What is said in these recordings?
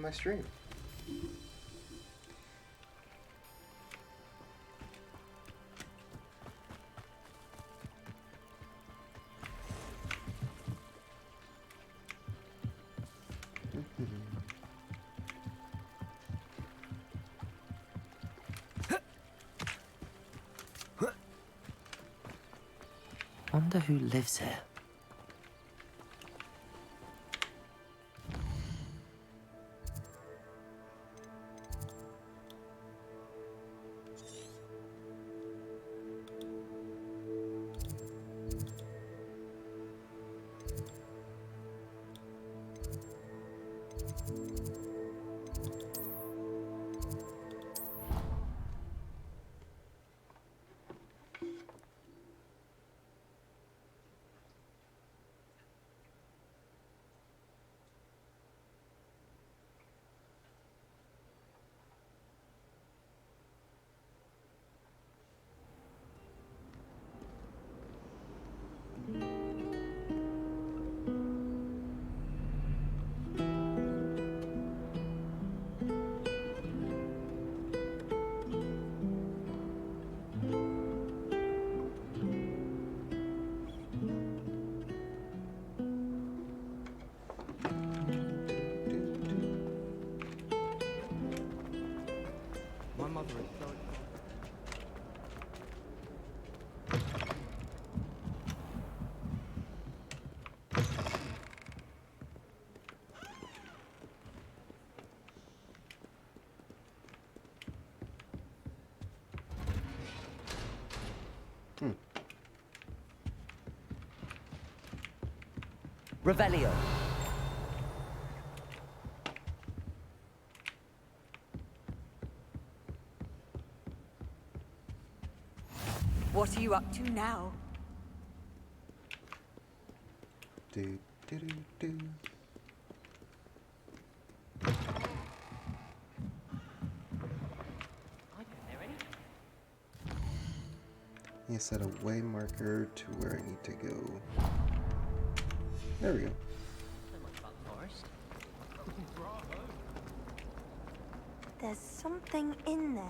my stream. Wonder who lives here. Revelio. What are you up to now? Do, do, do, do. You set a way marker to where I need to go. There we go. There's something in there.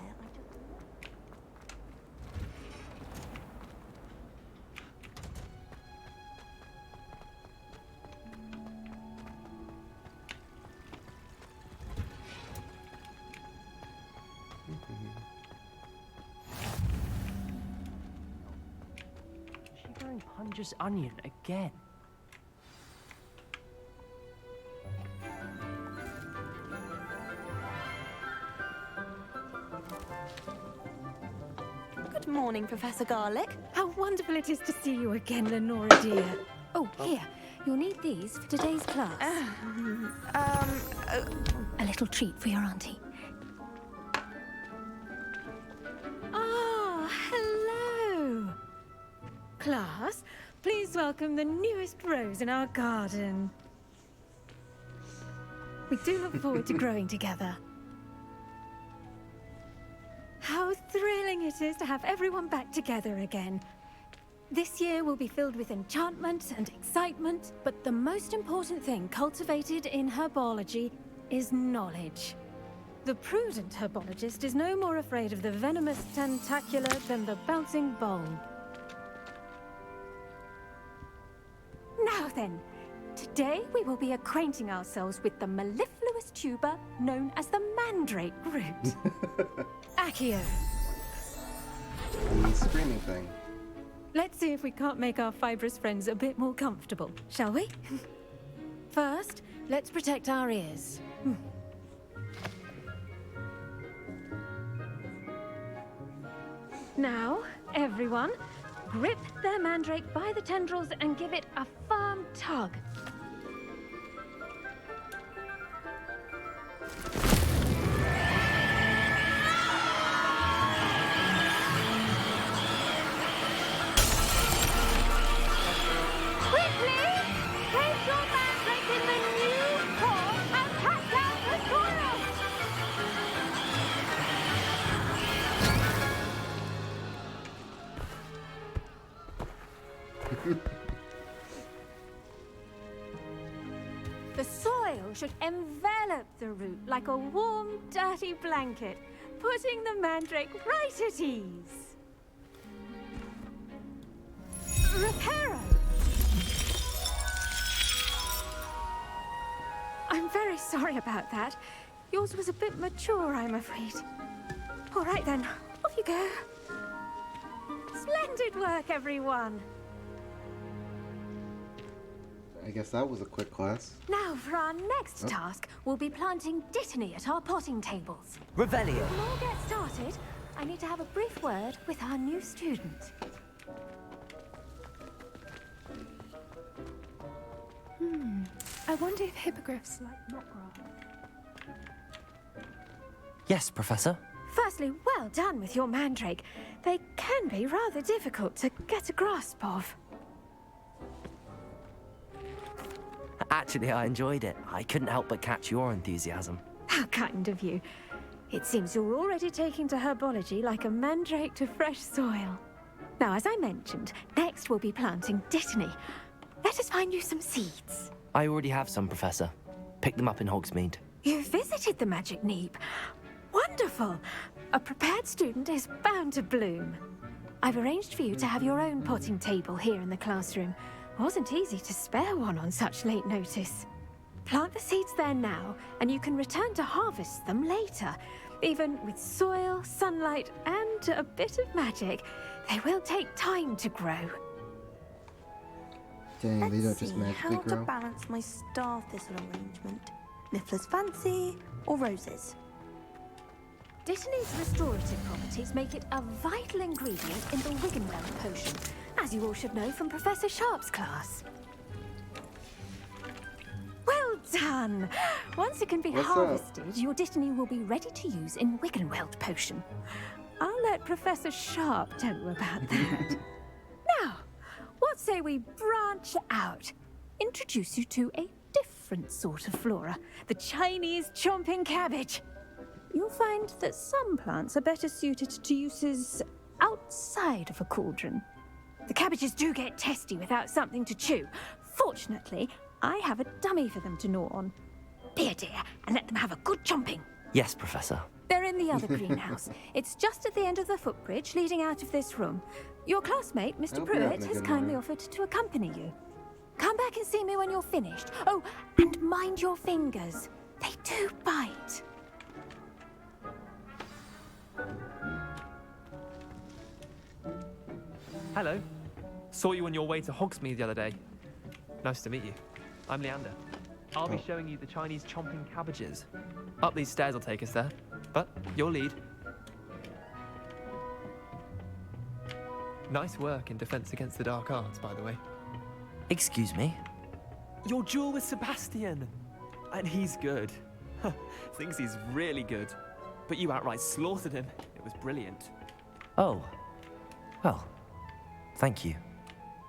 Shivering Punger's onion again. Good morning, Professor Garlic. How wonderful it is to see you again, Lenora dear. Oh, here. You'll need these for today's class. A little treat for your auntie. Ah, hello. Class, please welcome the newest rose in our garden. We do look forward to growing together. How thrilling it is to have everyone back together again. This year will be filled with enchantment and excitement, but the most important thing cultivated in herbology is knowledge. The prudent herbologist is no more afraid of the venomous tentacula than the bouncing bulb. Now then, today we will be acquainting ourselves with the mellifluous tuber known as the mandrake root. Accio. The screaming thing. Let's see if we can't make our fibrous friends a bit more comfortable, shall we? First, let's protect our ears. Now, everyone, grip their mandrake by the tendrils and give it a firm tug. The soil should envelop the root like a warm, dirty blanket, putting the mandrake right at ease. Reparo! I'm very sorry about that. Yours was a bit mature, I'm afraid. All right then, off you go. Splendid work, everyone. I guess that was a quick class. Now for our next task, we'll be planting Dittany at our potting tables. Revelio. Before we get started, I need to have a brief word with our new student. I wonder if hippogriffs like knotgrass. Yes, Professor. Firstly, well done with your mandrake. They can be rather difficult to get a grasp of. Actually, I enjoyed it. I couldn't help but catch your enthusiasm. How kind of you. It seems you're already taking to herbology like a mandrake to fresh soil. Now, as I mentioned, next we'll be planting Dittany. Let us find you some seeds. I already have some, Professor. Picked them up in Hogsmeade. You visited the Magic Neep. Wonderful! A prepared student is bound to bloom. I've arranged for you to have your own potting table here in the classroom. Wasn't easy to spare one on such late notice. Plant the seeds there now, and you can return to harvest them later. Even with soil, sunlight, and a bit of magic, they will take time to grow. Dang, they don't Let's just see magically how to grow. balance my star thistle arrangement. Niffler's fancy or roses? Dittany's restorative properties make it a vital ingredient in the Wiggenweld potion, as you all should know from Professor Sharp's class. Well done! Once it can be What's up? harvested, your Dittany will be ready to use in Wiggenweld potion. I'll let Professor Sharp tell you about that. Now, what say we branch out? Introduce you to a different sort of flora, the Chinese chomping cabbage. You'll find that some plants are better suited to uses outside of a cauldron. The cabbages do get testy without something to chew. Fortunately, I have a dummy for them to gnaw on. Be a dear and let them have a good chomping. Yes, Professor. They're in the other greenhouse. It's just at the end of the footbridge leading out of this room. Your classmate, Mr. hope you're having Pruitt, a has good kindly morning. offered to accompany you. Come back and see me when you're finished. Oh, and mind your fingers. They do bite. Hello. Saw you on your way to Hogsmeade the other day. Nice to meet you. I'm Leander. I'll be showing you the Chinese chomping cabbages. Up these stairs will take us there, but your lead. Nice work in Defense Against the Dark Arts, by the way. Excuse me? Your duel with Sebastian! And he's good. Thinks he's really good. But you outright slaughtered him. It was brilliant. Oh. Well, thank you.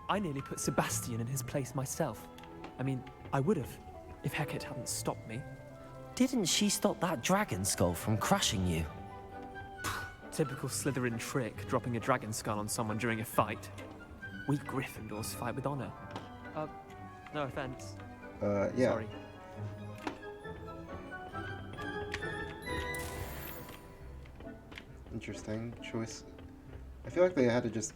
I nearly put Sebastian in his place myself. I mean, I would have, if Hecate hadn't stopped me. Didn't she stop that dragon skull from crushing you? Typical Slytherin trick, dropping a dragon skull on someone during a fight. We Gryffindors fight with honor. No offense. Yeah. Sorry. Interesting choice. I feel like they had to just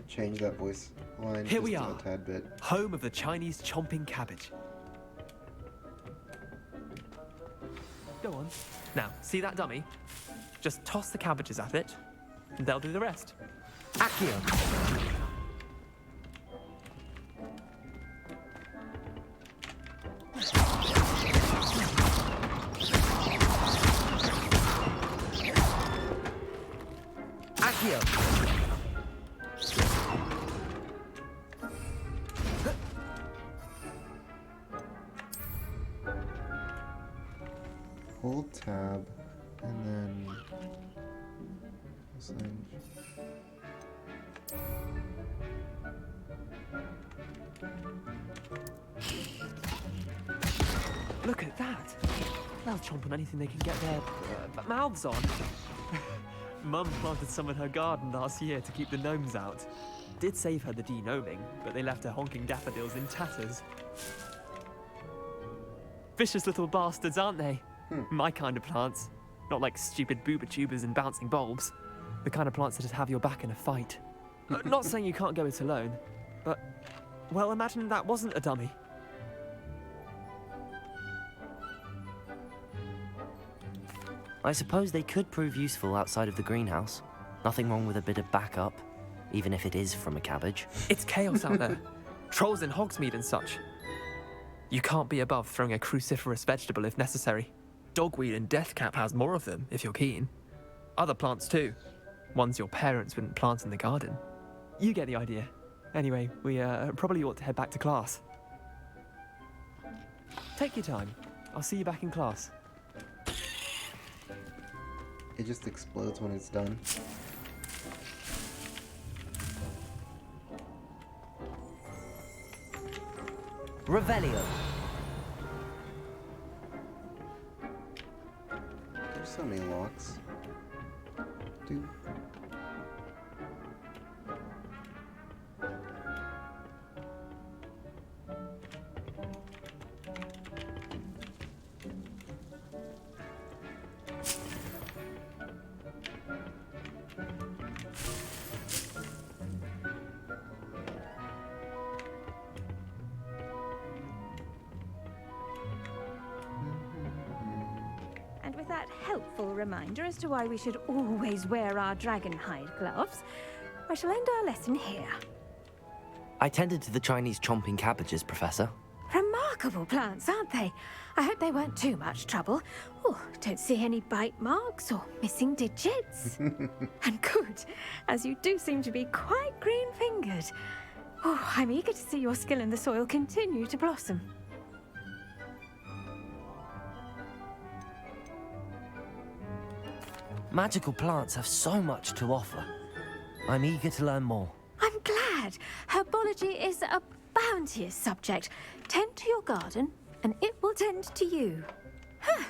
change that voice line Here just we a are. tad bit. Home of the Chinese chomping cabbage. Go on. Now, see that dummy? Just toss the cabbages at it, and they'll do the rest. Accio! Accio! Hold tab, and then assign. Look at that! They'll chomp on anything they can get their mouths on. Mum planted some in her garden last year to keep the gnomes out. Did save her the de-gnoming, but they left her honking daffodils in tatters. Vicious little bastards, aren't they? My kind of plants. Not like stupid booba tubers and bouncing bulbs. The kind of plants that just have your back in a fight. Not saying you can't go it alone, but, well, imagine that wasn't a dummy. I suppose they could prove useful outside of the greenhouse. Nothing wrong with a bit of backup, even if it is from a cabbage. It's chaos out there. Trolls in Hogsmeade and such. You can't be above throwing a cruciferous vegetable if necessary. Dogweed and deathcap has more of them, if you're keen. Other plants too. Ones your parents wouldn't plant in the garden. You get the idea. Anyway, we probably ought to head back to class. Take your time. I'll see you back in class. It just explodes when it's done. Revelio. There's so many locks. Dude. And with that helpful reminder as to why we should always wear our dragonhide gloves, I shall end our lesson here. I tended to the Chinese chomping cabbages, Professor. Remarkable plants, aren't they? I hope they weren't too much trouble. Oh, don't see any bite marks or missing digits. And good, as you do seem to be quite green-fingered. Oh, I'm eager to see your skill in the soil continue to blossom. Magical plants have so much to offer. I'm eager to learn more. I'm glad. Herbology is a bounteous subject. Tend to your garden, and it will tend to you. Huh.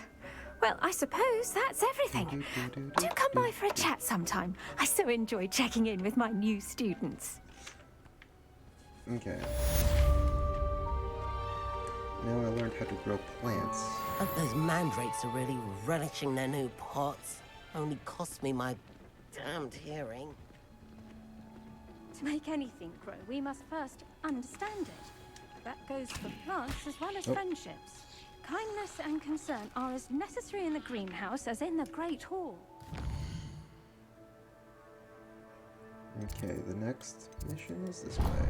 Well, I suppose that's everything. Do come by for a chat sometime. I so enjoy checking in with my new students. Okay. Now I learned how to grow plants. And those mandrakes are really relishing their new pots. Only cost me my damned hearing. To make anything grow, we must first understand it. That goes for plants as well as friendships. Kindness and concern are as necessary in the greenhouse as in the Great Hall. Okay, the next mission is this way.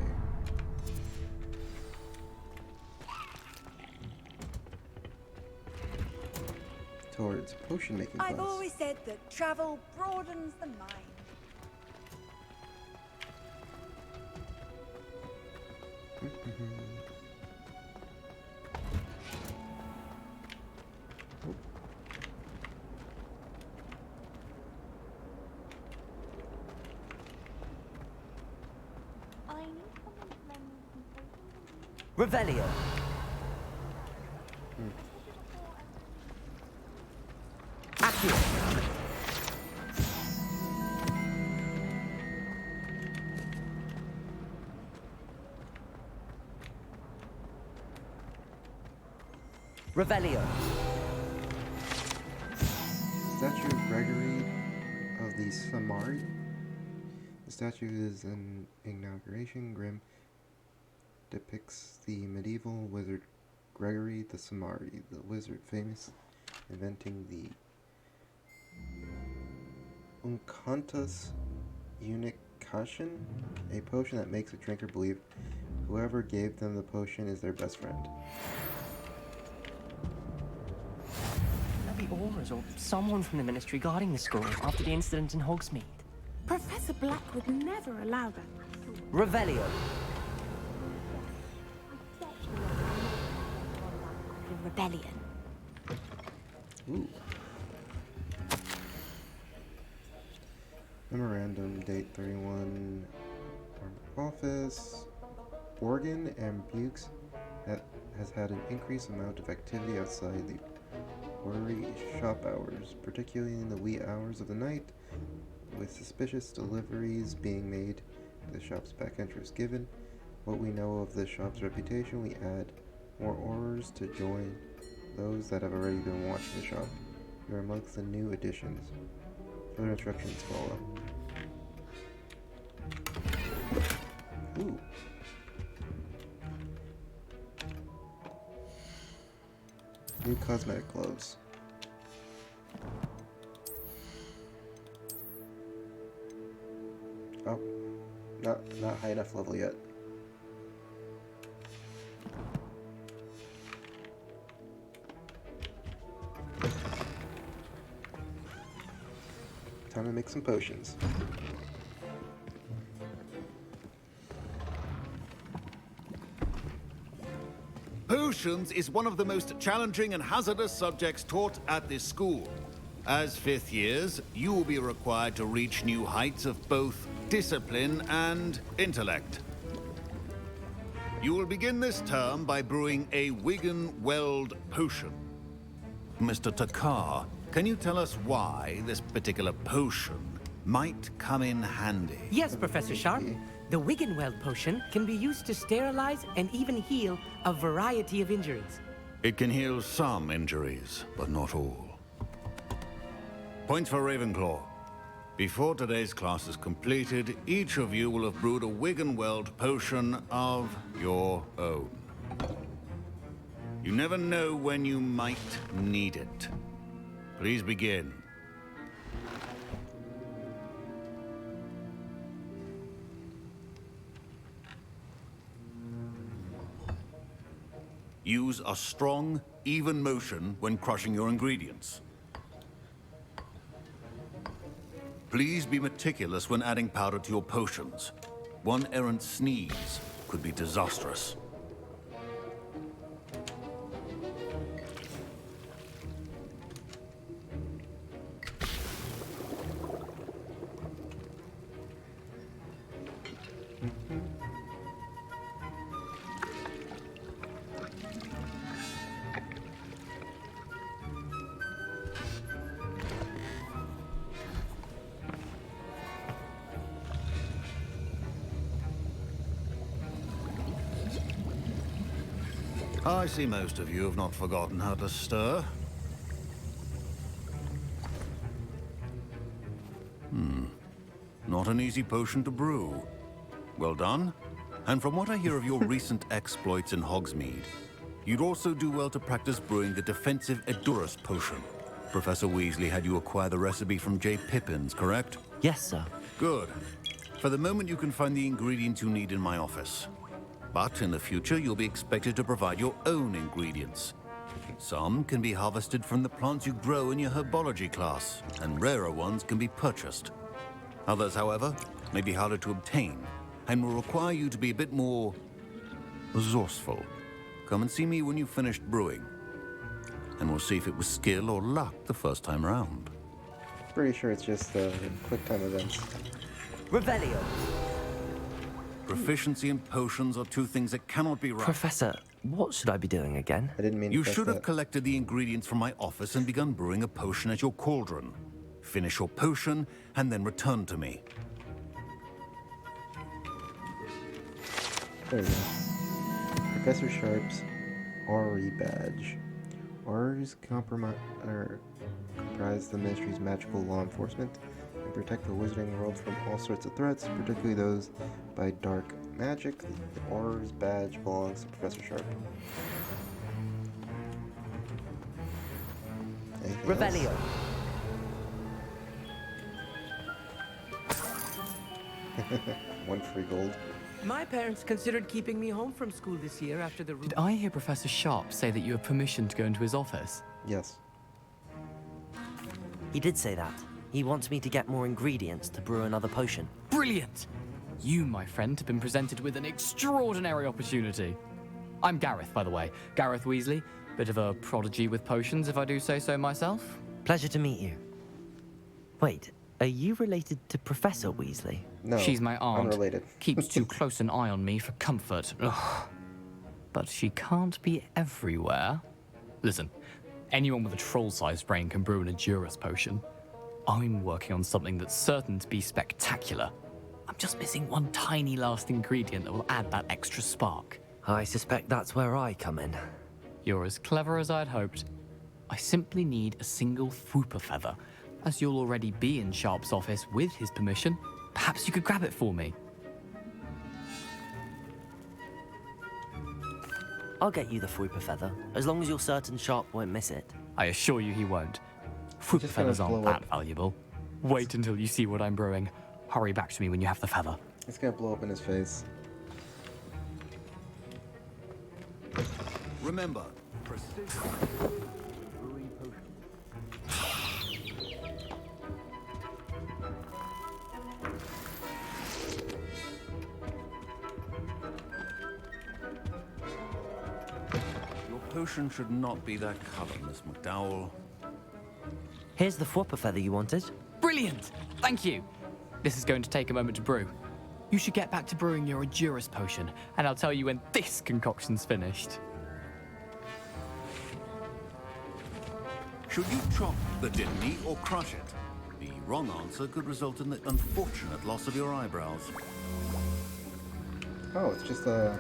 Towards potion making class. I've always said that travel broadens the mind. Revelio. Accio. Revelio. Statue of Gregory of the Samari. The statue is an inauguration grim. Depicts the medieval wizard Gregory the Samari, the wizard famous inventing the Uncantus Unicastion, a potion that makes a drinker believe whoever gave them the potion is their best friend. There'll be Auras or someone from the ministry guarding the school after the incident in Hogsmeade. Professor Black would never allow that. Revelio. Rebellion. Ooh. Memorandum, date 31, office. Oregon and Bukes has had an increased amount of activity outside the orrery shop hours, particularly in the wee hours of the night, with suspicious deliveries being made to the shop's back entrance. Given what we know of the shop's reputation, we add more orders to join those that have already been watching the shop. You're amongst the new additions. Further instructions follow. Ooh. New cosmetic gloves. Oh, not high enough level yet. Time to make some potions. Potions is one of the most challenging and hazardous subjects taught at this school. As fifth years, you will be required to reach new heights of both discipline and intellect. You will begin this term by brewing a Wigan Weld potion. Mr. Takar, can you tell us why this particular potion might come in handy? Yes, Professor Sharp. The Wiggenweld potion can be used to sterilize and even heal a variety of injuries. It can heal some injuries, but not all. Points for Ravenclaw. Before today's class is completed, each of you will have brewed a Wiggenweld potion of your own. You never know when you might need it. Please begin. Use a strong, even motion when crushing your ingredients. Please be meticulous when adding powder to your potions. One errant sneeze could be disastrous. I see most of you have not forgotten how to stir. Not an easy potion to brew. Well done. And from what I hear of your recent exploits in Hogsmeade, you'd also do well to practice brewing the defensive Edurus potion. Professor Weasley had you acquire the recipe from J. Pippins, correct? Yes, sir. Good. For the moment, you can find the ingredients you need in my office. But in the future, you'll be expected to provide your own ingredients. Some can be harvested from the plants you grow in your herbology class, and rarer ones can be purchased. Others, however, may be harder to obtain, and will require you to be a bit more resourceful. Come and see me when you've finished brewing, and we'll see if it was skill or luck the first time round. Pretty sure it's just quick time events. Revelio. Proficiency and potions are two things that cannot be right. Professor, what should I be doing again? I didn't mean You to press should have that. collected the ingredients from my office and begun brewing a potion at your cauldron. Finish your potion, and then return to me. There we go. Professor Sharp's Ori badge. Oris comprise the Ministry's magical law enforcement and protect the wizarding world from all sorts of threats, particularly those by dark magic. The Oris badge belongs to Professor Sharp. Anything Revelio. else? 1 free gold. My parents considered keeping me home from school this year after the... Did I hear Professor Sharp say that you have permission to go into his office? Yes. He did say that. He wants me to get more ingredients to brew another potion. Brilliant! You, my friend, have been presented with an extraordinary opportunity. I'm Gareth, by the way. Gareth Weasley. Bit of a prodigy with potions, if I do say so myself. Pleasure to meet you. Wait, are you related to Professor Weasley? No. She's my aunt. Unrelated. Keeps too close an eye on me for comfort. Ugh. But she can't be everywhere. Listen, anyone with a troll-sized brain can brew an Edurus potion. I'm working on something that's certain to be spectacular. I'm just missing one tiny last ingredient that will add that extra spark. I suspect that's where I come in. You're as clever as I'd hoped. I simply need a single Fwooper feather. As you'll already be in Sharp's office with his permission, perhaps you could grab it for me. I'll get you the Fwooper feather, as long as you're certain Sharp won't miss it. I assure you he won't. Fwooper just gonna feathers aren't blow that up. valuable. Wait until you see what I'm brewing. Hurry back to me when you have the feather. It's gonna blow up in his face. Remember, precision. Brewing potion. Your potion should not be that color, Miss McDowell. Here's the Fwooper feather you wanted. Brilliant! Thank you! This is going to take a moment to brew. You should get back to brewing your Adurus potion, and I'll tell you when this concoction's finished. Should you chop the dimity or crush it? The wrong answer could result in the unfortunate loss of your eyebrows. Oh, it's just a...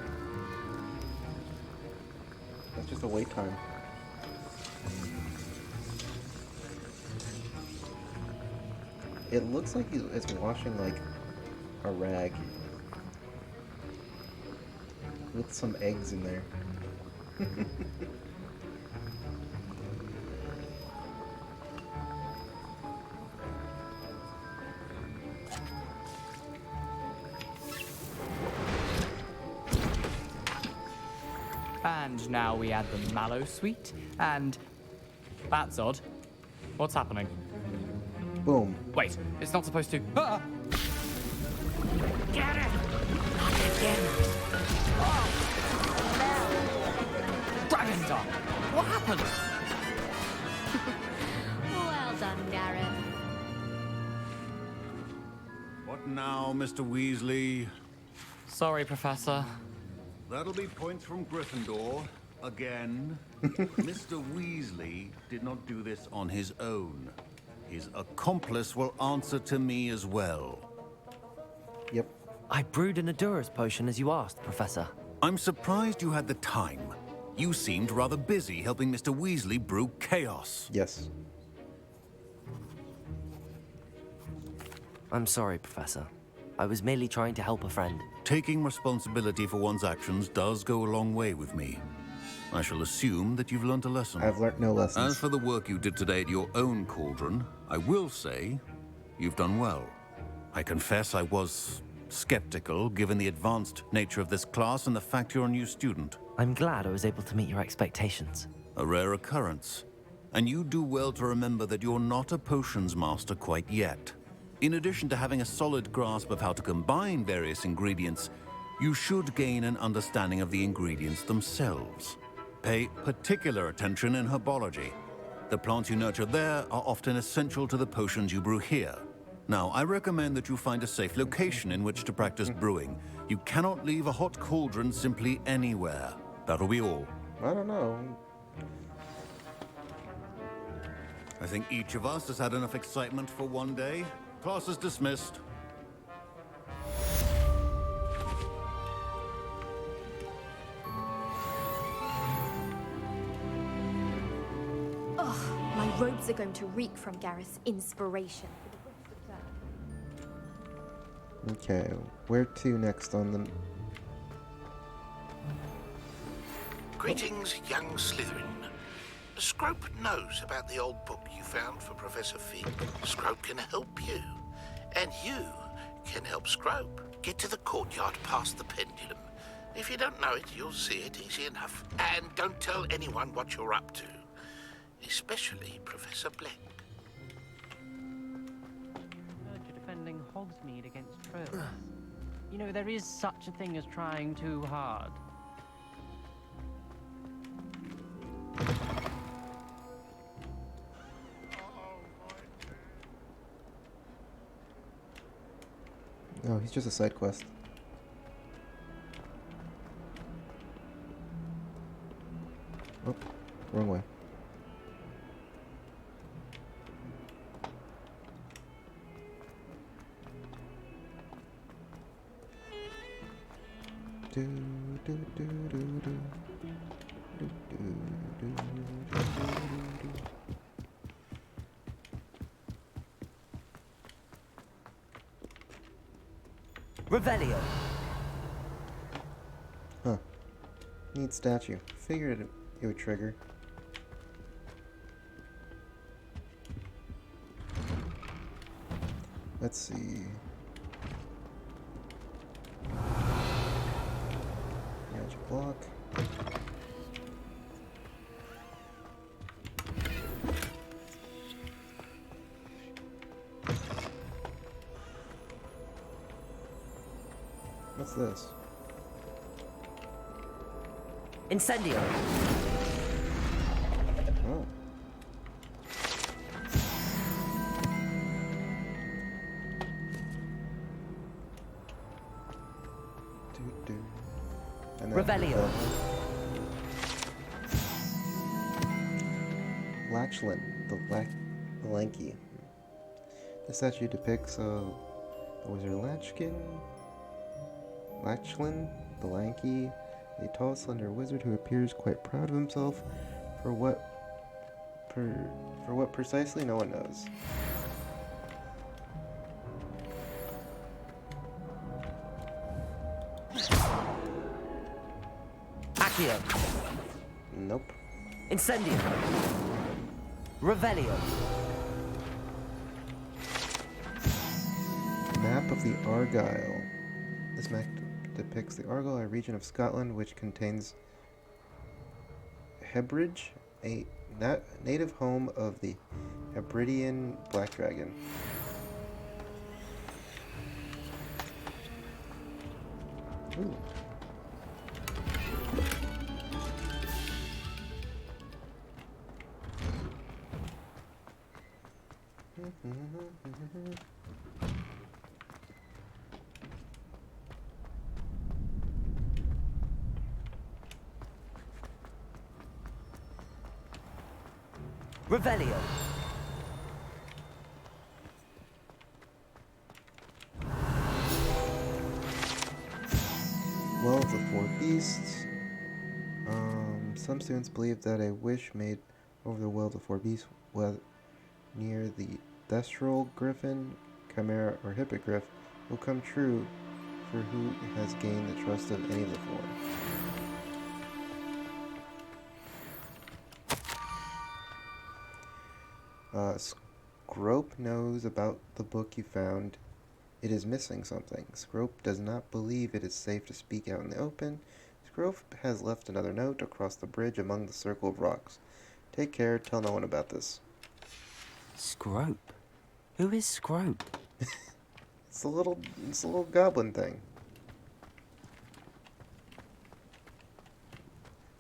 That's just a wait time. It looks like it's washing like a rag with some eggs in there. And now we add the mallow sweet, and... That's odd. What's happening? Boom. Wait, it's not supposed to... Ah! Get it! Not again. Dragon Dog! What happened? Well done, Gareth. What now, Mr. Weasley? Sorry, Professor. That'll be points from Gryffindor. Again. Mr. Weasley did not do this on his own. His accomplice will answer to me as well. Yep. I brewed an Adurus potion as you asked, Professor. I'm surprised you had the time. You seemed rather busy helping Mr. Weasley brew chaos. Yes. I'm sorry, Professor. I was merely trying to help a friend. Taking responsibility for one's actions does go a long way with me. I shall assume that you've learnt a lesson. I've learnt no lessons. As for the work you did today at your own cauldron, I will say you've done well. I confess I was skeptical, given the advanced nature of this class and the fact you're a new student. I'm glad I was able to meet your expectations. A rare occurrence. And you do well to remember that you're not a potions master quite yet. In addition to having a solid grasp of how to combine various ingredients, you should gain an understanding of the ingredients themselves. Pay particular attention in herbology. The plants you nurture there are often essential to the potions you brew here. Now, I recommend that you find a safe location in which to practice brewing. You cannot leave a hot cauldron simply anywhere. That'll be all. I don't know. I think each of us has had enough excitement for one day. Class is dismissed. My robes are going to reek from Gareth's inspiration. Okay, where to next on the... Greetings, young Slytherin. Scrope knows about the old book you found for Professor Fig. Scrope can help you. And you can help Scrope. Get to the courtyard past the pendulum. If you don't know it, you'll see it easy enough. And don't tell anyone what you're up to. Especially Professor Black. You're defending Hogsmeade against trolls. You know, there is such a thing as trying too hard. Oh, he's just a side quest. Oh, wrong way. Do, do, do, do, do. Revelio. Huh. Neat statue. Figured it would trigger. Let's see. Magic block. What's this? Incendio. Oh. And then Revelio. Lachlan, the lanky. The statue depicts a wizard Lachlan, the lanky, a tall, slender wizard who appears quite proud of himself for what precisely no one knows. Accio. Nope. Incendio. Revelio. Map of the Argyll. This map depicts the Argyll, a region of Scotland which contains Hebridge, a native home of the Hebridean black dragon. Ooh. Revelio. Well of the Four Beasts. Some students believe that a wish made over the Well of the Four Beasts, whether near the Thestral Griffin, Chimera, or Hippogriff, will come true for who has gained the trust of any of the four. Scrope knows about the book you found. It is missing something. Scrope does not believe it is safe to speak out in the open. Scrope has left another note across the bridge among the circle of rocks. Take care, tell no one about this. Scrope? Who is Scrope? It's a little goblin thing.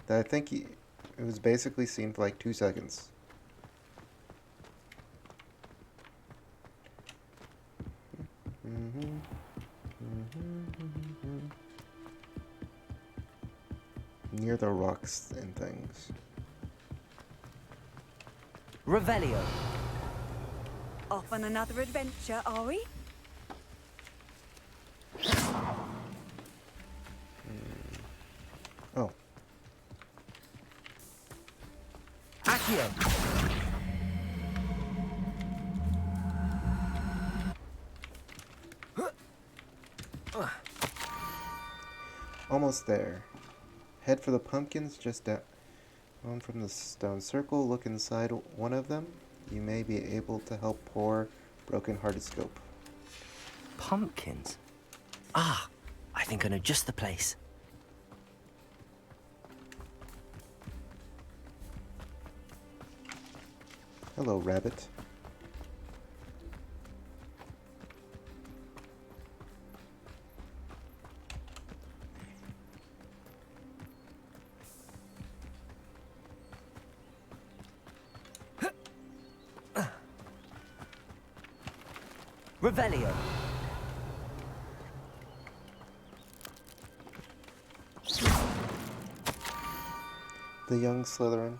That I think it was basically seen for like 2 seconds. Near the rocks and things. Revelio. Off on another adventure, are we? Oh. Accio. Almost there. Head for the pumpkins just down from the stone circle. Look inside one of them. You may be able to help poor broken-hearted Scope. Pumpkins? Ah, I think I know just the place. Hello, rabbit. Revelio. The young Slytherin.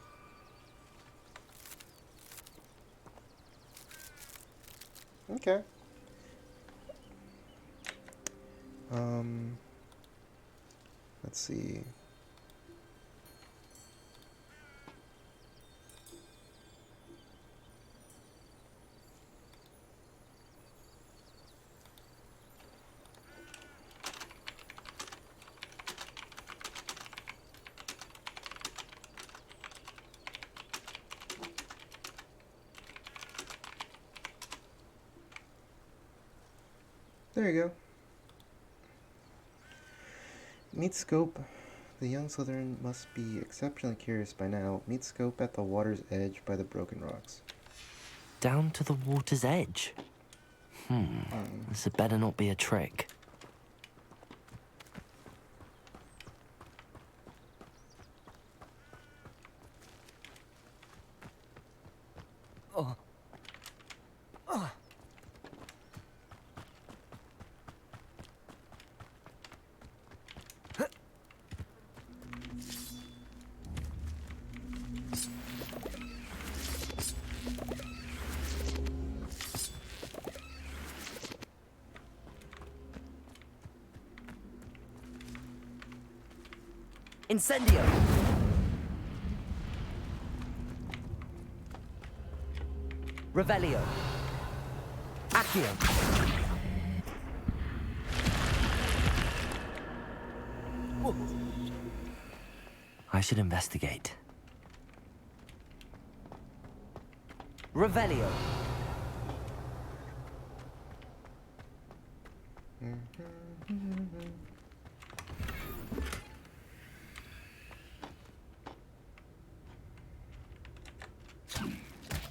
Okay. Let's see. There you go. Meet Scope. The young Slytherin must be exceptionally curious by now. Meet Scope at the water's edge by the broken rocks. Down to the water's edge? This had better not be a trick. Incendio! Revelio! Accio! I should investigate. Revelio!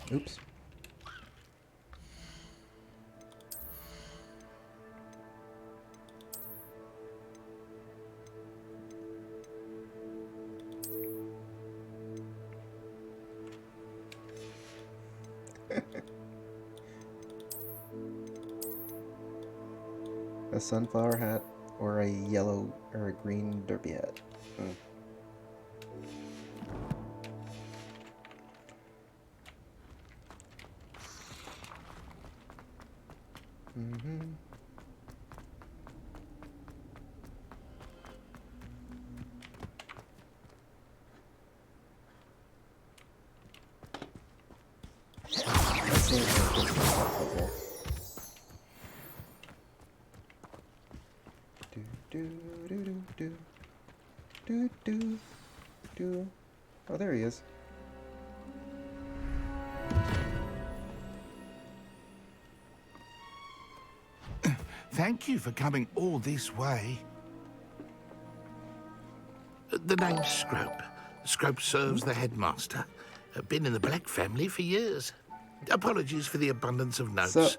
Oops. A sunflower hat or a yellow or a green derby hat. Oh, there he is. Thank you for coming all this way. The name's Scrope. Scrope serves the headmaster. Been in the Black family for years. Apologies for the abundance of notes.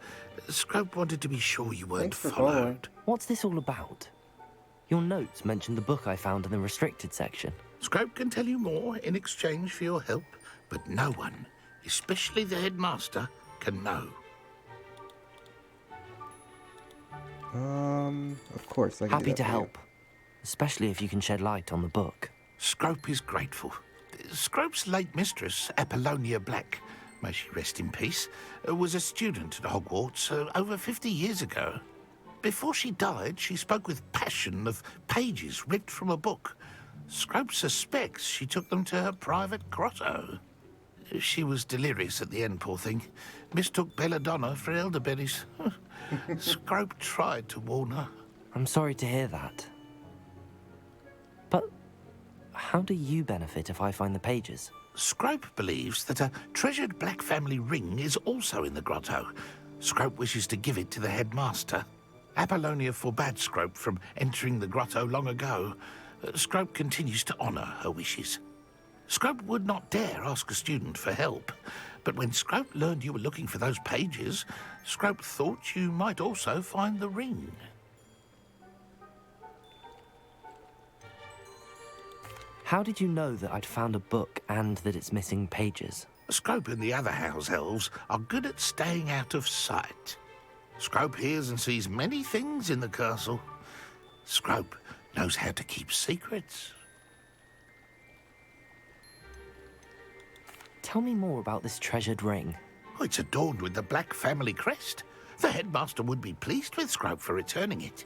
Scrope wanted to be sure you weren't followed. What's this all about? Your notes mentioned the book I found in the restricted section. Scrope can tell you more in exchange for your help, but no one, especially the headmaster, can know. Of course, I can do Happy that to for you. help, especially if you can shed light on the book. Scrope is grateful. Scrope's late mistress, Apollonia Black, may she rest in peace, was a student at Hogwarts over 50 years ago. Before she died, she spoke with passion of pages ripped from a book. Scrope suspects she took them to her private grotto. She was delirious at the end, poor thing. Mistook belladonna for elderberries. Scrope tried to warn her. I'm sorry to hear that. But how do you benefit if I find the pages? Scrope believes that a treasured Black family ring is also in the grotto. Scrope wishes to give it to the headmaster. Apollonia forbade Scrope from entering the grotto long ago. Scrope continues to honour her wishes. Scrope would not dare ask a student for help, but when Scrope learned you were looking for those pages, Scrope thought you might also find the ring. How did you know that I'd found a book and that it's missing pages? Scrope and the other house elves are good at staying out of sight. Scrope hears and sees many things in the castle. Scrope knows how to keep secrets. Tell me more about this treasured ring. Oh, it's adorned with the Black family crest. The headmaster would be pleased with Scrope for returning it.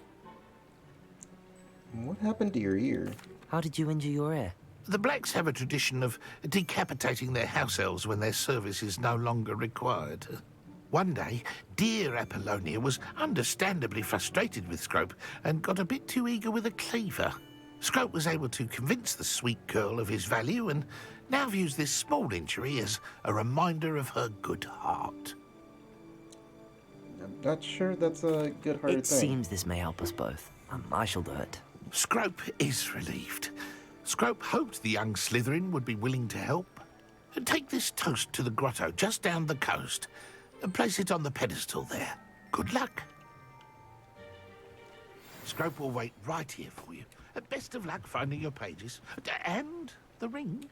What happened to your ear? How did you injure your ear? The Blacks have a tradition of decapitating their house elves when their service is no longer required. One day, dear Apollonia was understandably frustrated with Scrope and got a bit too eager with a cleaver. Scrope was able to convince the sweet girl of his value and now views this small injury as a reminder of her good heart. I'm not sure that's a good hard It thing. seems this may help us both. I shall do it. Scrope is relieved. Scrope hoped the young Slytherin would be willing to help. Take this toast to the grotto just down the coast and place it on the pedestal there. Good luck. Scrope will wait right here for you. Best of luck finding your pages. And the ring.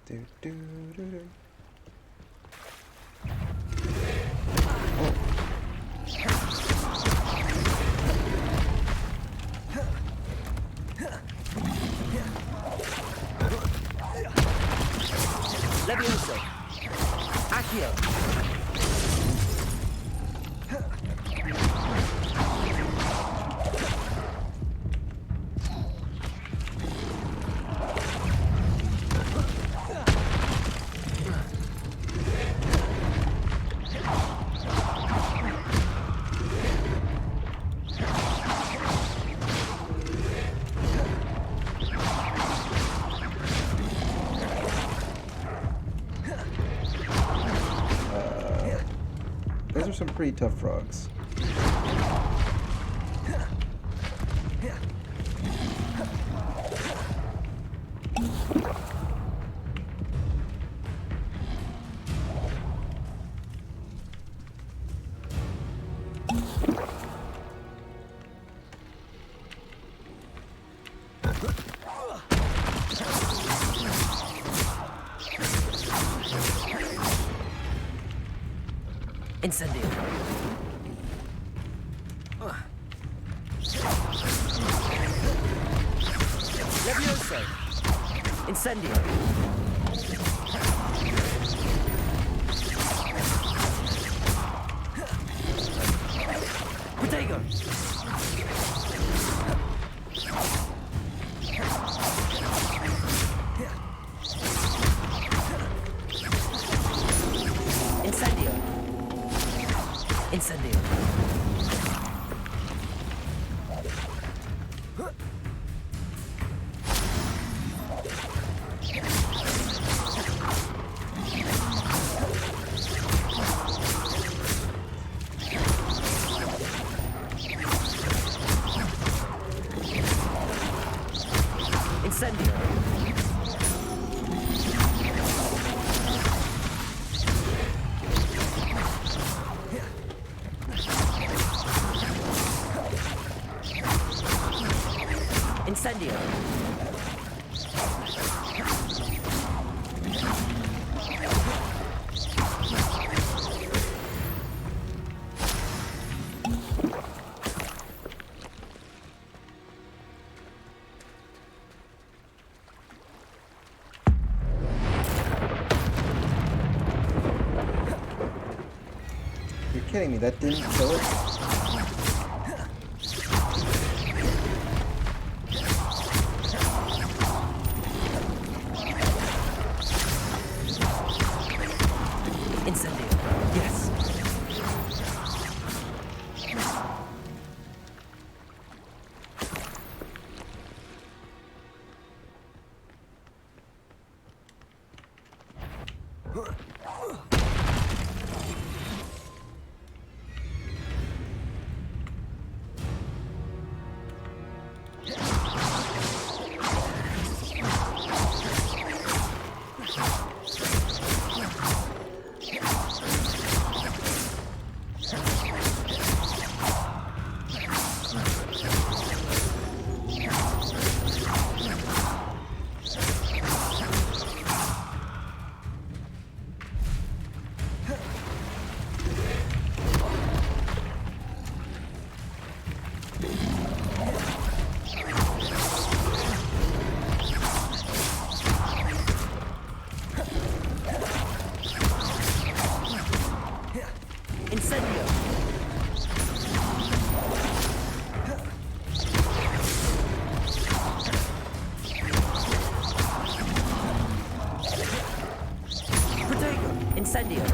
Do, do, do, do. Levioso. Accio. Those are some pretty tough frogs. Incendio. Levioso. Incendio. Protego. Incendio. Incendio. Incendio. Incendio. You're kidding me, that didn't kill it? Incendio. Yes. Incendio. Protego. Incendio.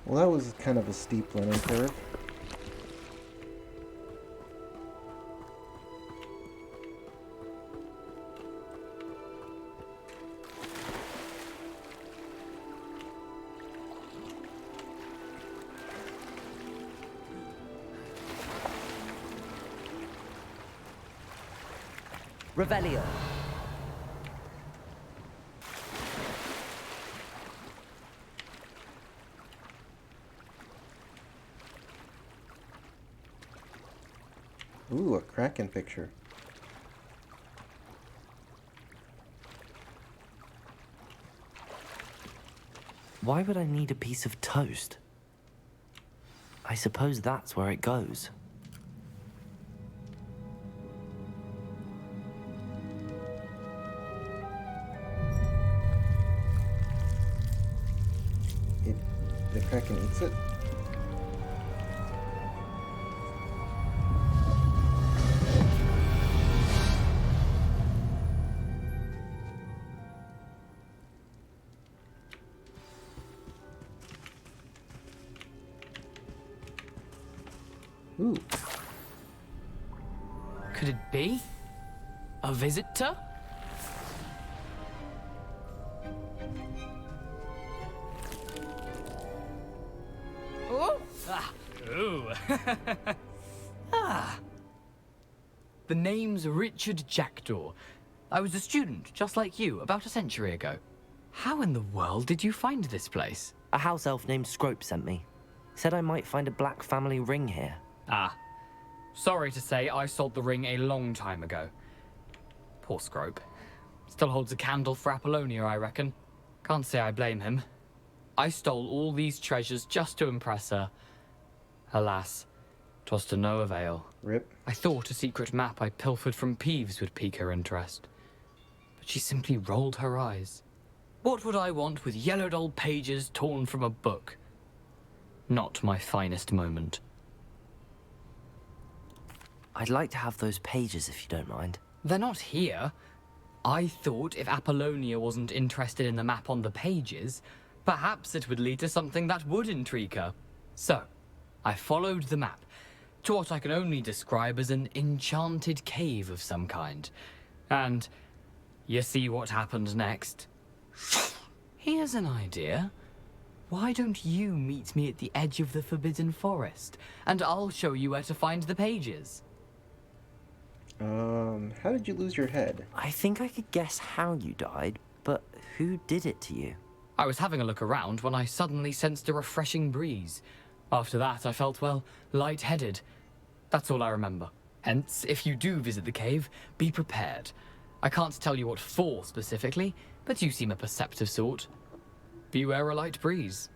Well, that was kind of a steep learning curve. Revelio. Ooh, a Kraken picture. Why would I need a piece of toast? I suppose that's where it goes. The Kraken eats it? Ooh. Could it be? A visitor? Oh! Ah. Ooh. Ah. The name's Richard Jackdaw. I was a student, just like you, about a century ago. How in the world did you find this place? A house elf named Scrope sent me. Said I might find a black family ring here. Ah. Sorry to say, I sold the ring a long time ago. Poor Scrope. Still holds a candle for Apollonia, I reckon. Can't say I blame him. I stole all these treasures just to impress her. Alas, 'twas to no avail. Rip. I thought a secret map I pilfered from Peeves would pique her interest. But she simply rolled her eyes. What would I want with yellowed old pages torn from a book? Not my finest moment. I'd like to have those pages if you don't mind. They're not here. I thought if Apollonia wasn't interested in the map on the pages, perhaps it would lead to something that would intrigue her. So, I followed the map to what I can only describe as an enchanted cave of some kind. And you see what happened next? Here's an idea. Why don't you meet me at the edge of the Forbidden Forest, and I'll show you where to find the pages? How did you lose your head? I think I could guess how you died, but who did it to you? I was having a look around when I suddenly sensed a refreshing breeze. After that, I felt, well, lightheaded. That's all I remember. Hence, if you do visit the cave, be prepared. I can't tell you what for specifically, but you seem a perceptive sort. Beware a light breeze.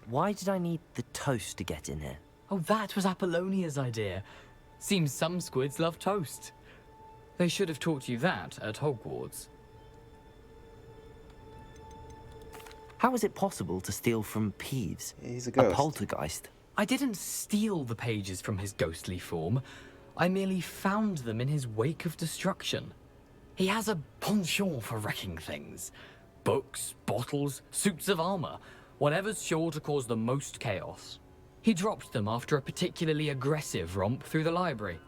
Why did I need the toast to get in here? Oh, that was Apollonia's idea. Seems some squids love toast. They should have taught you that at Hogwarts. How is it possible to steal from Peeves? He's a ghost. A poltergeist. I didn't steal the pages from his ghostly form. I merely found them in his wake of destruction. He has a penchant for wrecking things. Books, bottles, suits of armor, whatever's sure to cause the most chaos. He dropped them after a particularly aggressive romp through the library.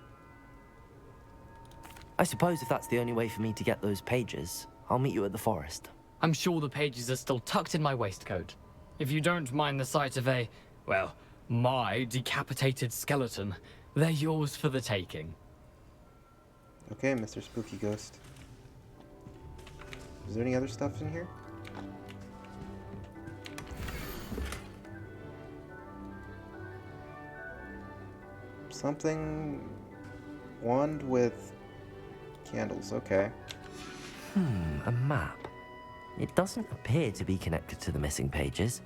I suppose if that's the only way for me to get those pages, I'll meet you at the forest. I'm sure the pages are still tucked in my waistcoat. If you don't mind the sight of a, well, my decapitated skeleton, they're yours for the taking. Okay, Mr. Spooky Ghost. Is there any other stuff in here? Something... wand with candles, okay. A map. It doesn't appear to be connected to the missing pages.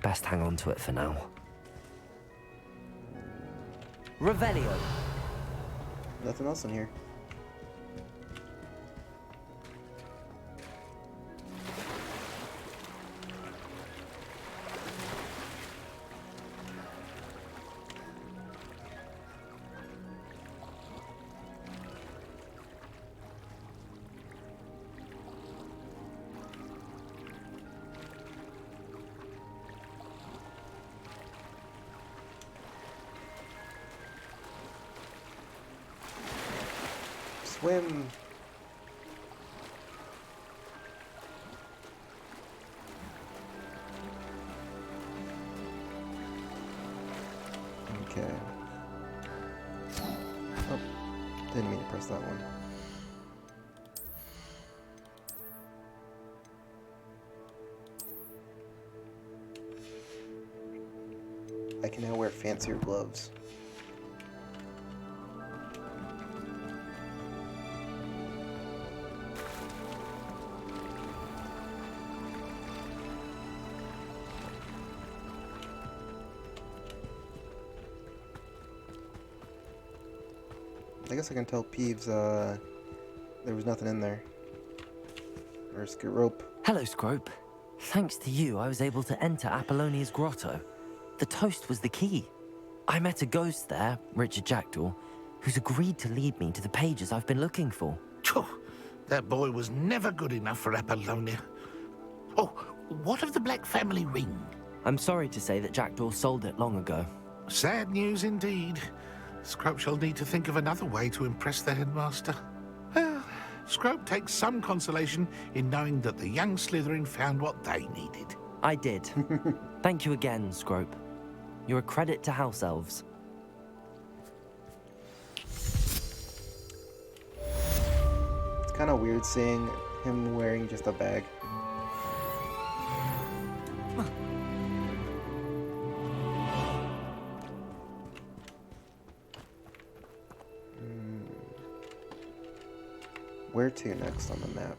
Best hang on to it for now. Revelio. Nothing else in here. Swim! Okay. Oh, didn't mean to press that one. I can now wear fancier gloves. I guess I can tell Peeves, there was nothing in there. Or a skit rope. Hello, Scrope. Thanks to you, I was able to enter Apollonia's grotto. The toast was the key. I met a ghost there, Richard Jackdaw, who's agreed to lead me to the pages I've been looking for. Phew, that boy was never good enough for Apollonia. Oh, what of the Black family ring? I'm sorry to say that Jackdaw sold it long ago. Sad news indeed. Scrope shall need to think of another way to impress the headmaster. Well, Scrope takes some consolation in knowing that the young Slytherin found what they needed. I did. Thank you again, Scrope. You're a credit to House Elves. It's kind of weird seeing him wearing just a bag. Where to next on the map?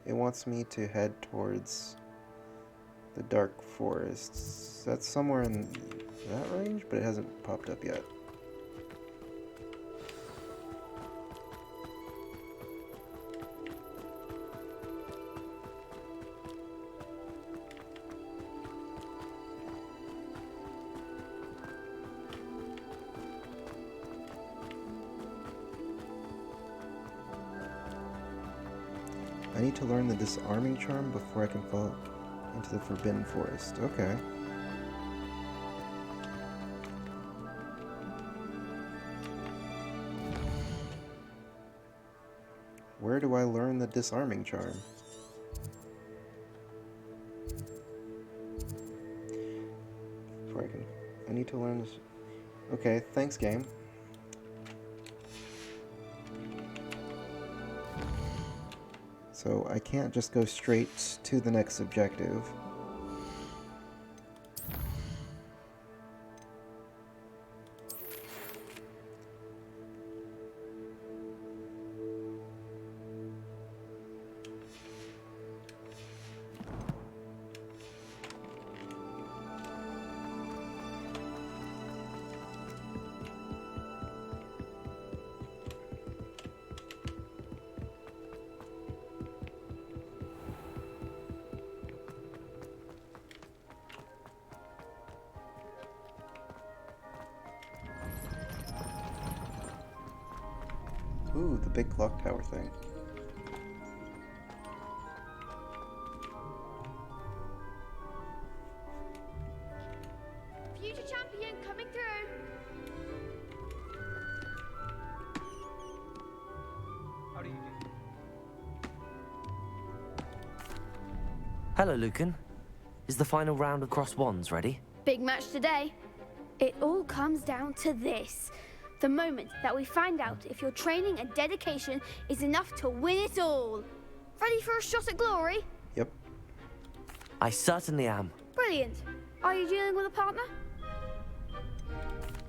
It wants me to head towards the Dark Forests. That's somewhere in that range, but it hasn't popped up yet. I need to learn the disarming charm before I can fall into the Forbidden Forest. Okay. Where do I learn the disarming charm? Before I need to learn this. Okay, thanks, game. So I can't just go straight to the next objective. Ooh, the big clock tower thing. Future champion coming through. How do you do? Hello, Lucan. Is the final round of Cross Wands ready? Big match today. It all comes down to this. The moment that we find out if your training and dedication is enough to win it all. Ready for a shot at glory? Yep. I certainly am. Brilliant. Are you dealing with a partner?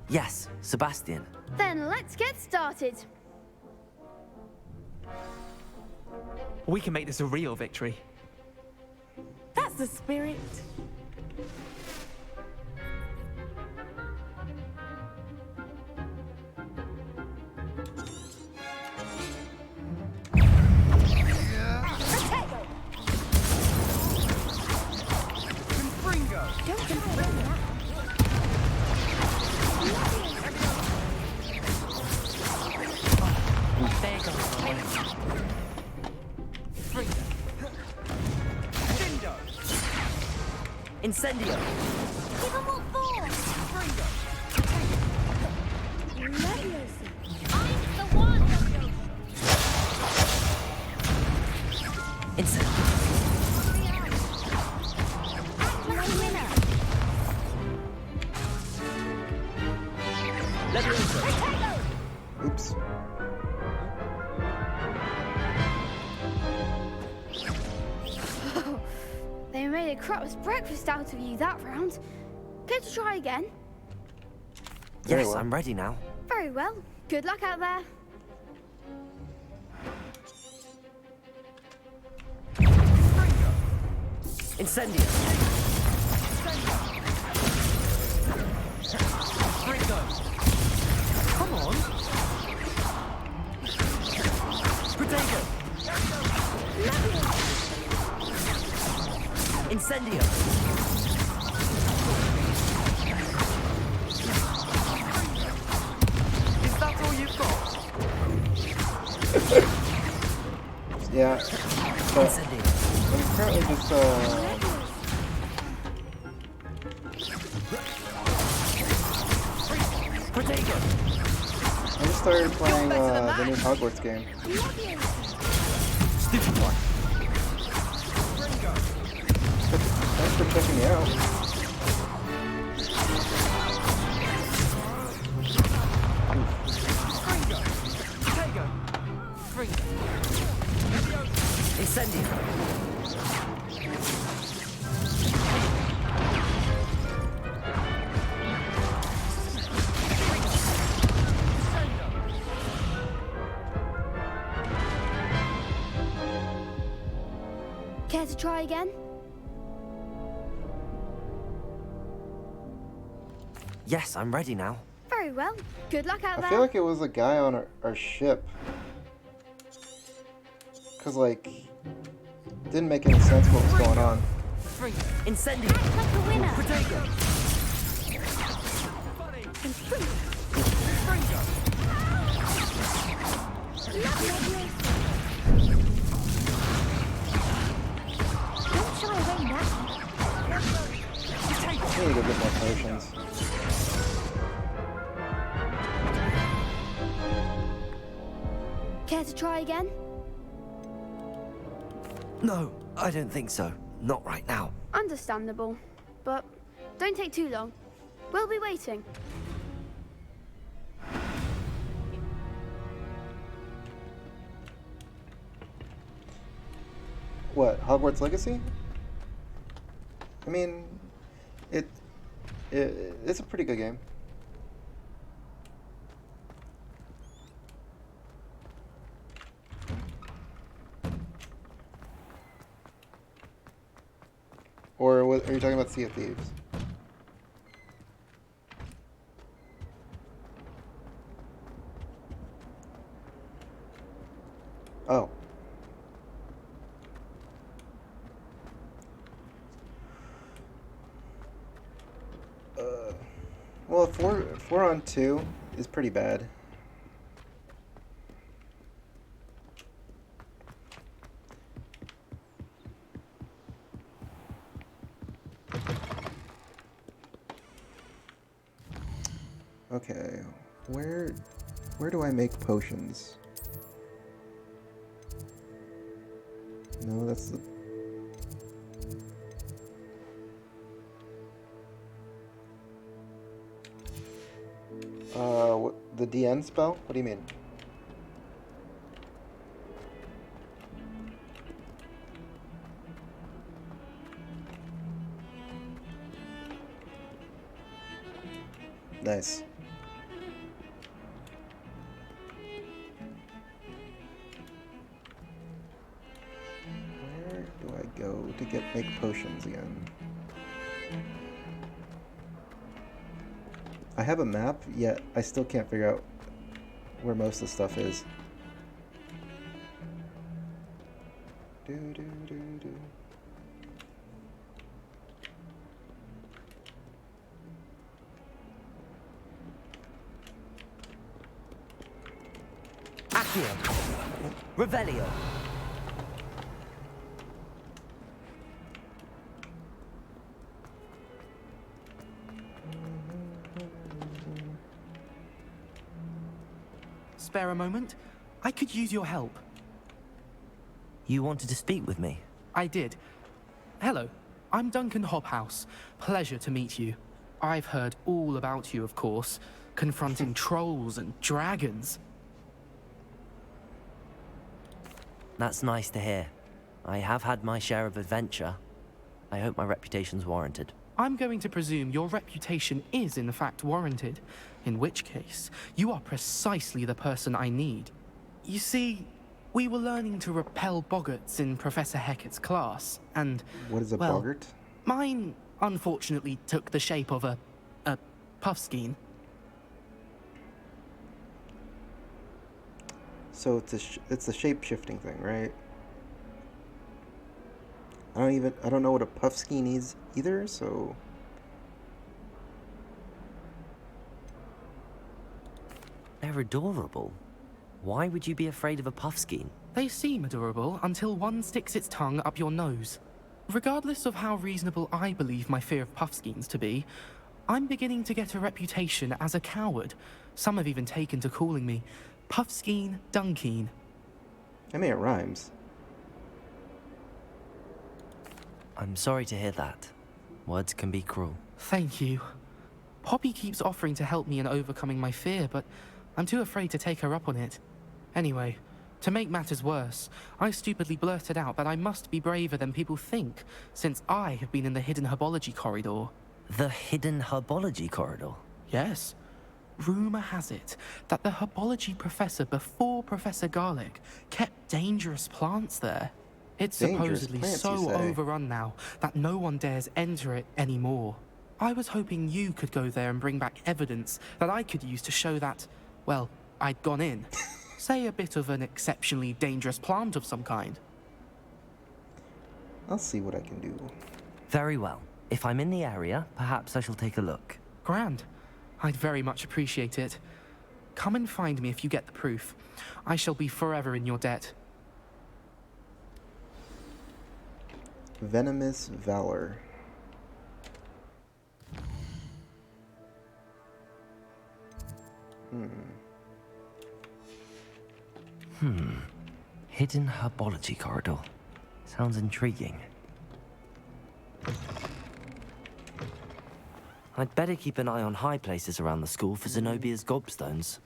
Yes, Sebastian. Then let's get started. We can make this a real victory. That's the spirit. Incendio! Give them what for! Leviosa! I'm the one, Leviosa! Oops. They made a crap's breakfast out of you that round. Care to try again? Yes, I'm ready now. Very well. Good luck out there. Incendio. Come on. Potato. Incendio. Is that all you've got? Yeah. But I'm currently just Potato. I just started playing the new Hogwarts game. Stupid one. Thanks for checking me out. Incendio. Care to try again? Yes, I'm ready now. Very well. Good luck out I there. feel like it was a guy on our ship. Cause like, didn't make any sense what was going on. Incendio. Act like a winner. Potato. Don't shy away now. I need to go get more potions. Care to try again? No, I don't think so. Not right now. Understandable. But don't take too long. We'll be waiting. What, Hogwarts Legacy? I mean, it's a pretty good game. Or what, are you talking about Sea of Thieves? Oh. Well, 4-on-2 is pretty bad. Okay, where do I make potions? No, that's the... the DN spell? What do you mean? Nice. Where do I go to make potions again? I have a map, yet I still can't figure out where most of the stuff is. Accio. Revelio. Spare a moment? I could use your help. You wanted to speak with me? I did. Hello, I'm Duncan Hobhouse. Pleasure to meet you. I've heard all about you, of course, confronting trolls and dragons. That's nice to hear. I have had my share of adventure. I hope my reputation's warranted. I'm going to presume your reputation is in fact warranted, in which case, you are precisely the person I need. You see, we were learning to repel boggarts in Professor Hecat's class, and... What is a well, boggart? Mine, unfortunately, took the shape of a puffskein. So it's a shape-shifting thing, right? I don't know what a puffskein is either, so... They're adorable. Why would you be afraid of a puffskein? They seem adorable until one sticks its tongue up your nose. Regardless of how reasonable I believe my fear of puffskeins to be, I'm beginning to get a reputation as a coward. Some have even taken to calling me Puffskein Dunkeen. I mean, it rhymes. I'm sorry to hear that. Words can be cruel. Thank you. Poppy keeps offering to help me in overcoming my fear, but I'm too afraid to take her up on it. Anyway, to make matters worse, I stupidly blurted out that I must be braver than people think, since I have been in the hidden herbology corridor. The hidden herbology corridor? Yes. Rumour has it that the herbology professor before Professor Garlic kept dangerous plants there. It's Dangerous supposedly plants, so you say? overrun now that no one dares enter it anymore. I was hoping you could go there and bring back evidence that I could use to show that, well, I'd gone in. Say a bit of an exceptionally dangerous plant of some kind. I'll see what I can do. Very well. If I'm in the area, perhaps I shall take a look. Grand. I'd very much appreciate it. Come and find me if you get the proof. I shall be forever in your debt. Venomous Valor. Hidden herbology corridor. Sounds intriguing. I'd better keep an eye on high places around the school for Zenobia's gobstones.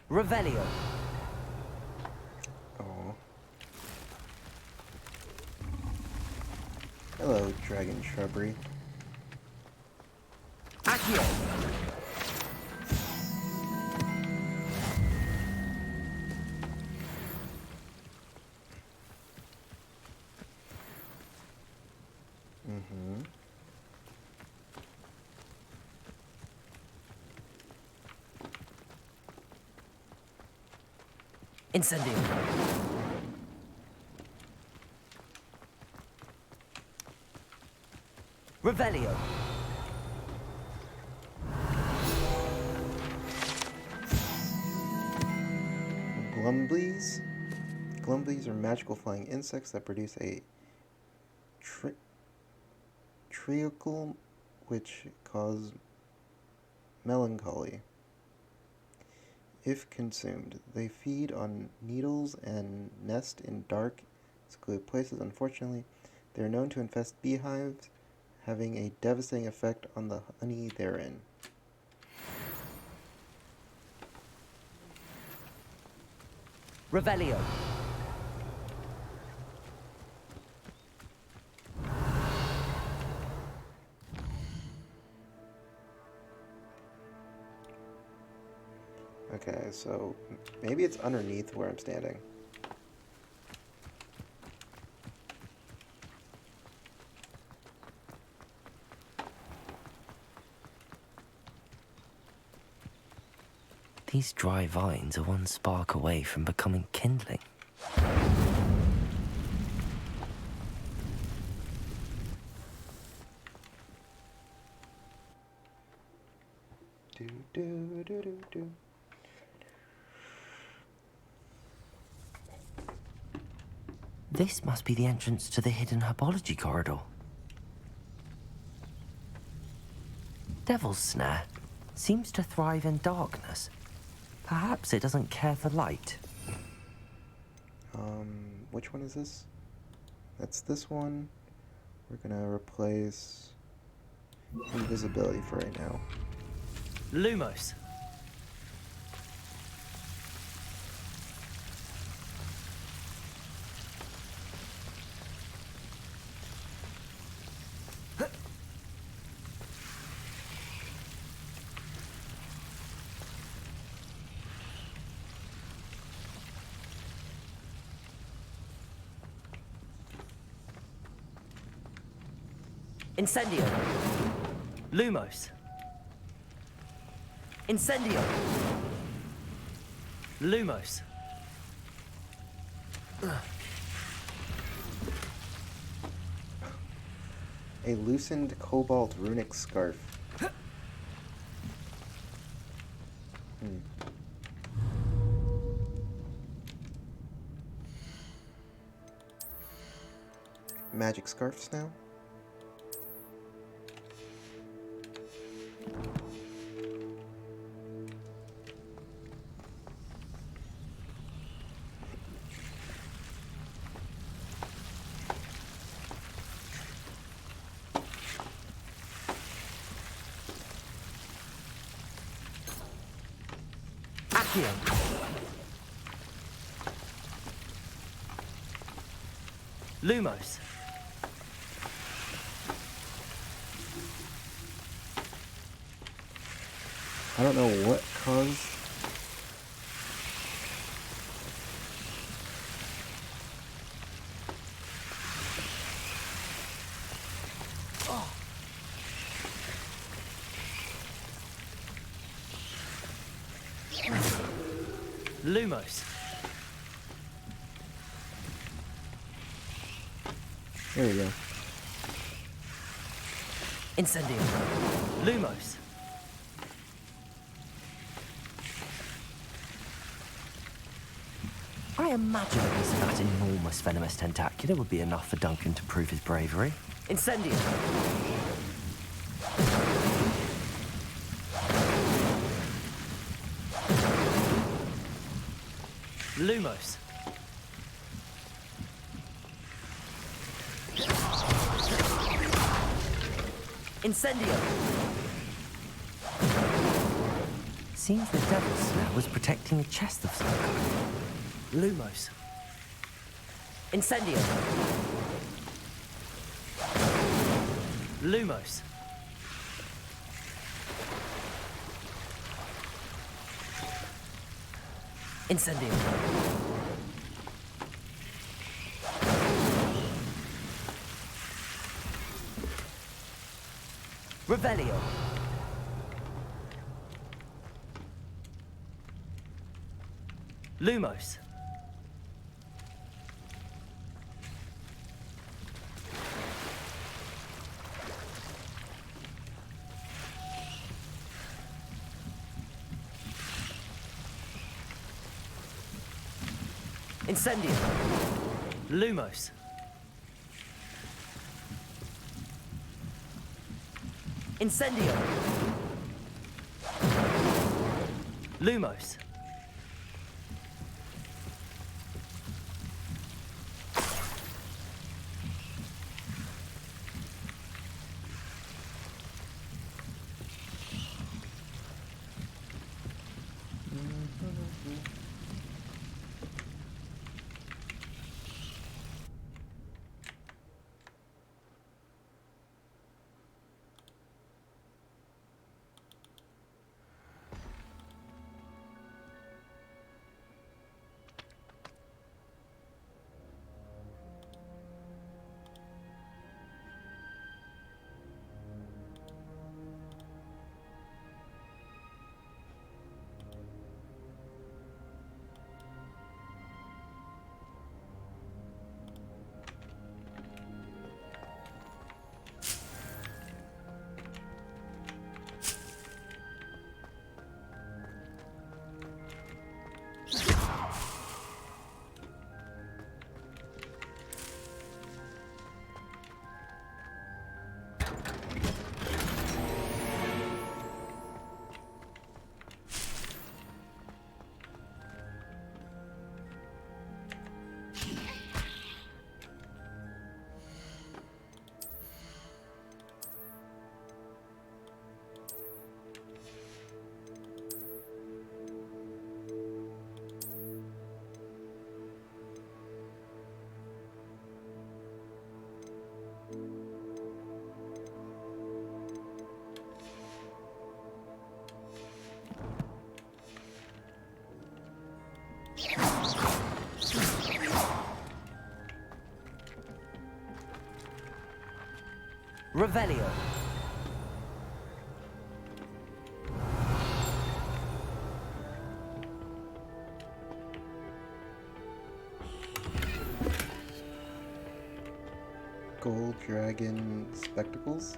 Revelio. Oh. Hello, dragon shrubbery. Accio. Incendio. Revelio. Glumblies? Glumblies are magical flying insects that produce a treacle which cause melancholy. If consumed, they feed on needles and nest in dark, secluded places. Unfortunately, they are known to infest beehives, having a devastating effect on the honey therein. Revelio. Okay, so maybe it's underneath where I'm standing. These dry vines are one spark away from becoming kindling. Do, do, do, do, do. This must be the entrance to the hidden herbology corridor. Devil's Snare seems to thrive in darkness. Perhaps it doesn't care for light. Which one is this? That's this one. We're gonna replace invisibility for right now. Lumos. Incendio. Lumos. Incendio. Lumos. A loosened cobalt runic scarf. Magic scarfs now? Accio. Lumos. I don't know what caused. Lumos. There we go. Incendio. Lumos. I imagine a piece of that enormous venomous tentacular would be enough for Duncan to prove his bravery. Incendio. Lumos. Incendio. Seems the Devil's Snare was protecting a chest of some kind. Lumos. Incendio. Lumos. Incendio. Revelio. Lumos. Incendio. Lumos. Incendio. Lumos. Revelio. Gold dragon spectacles.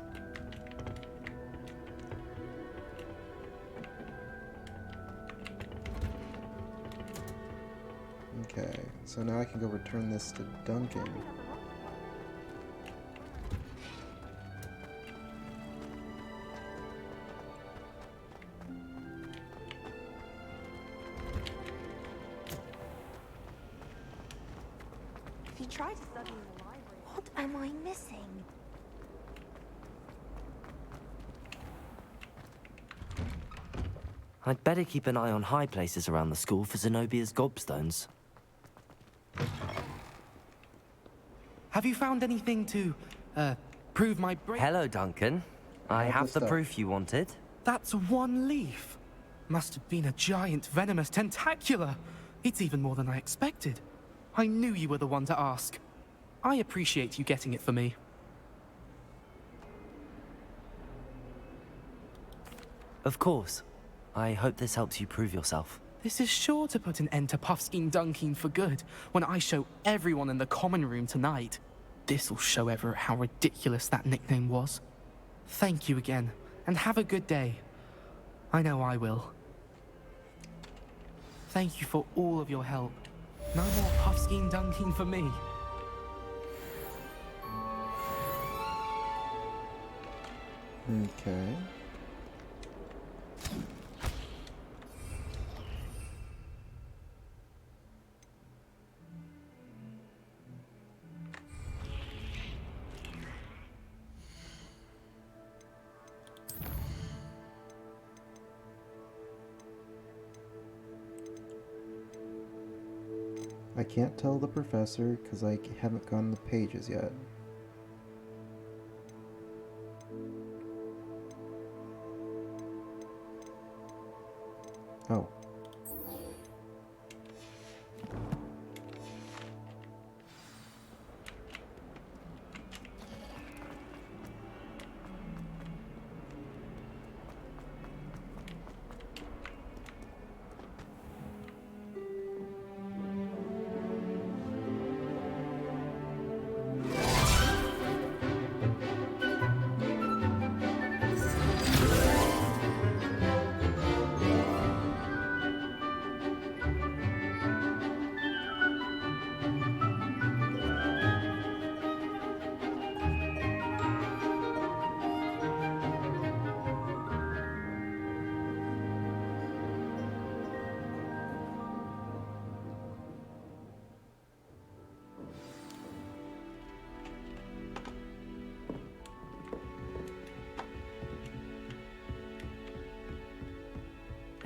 Okay, so now I can go return this to Duncan. If you try to study in the library, what am I missing? I'd better keep an eye on high places around the school for Zenobia's gobstones. Have you found anything to, prove my brain? Hello, Duncan. I have the proof you wanted. That's one leaf. Must have been a giant venomous tentacula. It's even more than I expected. I knew you were the one to ask. I appreciate you getting it for me. Of course. I hope this helps you prove yourself. This is sure to put an end to Puffskein Dunkeen for good when I show everyone in the common room tonight. This'll show Everett how ridiculous that nickname was. Thank you again, and have a good day. I know I will. Thank you for all of your help. No more Puffskein Dunkeen for me. Okay. I can't tell the professor because I haven't gone the pages yet. Oh.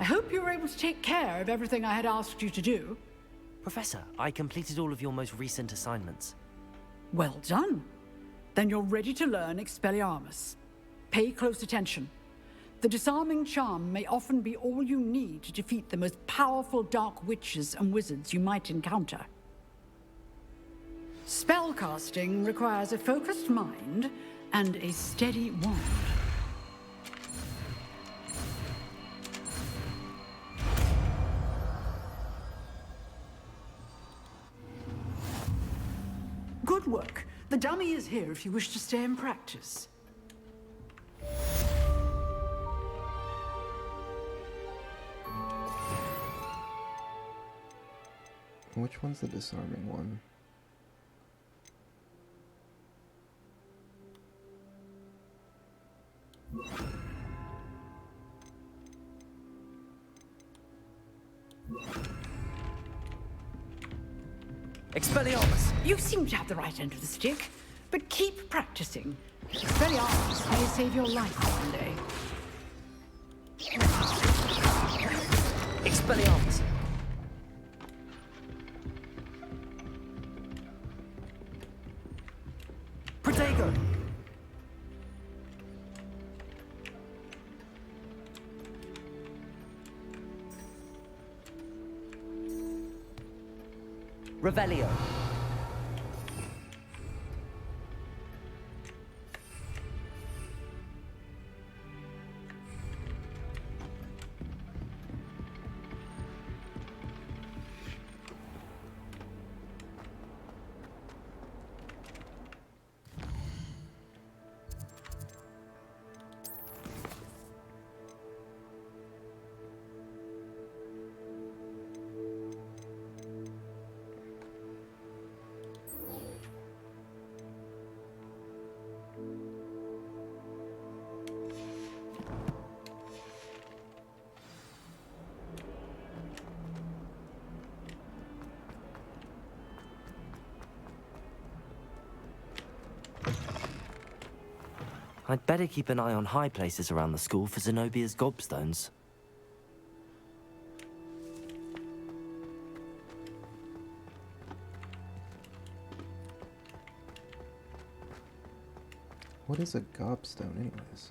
I hope you were able to take care of everything I had asked you to do. Professor, I completed all of your most recent assignments. Well done. Then you're ready to learn Expelliarmus. Pay close attention. The disarming charm may often be all you need to defeat the most powerful dark witches and wizards you might encounter. Spellcasting requires a focused mind and a steady wand. Good work. The dummy is here if you wish to stay and practice. Which one's the disarming one? Expelliarmus! You seem to have the right end of the stick, but keep practicing. Expelliarmus may save your life one day. Expelliarmus! Protego! Revelio. I'd better keep an eye on high places around the school for Zenobia's gobstones. What is a gobstone, anyways?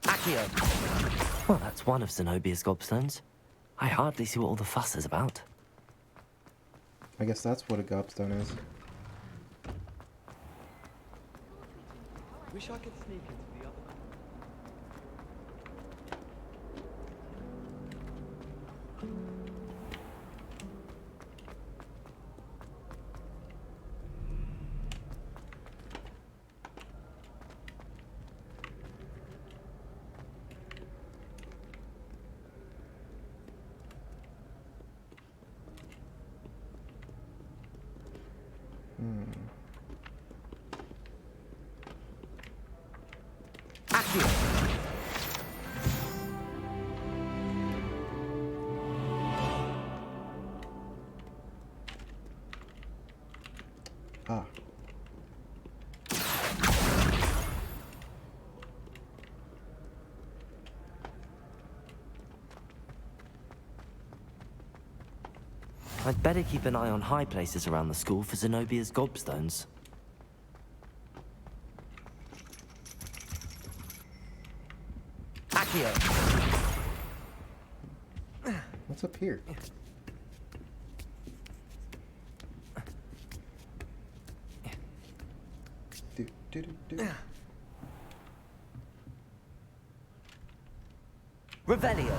Accio! Well, that's one of Zenobia's gobstones. I hardly see what all the fuss is about. I guess that's what a gobstone is. Wish I could sneak into the other. Ah. I'd better keep an eye on high places around the school for Zenobia's gobstones. Accio! What's up here? Revelio!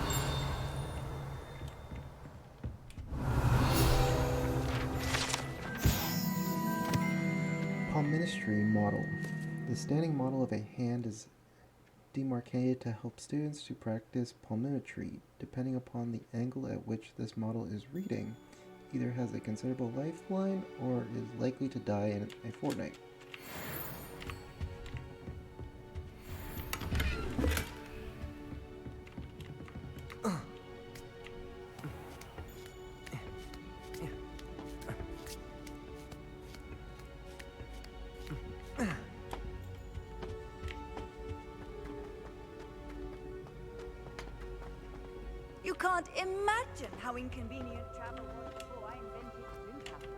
Palmistry model. The standing model of a hand is demarcated to help students to practice palmimetry. Depending upon the angle at which this model is reading, either has a considerable lifeline or is likely to die in a fortnight. You can't imagine how inconvenient travel was before I invented Dreamcatcher.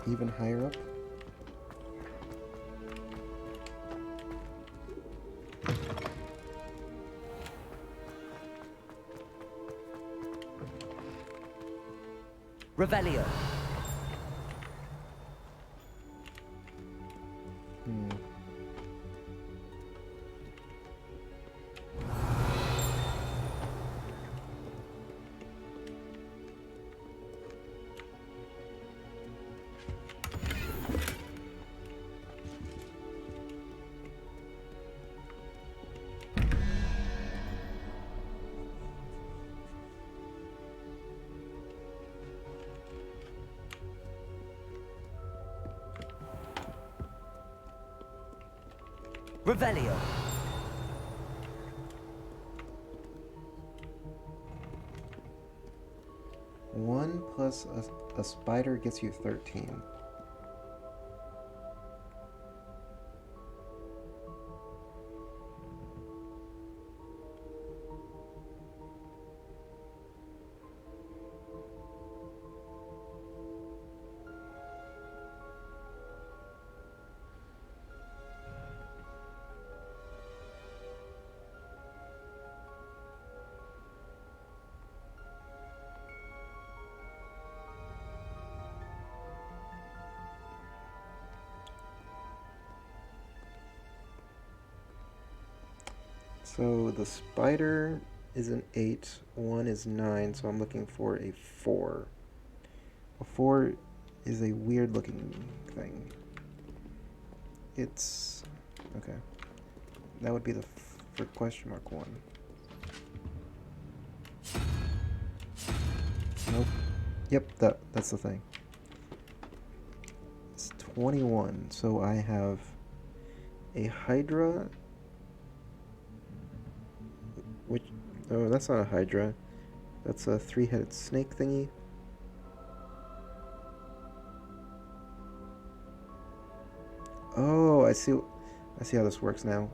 Even higher up? Revelio! Revelio! One plus a spider gets you 13. So the spider is an 8, 1 is 9, so I'm looking for a 4. A 4 is a weird looking thing. It's... okay. That would be the for question mark 1. Nope. Yep, that's the thing. It's 21, so I have a Hydra, which... oh, that's not a Hydra. That's a 3-headed snake thingy. Oh, I see how this works now.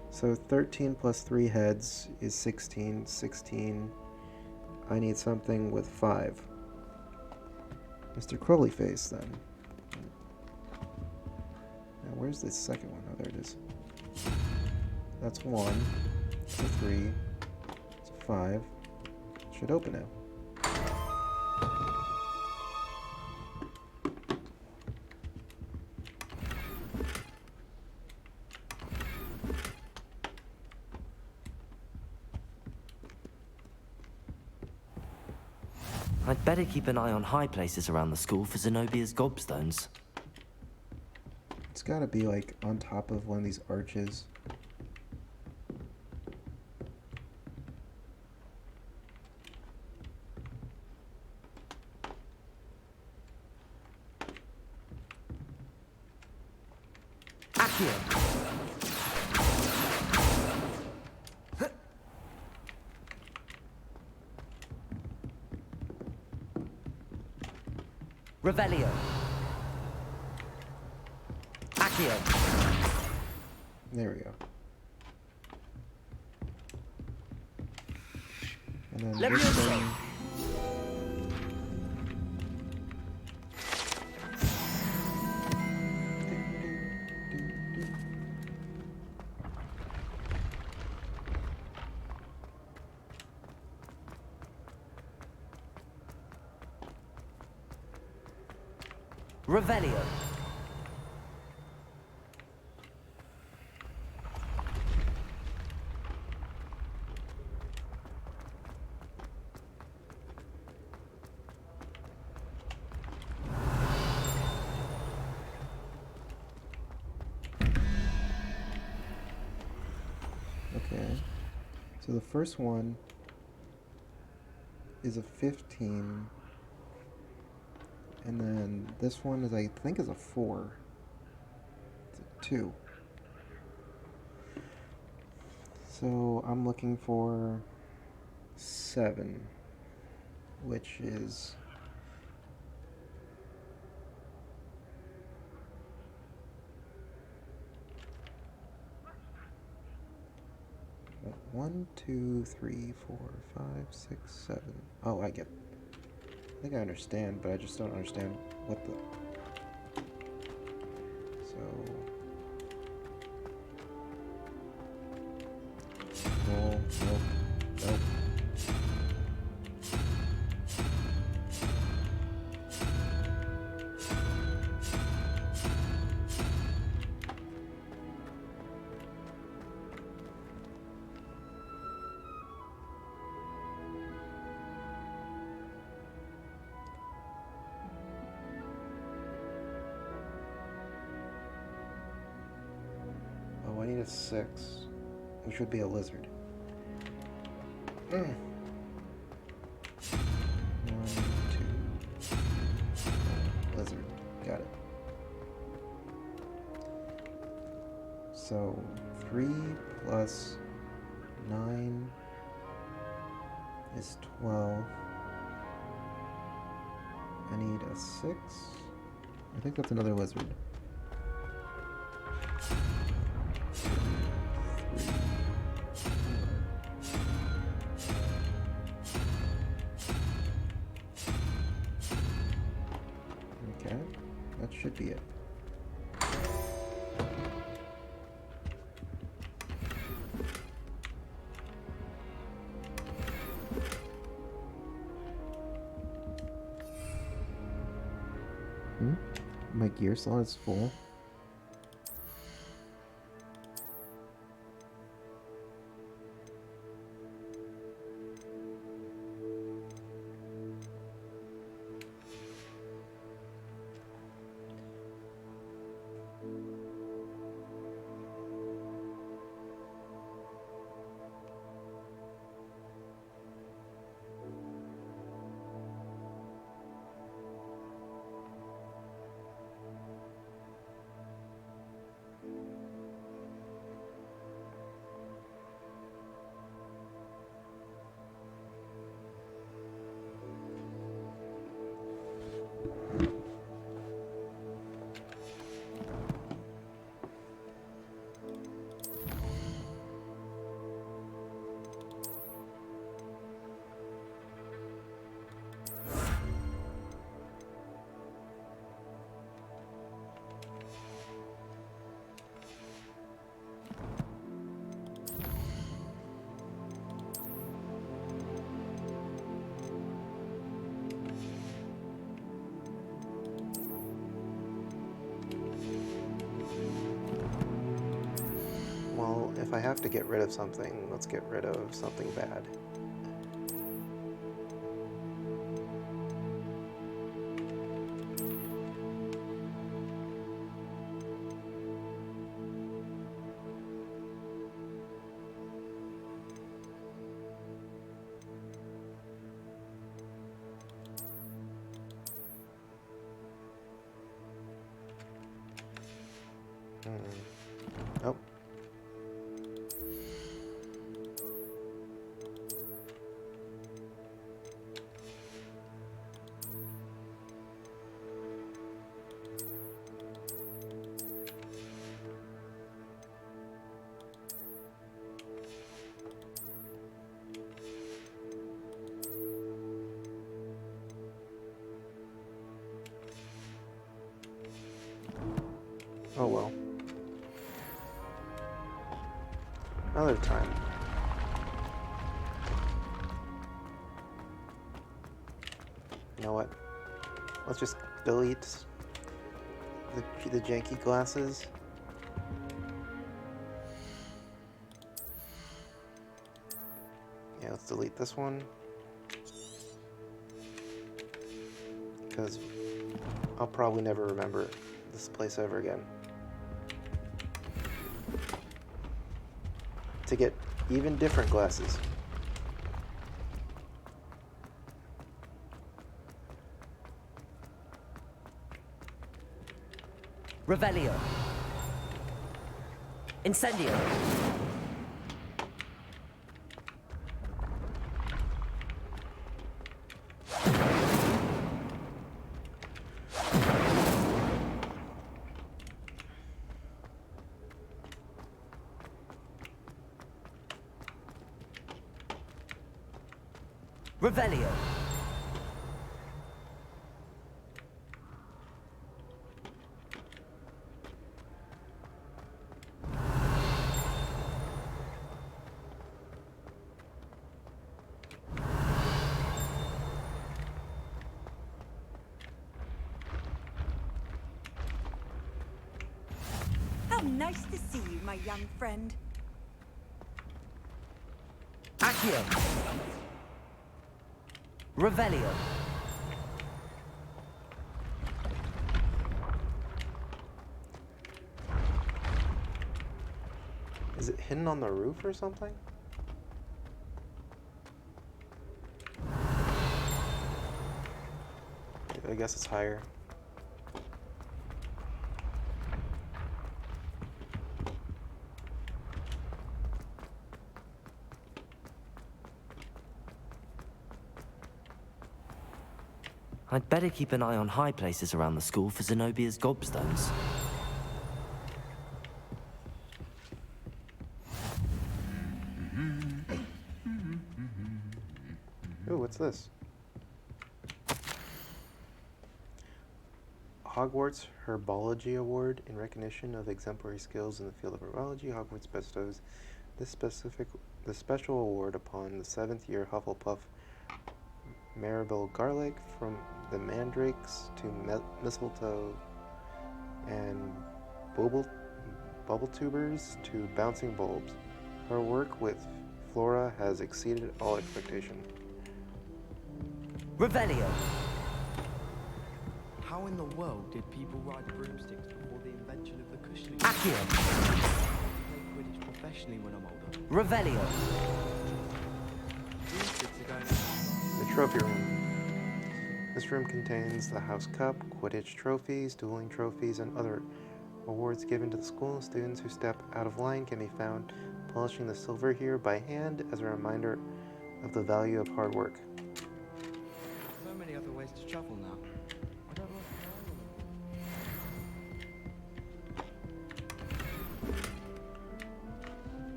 So 13 plus 3 heads is 16. 16. I need something with 5. Mr. Crowleyface, then. Now, where's the second one? Oh, there it is. That's 1. It's a 3. It's a 5. Should open now. I'd better keep an eye on high places around the school for Zenobia's gobstones. It's gotta be, like, on top of one of these arches. Accio! Revelio. Accio. There we go. And then this thing... Revelio. Okay. So the first one is a 15. And then this one is, I think, is a 4. It's a 2. So I'm looking for 7, which is... One, 2, 3, 4, 5, 6, 7. Oh, I get... I think I understand, but I just don't understand what the... So... Roll, nope, nope. Oh, I need a 6, which would be a lizard. 1, 2, lizard. Got it. So 3 plus 9 is 12. I need a 6. I think that's another lizard. 3. Okay, that should be it. My gear slot is full. If I have to get rid of something, let's get rid of something bad. Oh. Oh well. Another time. You know what? Let's just delete the janky glasses. Yeah, let's delete this one. Because I'll probably never remember this place ever again. To get even different glasses. Revelio. Incendio. Revelio. How nice to see you, my young friend. Accio. Revelio. Is it hidden on the roof or something? I guess it's higher. I'd better keep an eye on high places around the school for Zenobia's gobstones. Ooh, what's this? Hogwarts Herbology Award in recognition of exemplary skills in the field of herbology. Hogwarts bestows the special award upon the 7th year Hufflepuff Maribel Garlic, from the mandrakes to mistletoe and bubble tubers to bouncing bulbs. Her work with flora has exceeded all expectation. Revelio. How in the world did people ride broomsticks before the invention of the cushioning? Accio. Play Quidditch professionally when I'm older. Revelio. Broomsticks are going out. The trophy room. This room contains the House Cup, Quidditch trophies, dueling trophies, and other awards given to the school. Students who step out of line can be found polishing the silver here by hand as a reminder of the value of hard work. So many other ways to travel now. I don't know.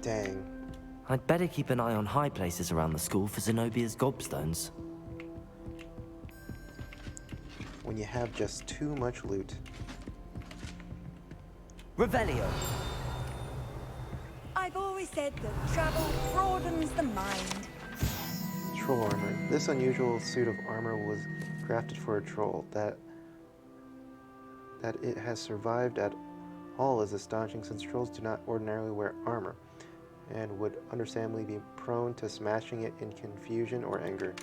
Dang. I'd better keep an eye on high places around the school for Zenobia's gobstones. When you have just too much loot. Revelio. I've always said that travel broadens the mind. Troll armor. This unusual suit of armor was crafted for a troll. That it has survived at all is astonishing, since trolls do not ordinarily wear armor. and would understandably be prone to smashing it in confusion or anger.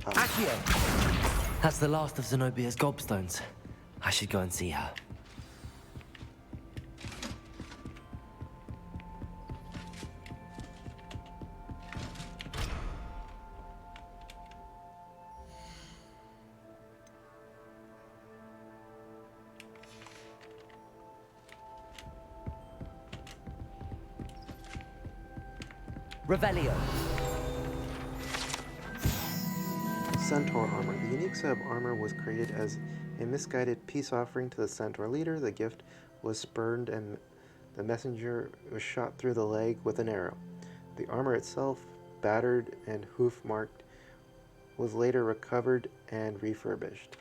Accio! That's the last of Zenobia's gobstones. I should go and see her. Revelio. Centaur armor. The unique set of armor was created as a misguided peace offering to the Centaur leader. The gift was spurned and the messenger was shot through the leg with an arrow. The armor itself, battered and hoof-marked, was later recovered and refurbished.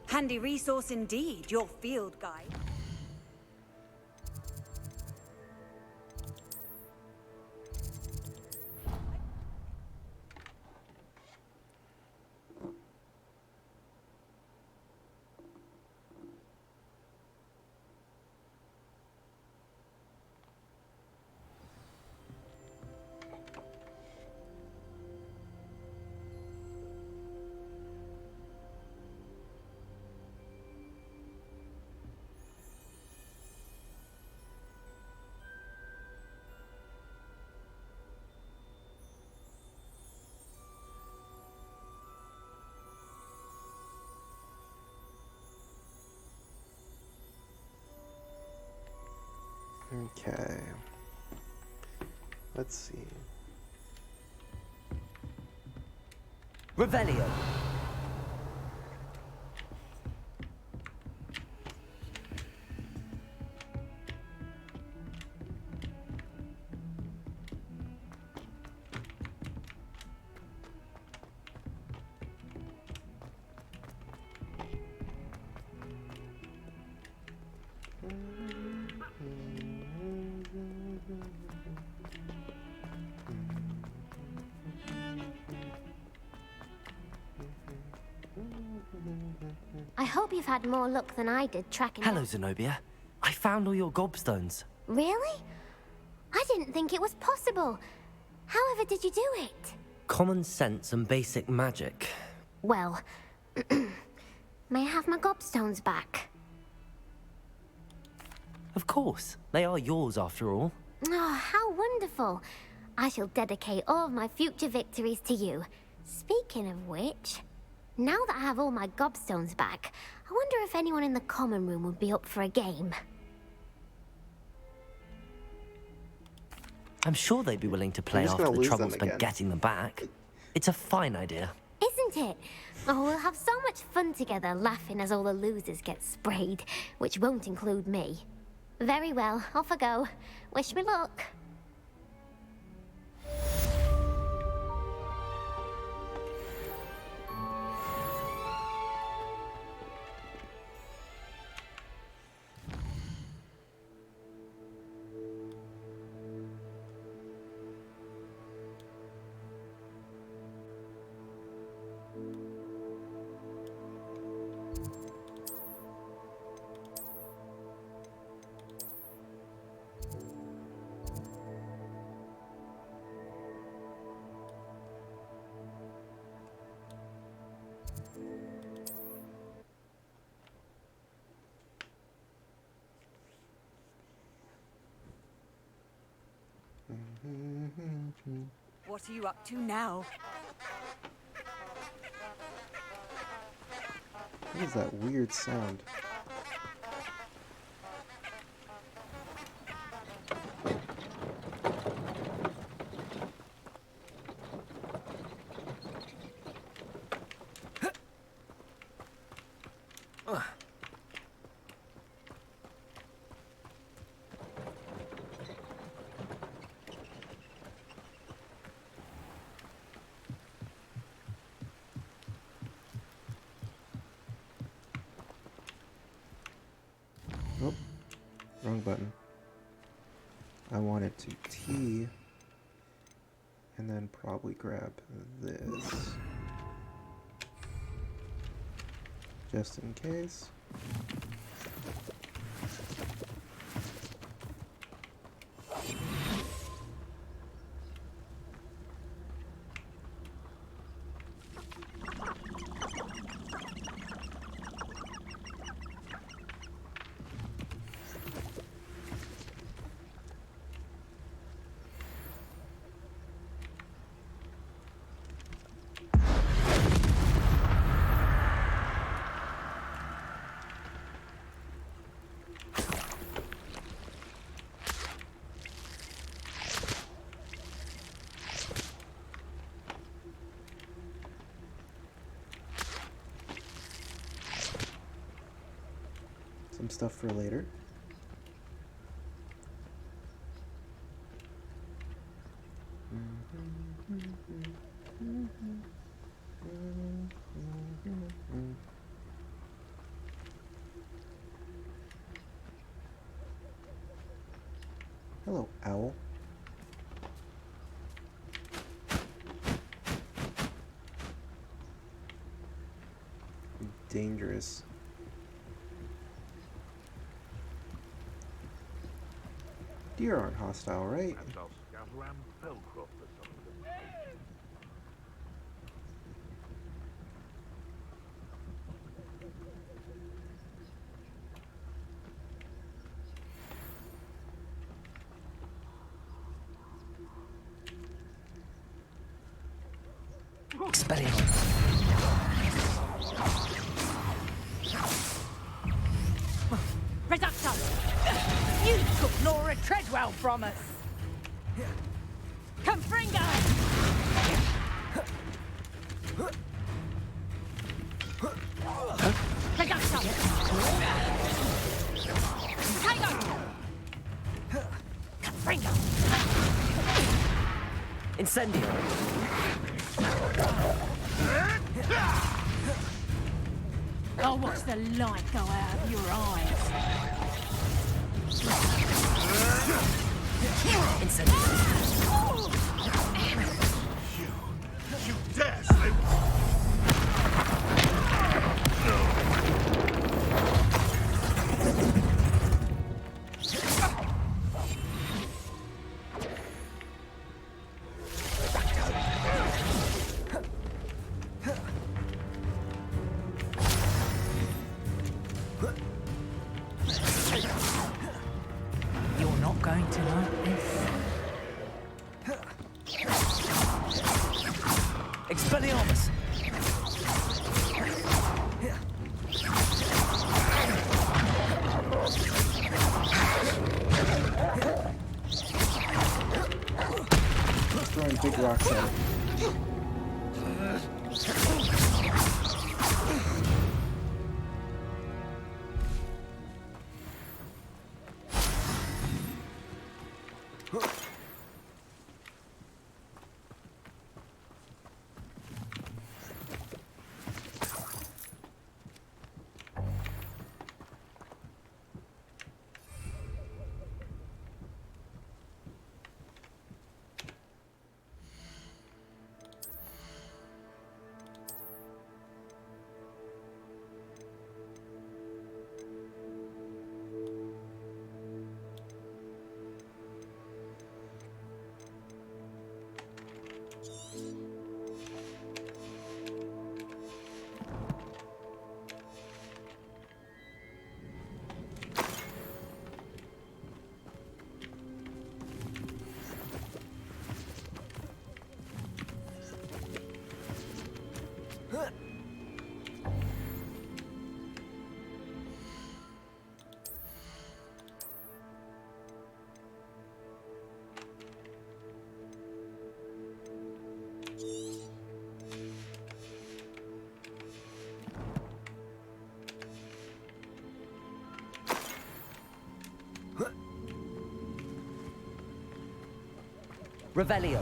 Handy resource indeed, your field guide. Okay. Let's see. Revelio. I hope you've had more luck than I did tracking Hello, down- Zenobia. I found all your gobstones. Really? I didn't think it was possible. However did you do it? Common sense and basic magic. Well, may I have my gobstones back? Of course. They are yours after all. Oh, how wonderful. I shall dedicate all of my future victories to you. Speaking of which, now that I have all my gobstones back, I wonder if anyone in the common room would be up for a game. I'm sure they'd be willing to play just after gonna the lose trouble them spent again. getting them back. It's a fine idea. Isn't it? Oh, we'll have so much fun together laughing as all the losers get sprayed, which won't include me. Very well, off I go. Wish me luck. What are you up to now? What is that weird sound? wrong button. I want it to T, and then probably grab this. Just in case. Some stuff for later. Hello, owl. Dangerous. Deer aren't hostile, right? Expelliarmus. Reducto! You took Laura Treadwell from us! Confringo! Reducto! Potato! Confringo! Incendio. I'll watch the light go out of your eyes. Incendio. You dare slay... You're not going to like this. Expelliarmus. Throwing big rocks at it. Revelio.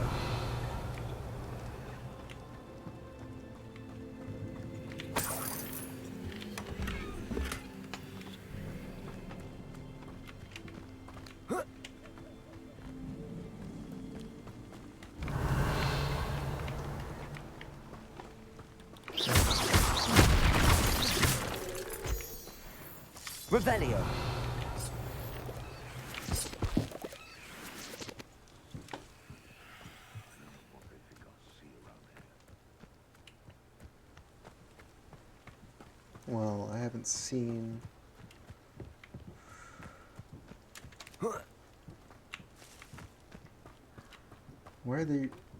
Revelio. Well, I haven't seen...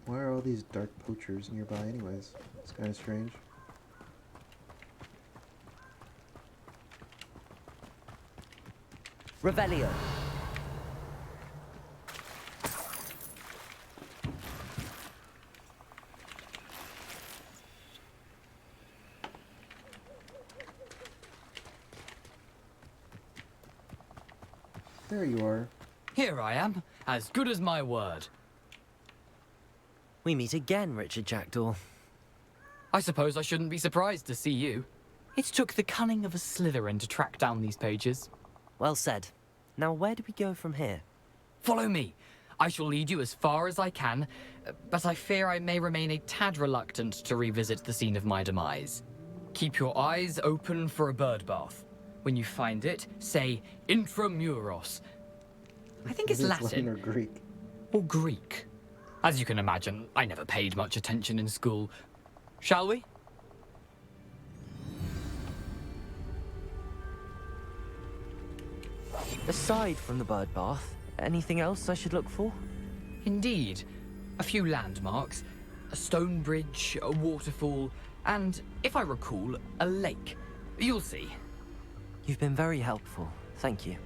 Why are all these dark poachers nearby anyways? It's kind of strange. Revelio. There you are. Here I am, as good as my word. We meet again, Richard Jackdaw. I suppose I shouldn't be surprised to see you. It took the cunning of a Slytherin to track down these pages. Well said. Now where do we go from here? Follow me. I shall lead you as far as I can, but I fear I may remain a tad reluctant to revisit the scene of my demise. Keep your eyes open for a bird bath. When you find it, say intramuros. I think it's Latin. Latin or Greek. Or Greek. As you can imagine, I never paid much attention in school. Shall we? Aside from the bird bath, anything else I should look for? Indeed. A few landmarks, a stone bridge, a waterfall, and, if I recall, a lake. You'll see. You've been very helpful. Thank you.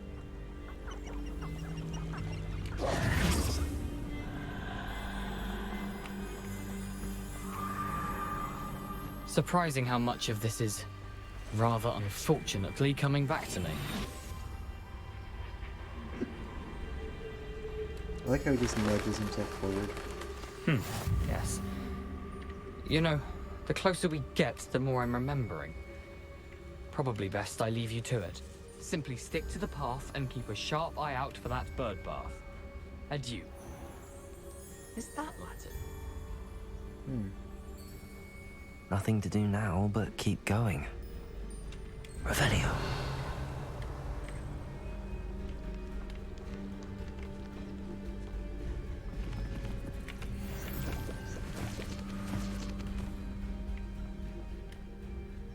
Surprising how much of this is, rather unfortunately, coming back to me. I like how he just nudges himself forward. Yes. You know, the closer we get, the more I'm remembering. Probably best I leave you to it. Simply stick to the path and keep a sharp eye out for that bird bath. Adieu. Is that Latin? Nothing to do now but keep going. Revelio.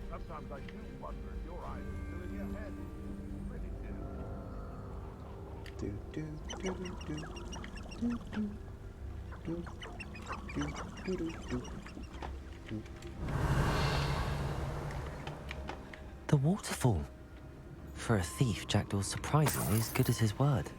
Sometimes I do wonder if your eyes are still in your head. Really do. Do do do do do do do do do do do. The waterfall. For a thief, Jackdaw's surprisingly as good as his word.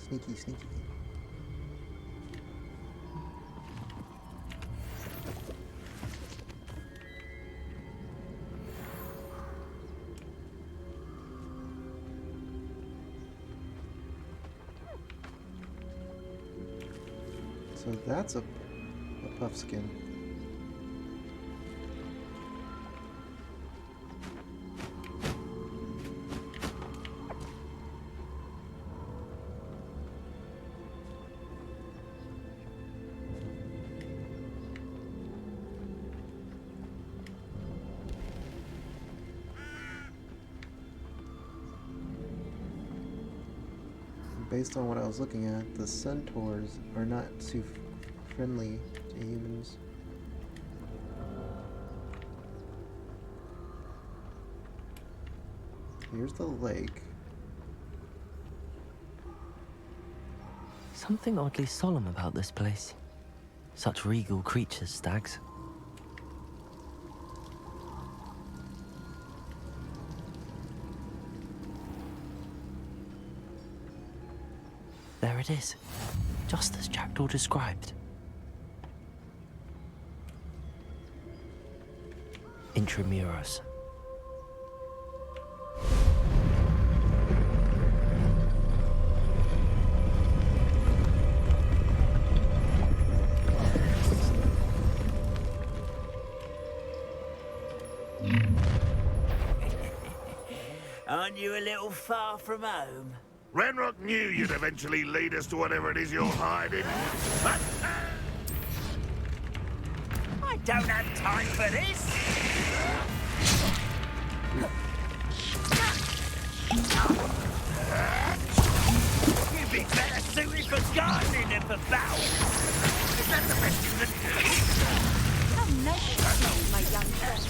Sneaky, sneaky. So that's a puff skin. Based on what I was looking at, the centaurs are not too friendly to humans. Here's the lake. Something oddly solemn about this place. Such regal creatures, stags. There it is, just as Jackdaw described. Intramuros. Aren't you a little far from home? Ranrock knew you'd eventually lead us to whatever it is you're hiding. I don't have time for this! You'd be better suited for gardening than for battle! Is that the best you can do? Come make my young friend.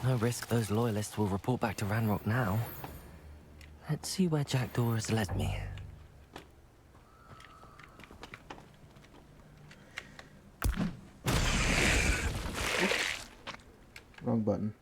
No risk those loyalists will report back to Ranrock now. Let's see where Jackdaw has led me. Wrong button.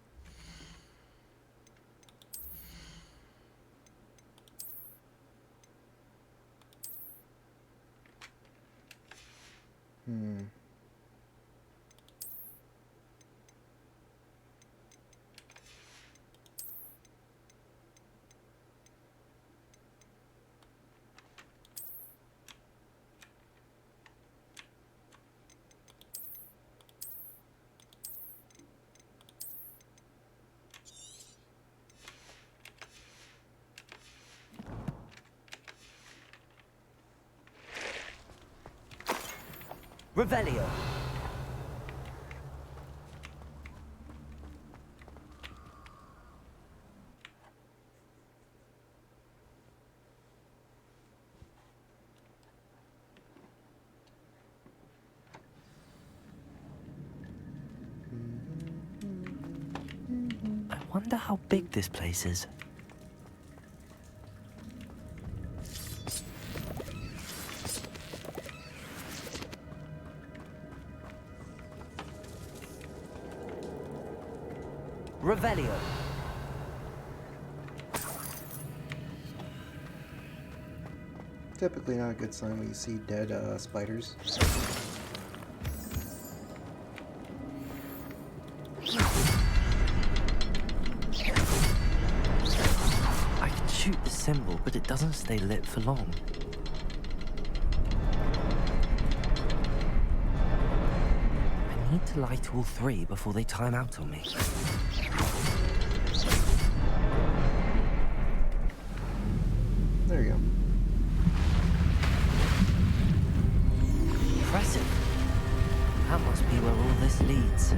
Revelio. I wonder how big this place is. Revelio. Typically not a good sign when you see dead spiders. I can shoot the symbol, but it doesn't stay lit for long. I need to light all three before they time out on me. There you go. Impressive. That must be where all this leads.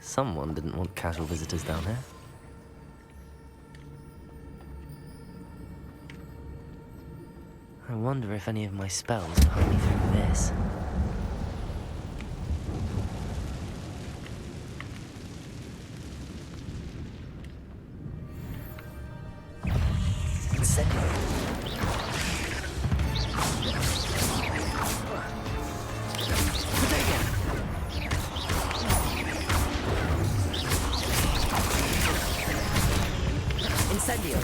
Someone didn't want casual visitors down here. I wonder if any of my spells help me through this. Incendio.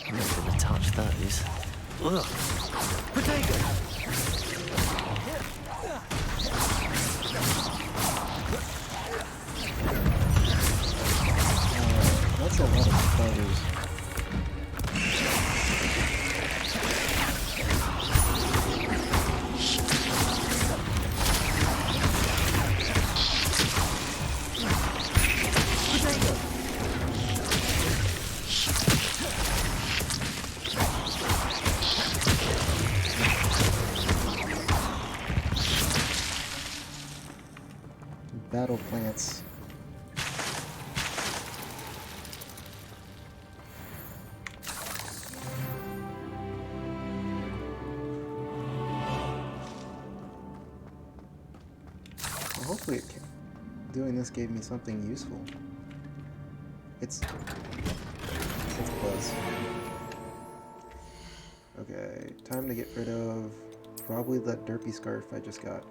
I'm not gonna touch those. Ugh. Potato! That's a lot of spiders. Battle plants. Well, hopefully it can. doing this gave me something useful. It's close. Okay, time to get rid of probably that derpy scarf I just got.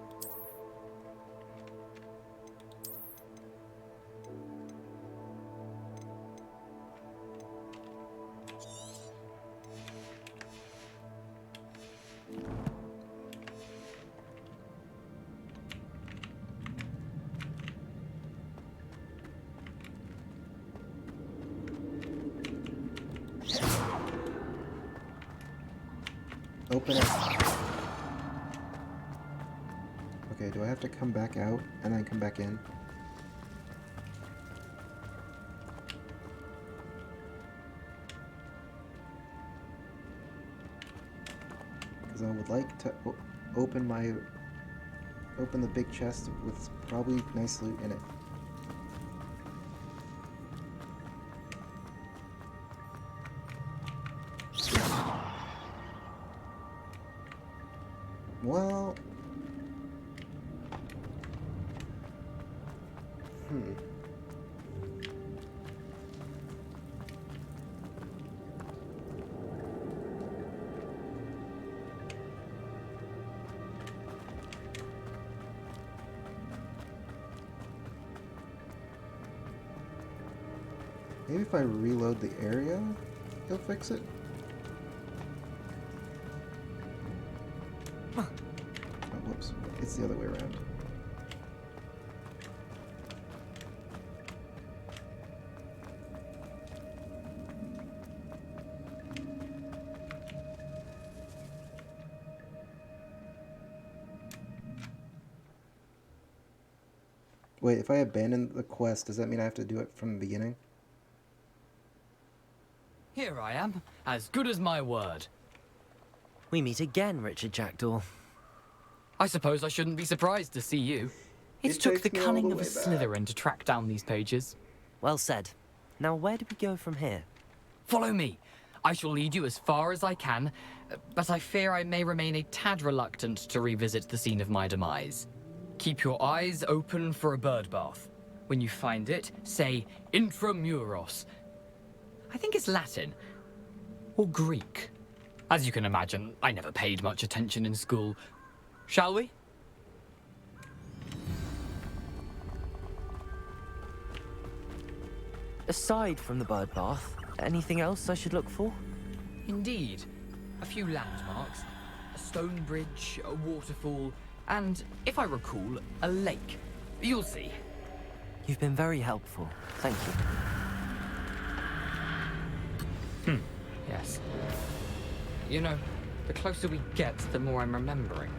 Open up. Okay, do I have to come back out and then come back in? Because I would like to open the big chest with probably nice loot in it. Well, maybe if I reload the area, he'll fix it? Oh, whoops. It's the other way around. Wait, if I abandon the quest, does that mean I have to do it from the beginning? Here I am, as good as my word. We meet again, Richard Jackdaw. I suppose I shouldn't be surprised to see you. It took the cunning of a Slytherin to track down these pages. Well said. Now where do we go from here? Follow me. I shall lead you as far as I can, but I fear I may remain a tad reluctant to revisit the scene of my demise. Keep your eyes open for a bird bath. When you find it, say intramuros. I think it's Latin. Or Greek. As you can imagine, I never paid much attention in school. Shall we? Aside from the bird bath, anything else I should look for? Indeed. A few landmarks. A stone bridge, a waterfall, and, if I recall, a lake. You'll see. You've been very helpful. Thank you. Yes. You know, the closer we get, the more I'm remembering.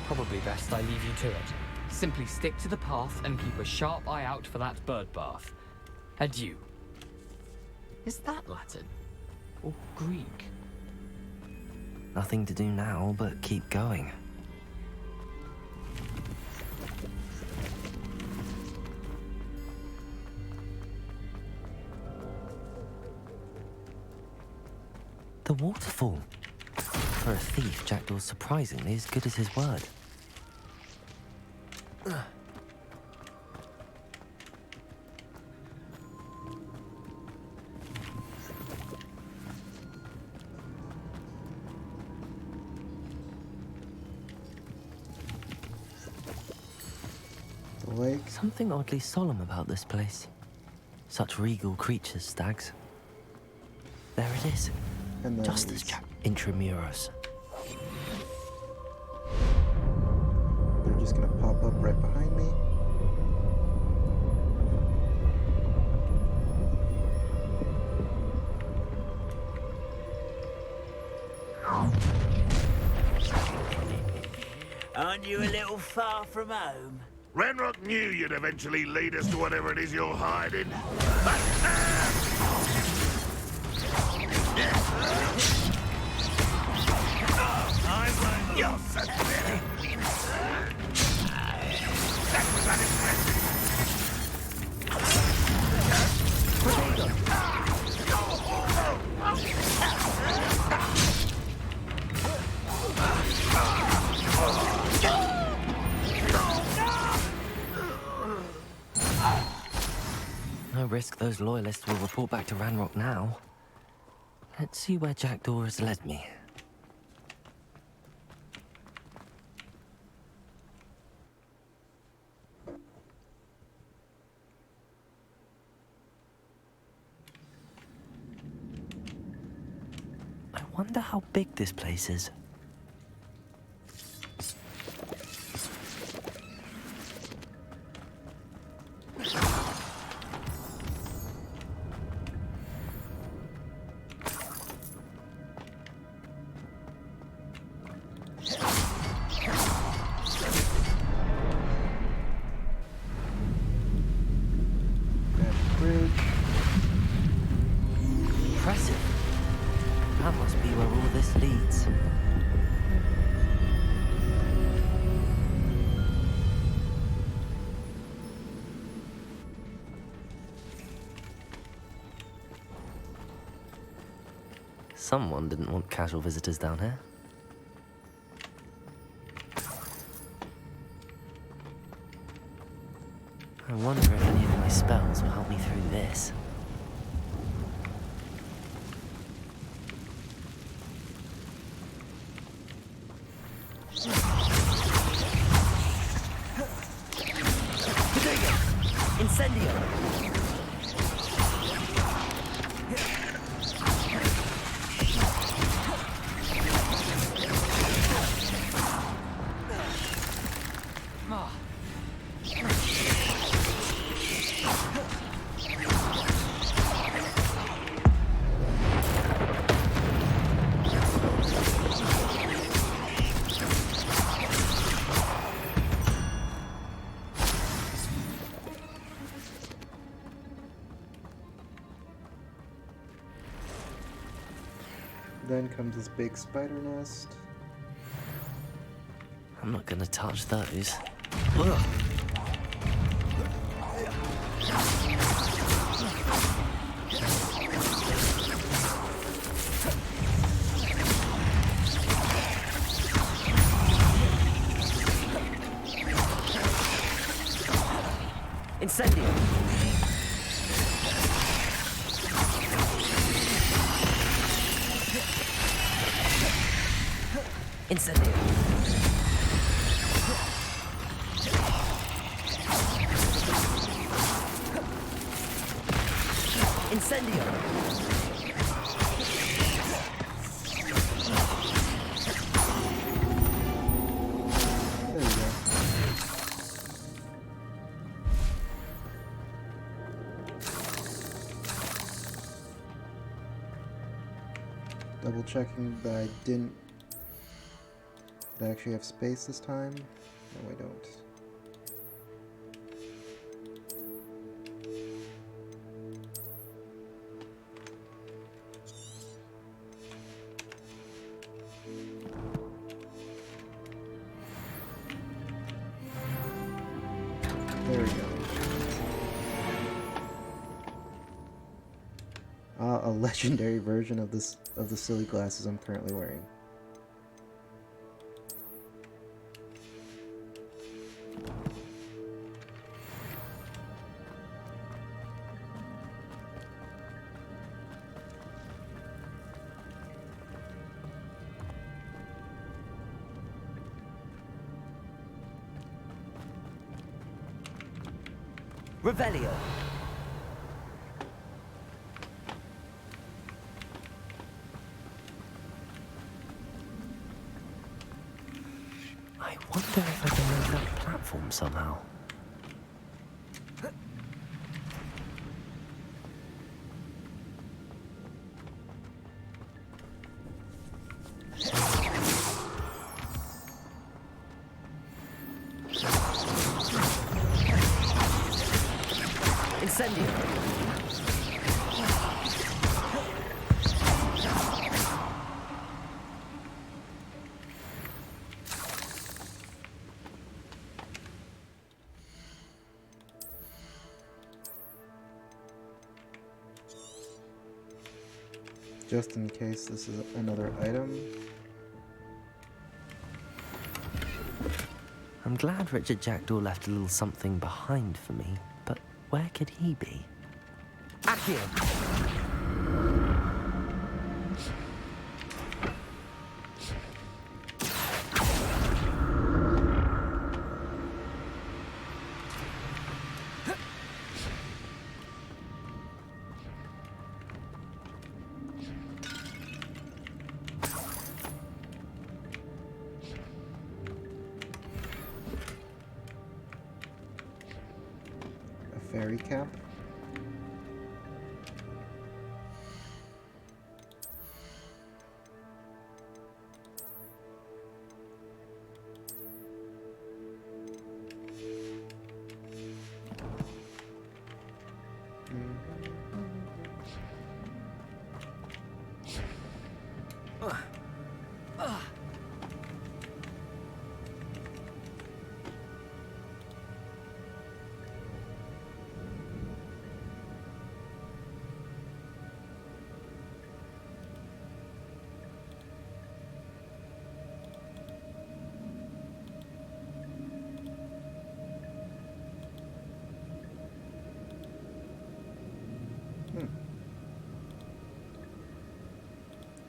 Probably best I leave you to it. Simply stick to the path and keep a sharp eye out for that bird bath. Adieu. Is that Latin? Or Greek? Nothing to do now but keep going. The waterfall. For a thief, Jackdaw's surprisingly as good as his word. The lake. Something oddly solemn about this place. Such regal creatures, stags. There it is. And then Just as intramuros. They're just gonna pop up right behind me. Aren't you a little far from home? Ranrock knew you'd eventually lead us to whatever it is you're hiding. You're so silly. That was unimpressive. risk those loyalists will report back to Ranrock now. Let's see where Jackdaw has led me. I wonder how big this place is. Impressive. That must be where all this leads. Someone didn't want casual visitors down here. I wonder if any of my spells will help me through this. Incendio! Then comes this big spider nest. I'm not gonna touch those. Ugh. Incendio! Incendio! Incendio! There you go. Double checking that I didn't. Did I actually have space this time? No, I don't. There we go. A legendary version of the silly glasses I'm currently wearing. Revelio! I wonder if I can move that platform somehow. Incendio! Just in case this is another item. I'm glad Richard Jackdaw left a little something behind for me, but where could he be? Accio. A fairy cap.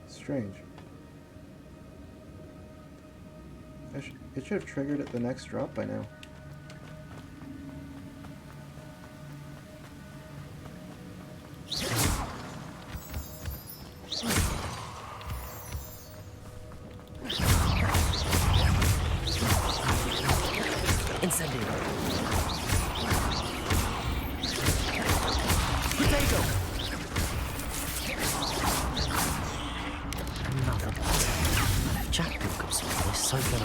Strange. It should have triggered at the next drop by now. Incendio. Potato. Another one. And if Jackdaw could swallow this, so can I.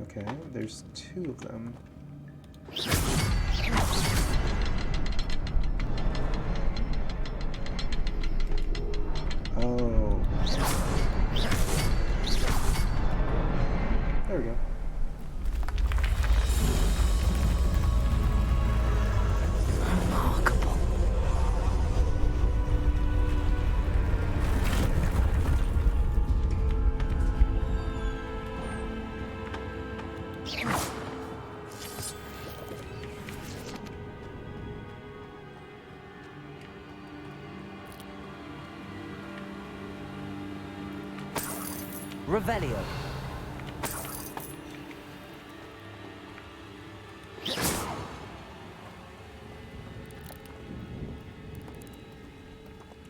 Okay, there's two of them. Oh. There we go. Remarkable. Revelio.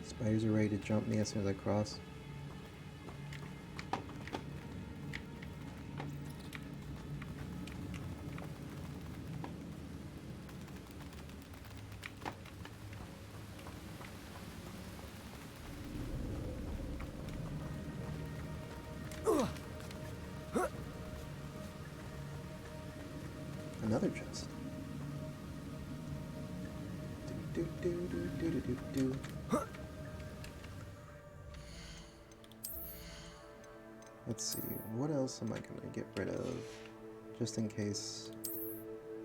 Spiders are ready to jump me as soon as I cross. Another chest. Do, do, do, do, do, do, do. Let's see, what else am I gonna get rid of? Just in case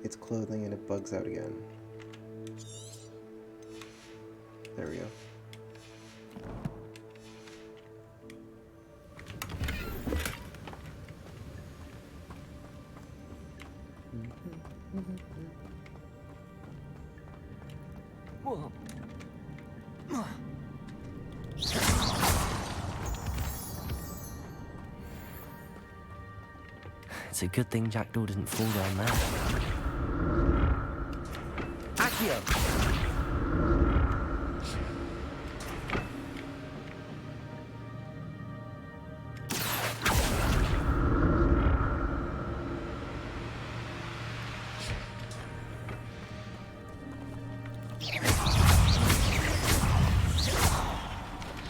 it's clothing and it bugs out again. There we go. It's a good thing Jackdaw didn't fall down there. Accio!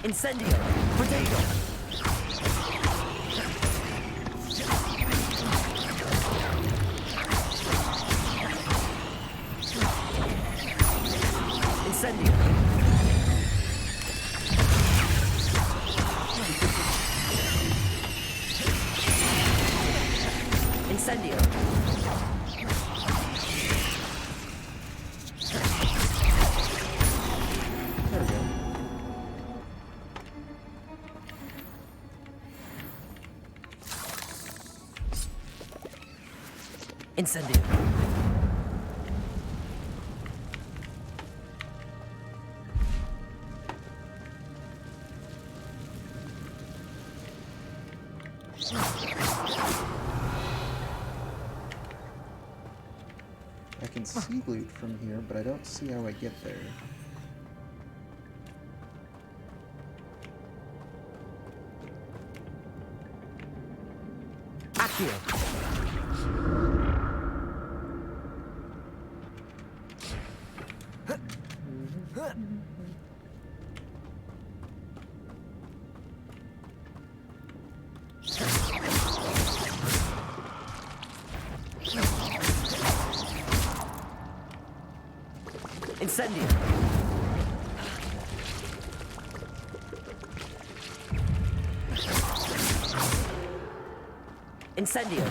Incendio! Potato! Incendio! Incendio! There we go. Incendio. I can see loot from here, but I don't see how I get there. Accio. Incendio. Incendio.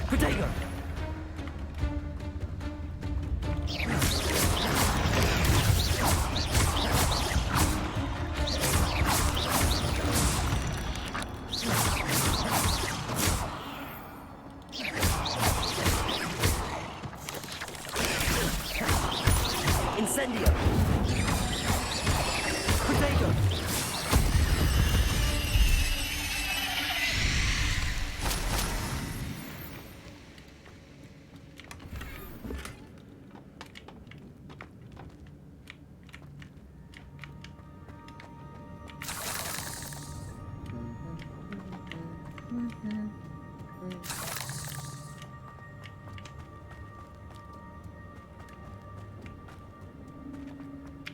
Protego. Incendio. Protego.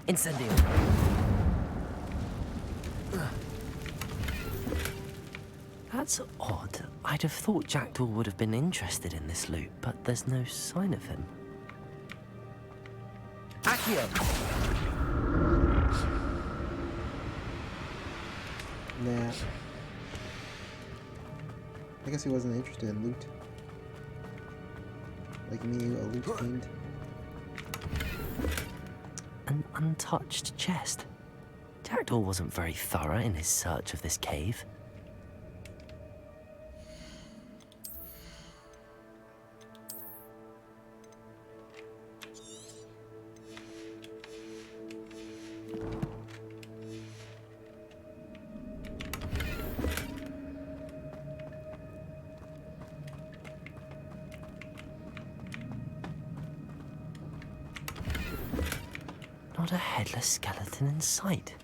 Incendio. That's odd. I'd have thought Jackdaw would have been interested in this loot, but there's no sign of him. Accio! Nah. I guess he wasn't interested in loot. Like me, a loot fiend. An untouched chest. Jackdaw wasn't very thorough in his search of this cave. Not a headless skeleton in sight.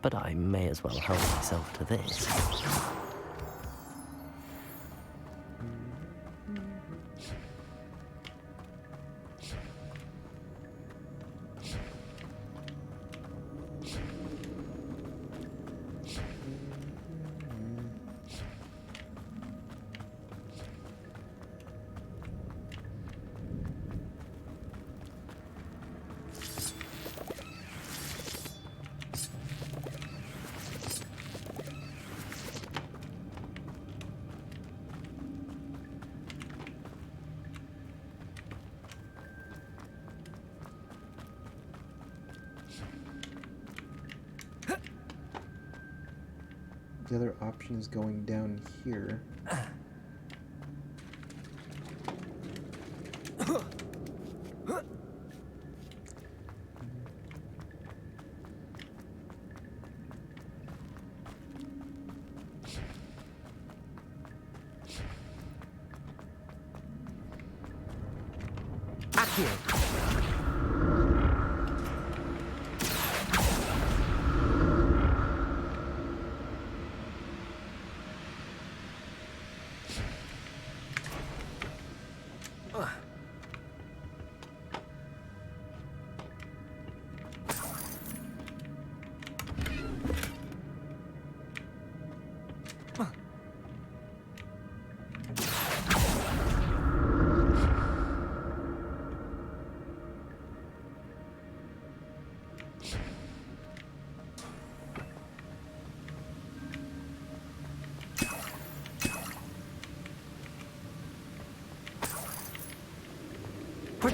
But I may as well help myself to this. The other option is going down here.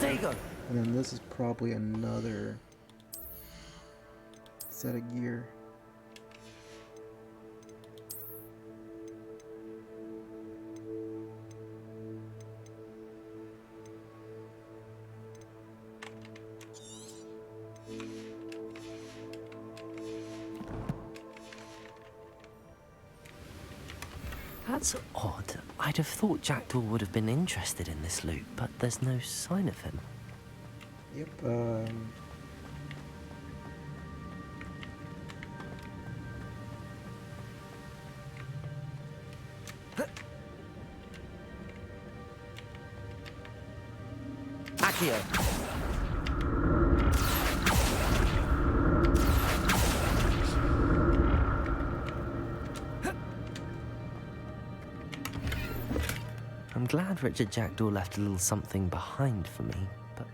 Protego! And then this is probably another set of gear. That's odd. I'd have thought Jackdaw would have been interested in this loot, but there's no sign of him. Yep, Accio! I'm glad Richard Jackdaw left a little something behind for me, but...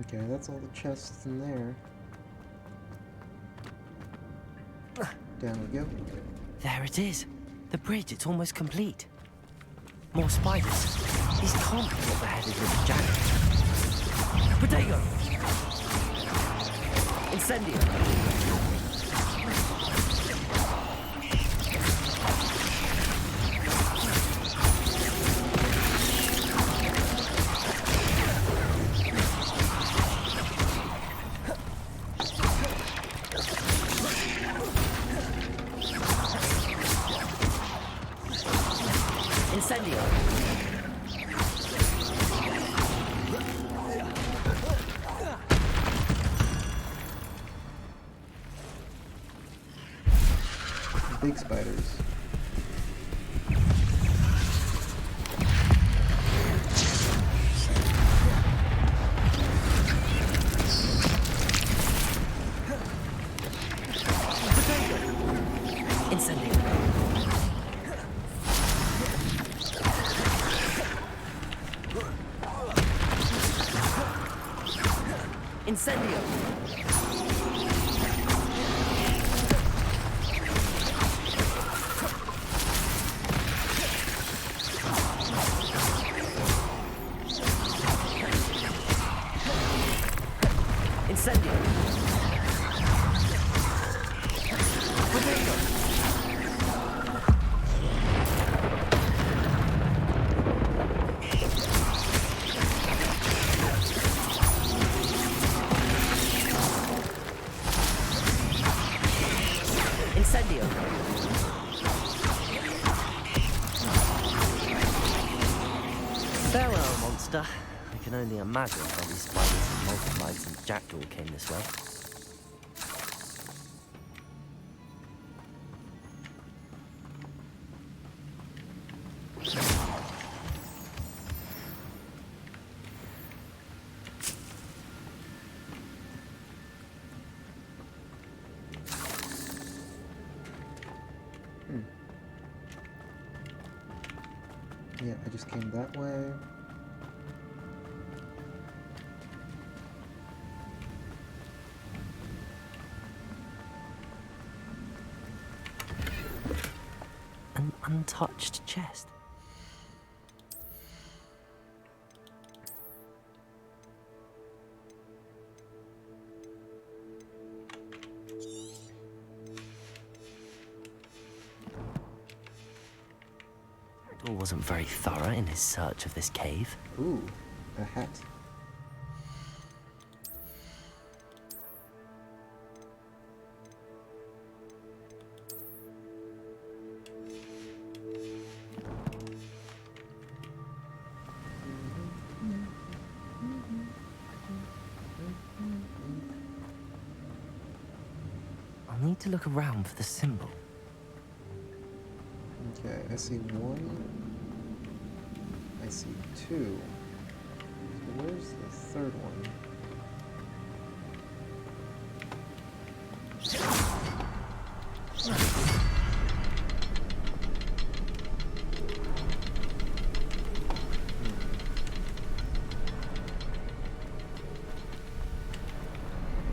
Okay, that's all the chests in there. Down we go. There it is. The bridge, it's almost complete. More spiders. These can't be what the headed Richard Jackdaw. Protego! Incendio! Incendio! Big spiders. Incendio! Incendio! Incendio! Protego! Incendio! Farewell, monster. I can only imagine how these spiders have multiplied since Jackdaw came this way. Yeah, I just came that way. An untouched chest. Jackdaw wasn't very thorough in his search of this cave. Ooh, a hat. I'll need to look around for the symbol. Okay, I see one. I see two. So where's the third one?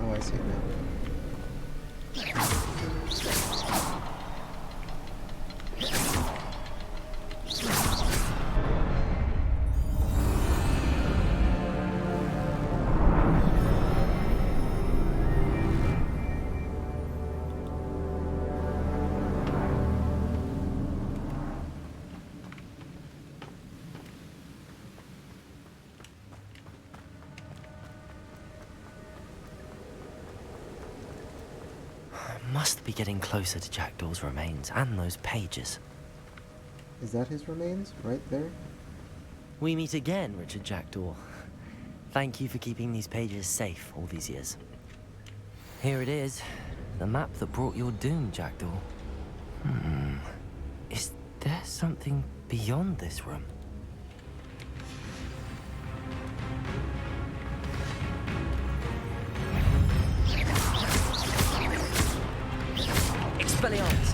Oh, I see it now. Must be getting closer to Jackdaw's remains and those pages. Is that his remains? Right there? We meet again, Richard Jackdaw. Thank you for keeping these pages safe all these years. Here it is. The map that brought your doom, Jackdaw. Is there something beyond this room? Expelliarmus!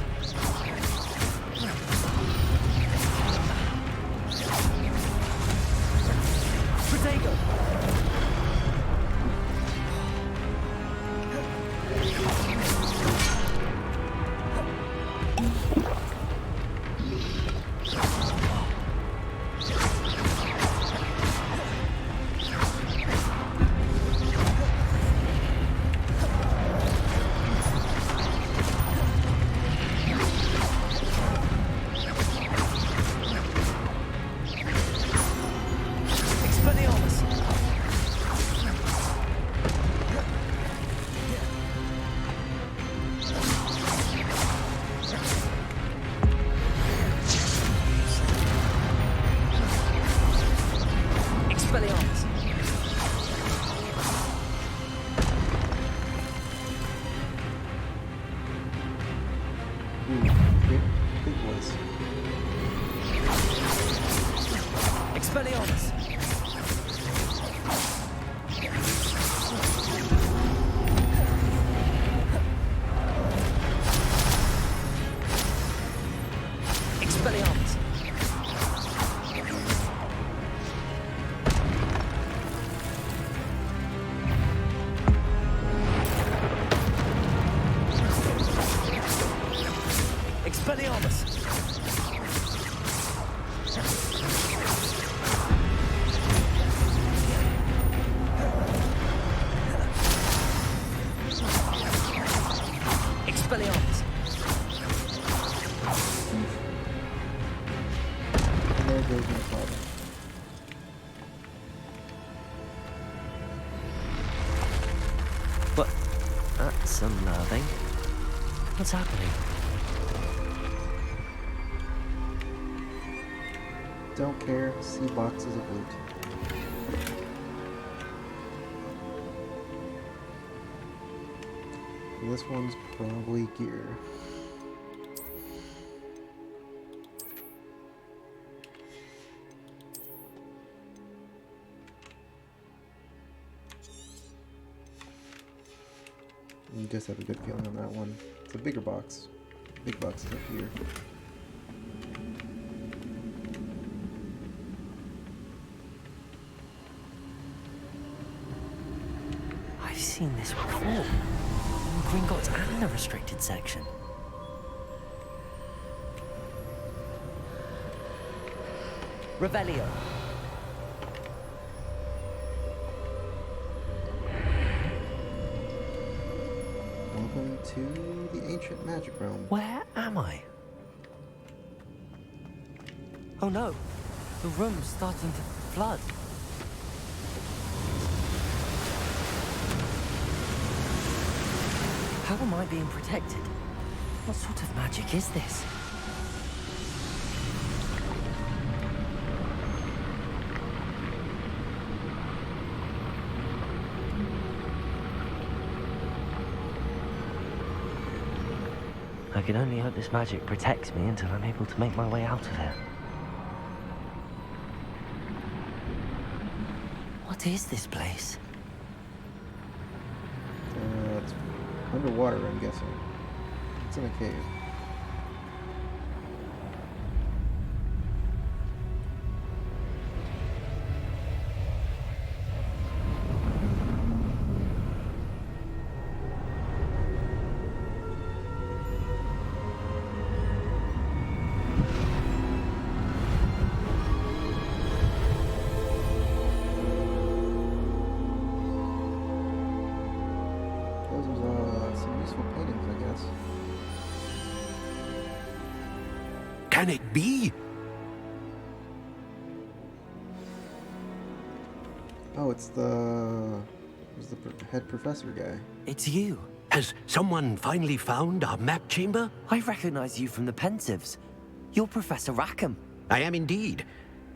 Protego! Big voice. Expelliarmus! Expelliarmus! Expelliarmus! Expelliarmus! And there goes my father. What? That's unnerving. What's happening? Don't care. See boxes of loot. This one's probably gear. You just have a good feeling on that one. It's a bigger box. Big box is up here. I've seen this before. In Gringotts and the restricted section. Revelio. Welcome to the ancient magic realm. Where am I? Oh no, the room's starting to flood. How am I being protected? What sort of magic is this? I can only hope this magic protects me until I'm able to make my way out of here. What is this place? It's underwater, I'm guessing. It's in a cave. Some useful paintings, I guess. Can it be? Oh, it's the head professor guy. It's you. Has someone finally found our map chamber? I recognize you from the Pensives. You're Professor Rackham. I am indeed.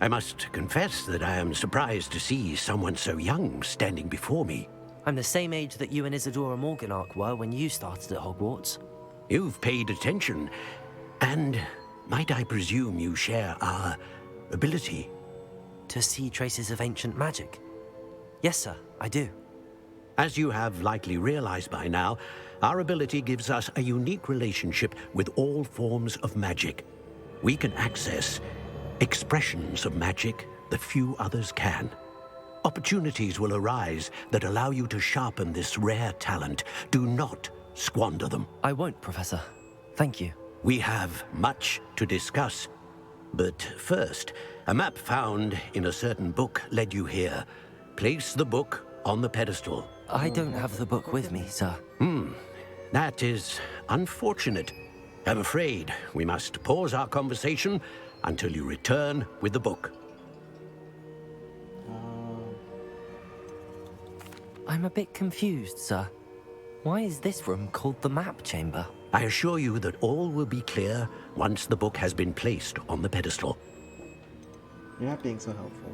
I must confess that I am surprised to see someone so young standing before me. I'm the same age that you and Isadora Morganach were when you started at Hogwarts. You've paid attention, and might I presume you share our ability? To see traces of ancient magic? Yes, sir, I do. As you have likely realized by now, our ability gives us a unique relationship with all forms of magic. We can access expressions of magic that few others can. Opportunities will arise that allow you to sharpen this rare talent. Do not squander them. I won't, Professor. Thank you. We have much to discuss. But first, a map found in a certain book led you here. Place the book on the pedestal. I don't have the book with me, sir. That is unfortunate. I'm afraid we must pause our conversation until you return with the book. I'm a bit confused, sir. Why is this room called the map chamber? I assure you that all will be clear once the book has been placed on the pedestal. You're not being so helpful.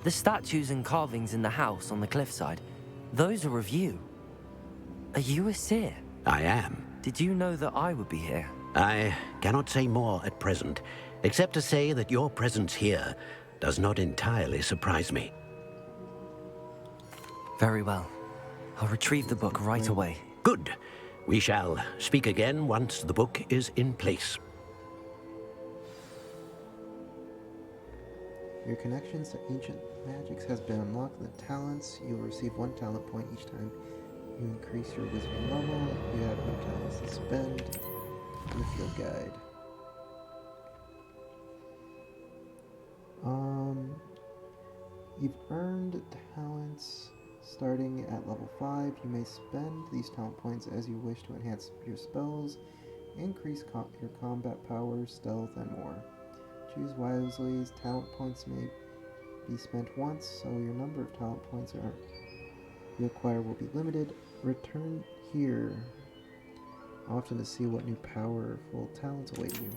The statues and carvings in the house on the cliffside, those are of you. Are you a seer? I am. Did you know that I would be here? I cannot say more at present, except to say that your presence here does not entirely surprise me. Very well. I'll retrieve the book right away. Good. We shall speak again once the book is in place. Your connections to ancient magics has been unlocked. The talents, you will receive 1 talent point each time you increase your wisdom level. You have no talents to spend. In the field guide. You've earned talents starting at level 5. You may spend these talent points as you wish to enhance your spells, increase your combat power, stealth, and more. Choose wisely. Talent points may be spent once, so your number of talent points you acquire will be limited. Return here often to see what new powerful talents await you.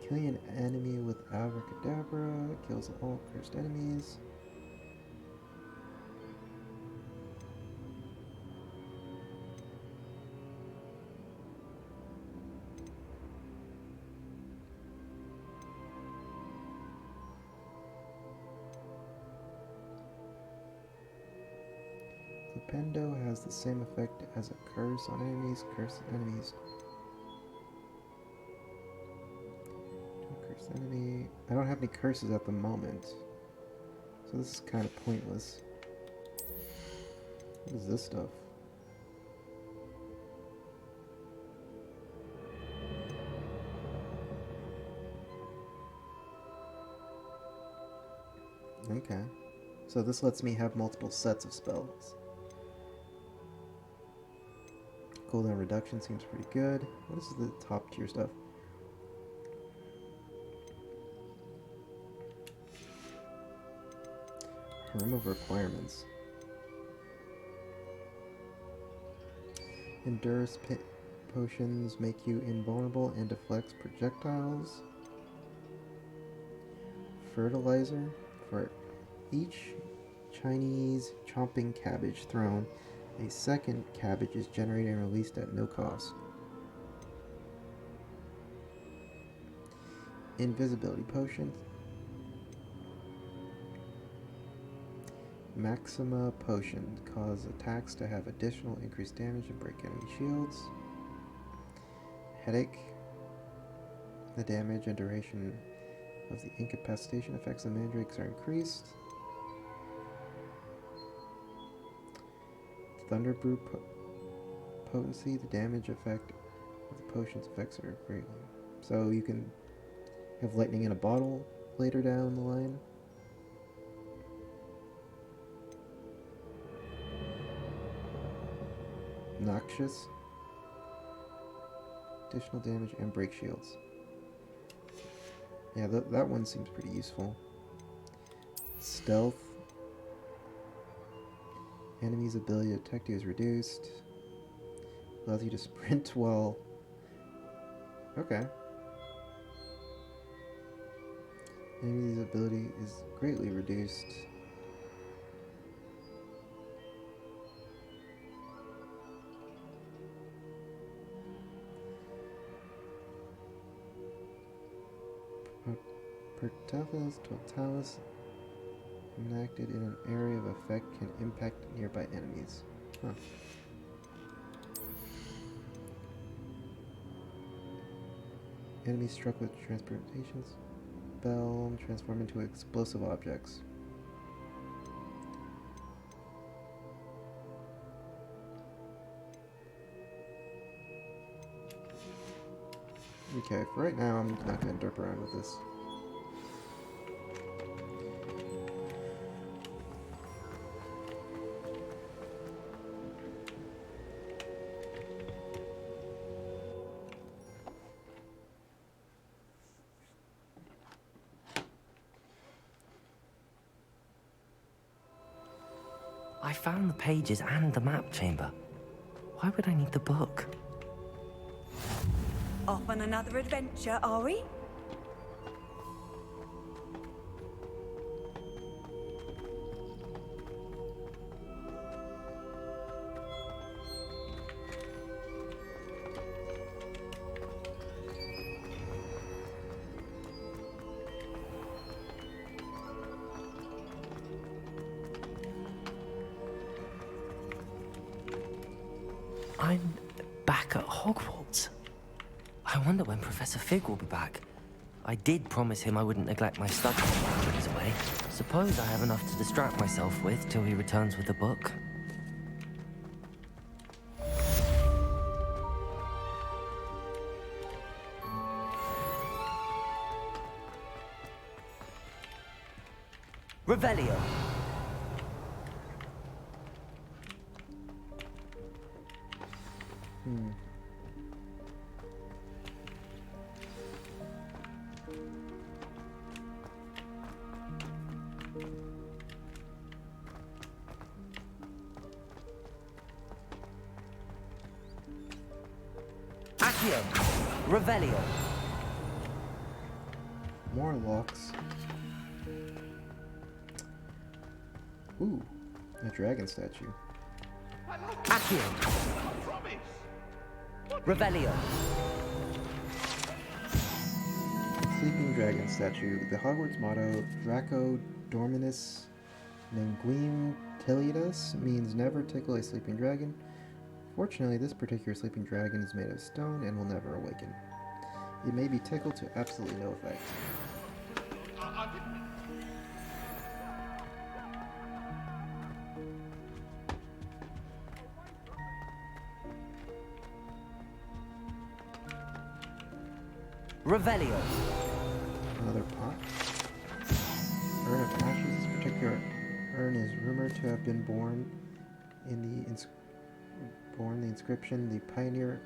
Killing an enemy with Abracadabra kills all cursed enemies. Pendo has the same effect as a curse on enemies. Cursed enemies. Cursed enemy. I don't have any curses at the moment, so this is kind of pointless. What is this stuff? Okay, so this lets me have multiple sets of spells. Cooldown reduction seems pretty good. What is the top tier stuff? Remove requirements. Endurance potions make you invulnerable and deflects projectiles. Fertilizer. For each Chinese chomping cabbage thrown. A second cabbage is generated and released at no cost. Invisibility potion. Maxima potion. Cause attacks to have additional increased damage and break enemy shields. Headache. The damage and duration of the incapacitation effects of mandrakes are increased. Thunderbrew potency. The damage effect of the potion's effects are greatly. So you can have lightning in a bottle later down the line. Noxious. Additional damage and break shields. Yeah, that one seems pretty useful. Stealth. Enemy's ability to detect you is reduced. Allows you to sprint while... Okay. Enemy's ability is greatly reduced. Pertalis totalis enacted in an area of effect can impact nearby enemies. Huh. Enemies struck with transportation spell transform into explosive objects. Okay, for right now I'm not going to derp around with this. I found the pages and the map chamber. Why would I need the book? Off on another adventure, are we? I'm back at Hogwarts. I wonder when Professor Fig will be back. I did promise him I wouldn't neglect my studies while he was away. Suppose I have enough to distract myself with till he returns with the book. Revelio. Accio. Revelio. More locks. Ooh, a dragon statue. Accio. Revelio. Sleeping dragon statue. The Hogwarts motto, Draco Dorminis Menguim Tilidas, means never tickle a sleeping dragon. Fortunately, this particular sleeping dragon is made of stone and will never awaken. It may be tickled to absolutely no effect. Revelio. Another pot. Urn of Ashes. This particular urn is rumored to have been born in the inscription, the pioneer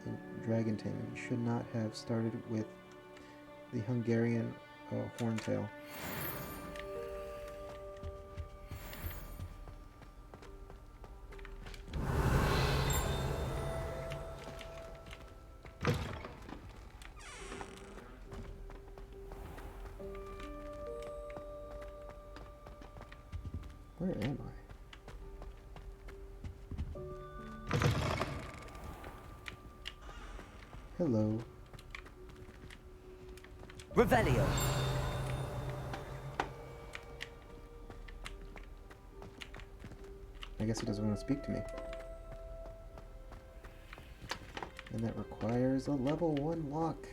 in dragon taming should not have started with the Hungarian horntail. Where am I? Hello. Revelio. I guess he doesn't want to speak to me. And that requires a level 1 lock.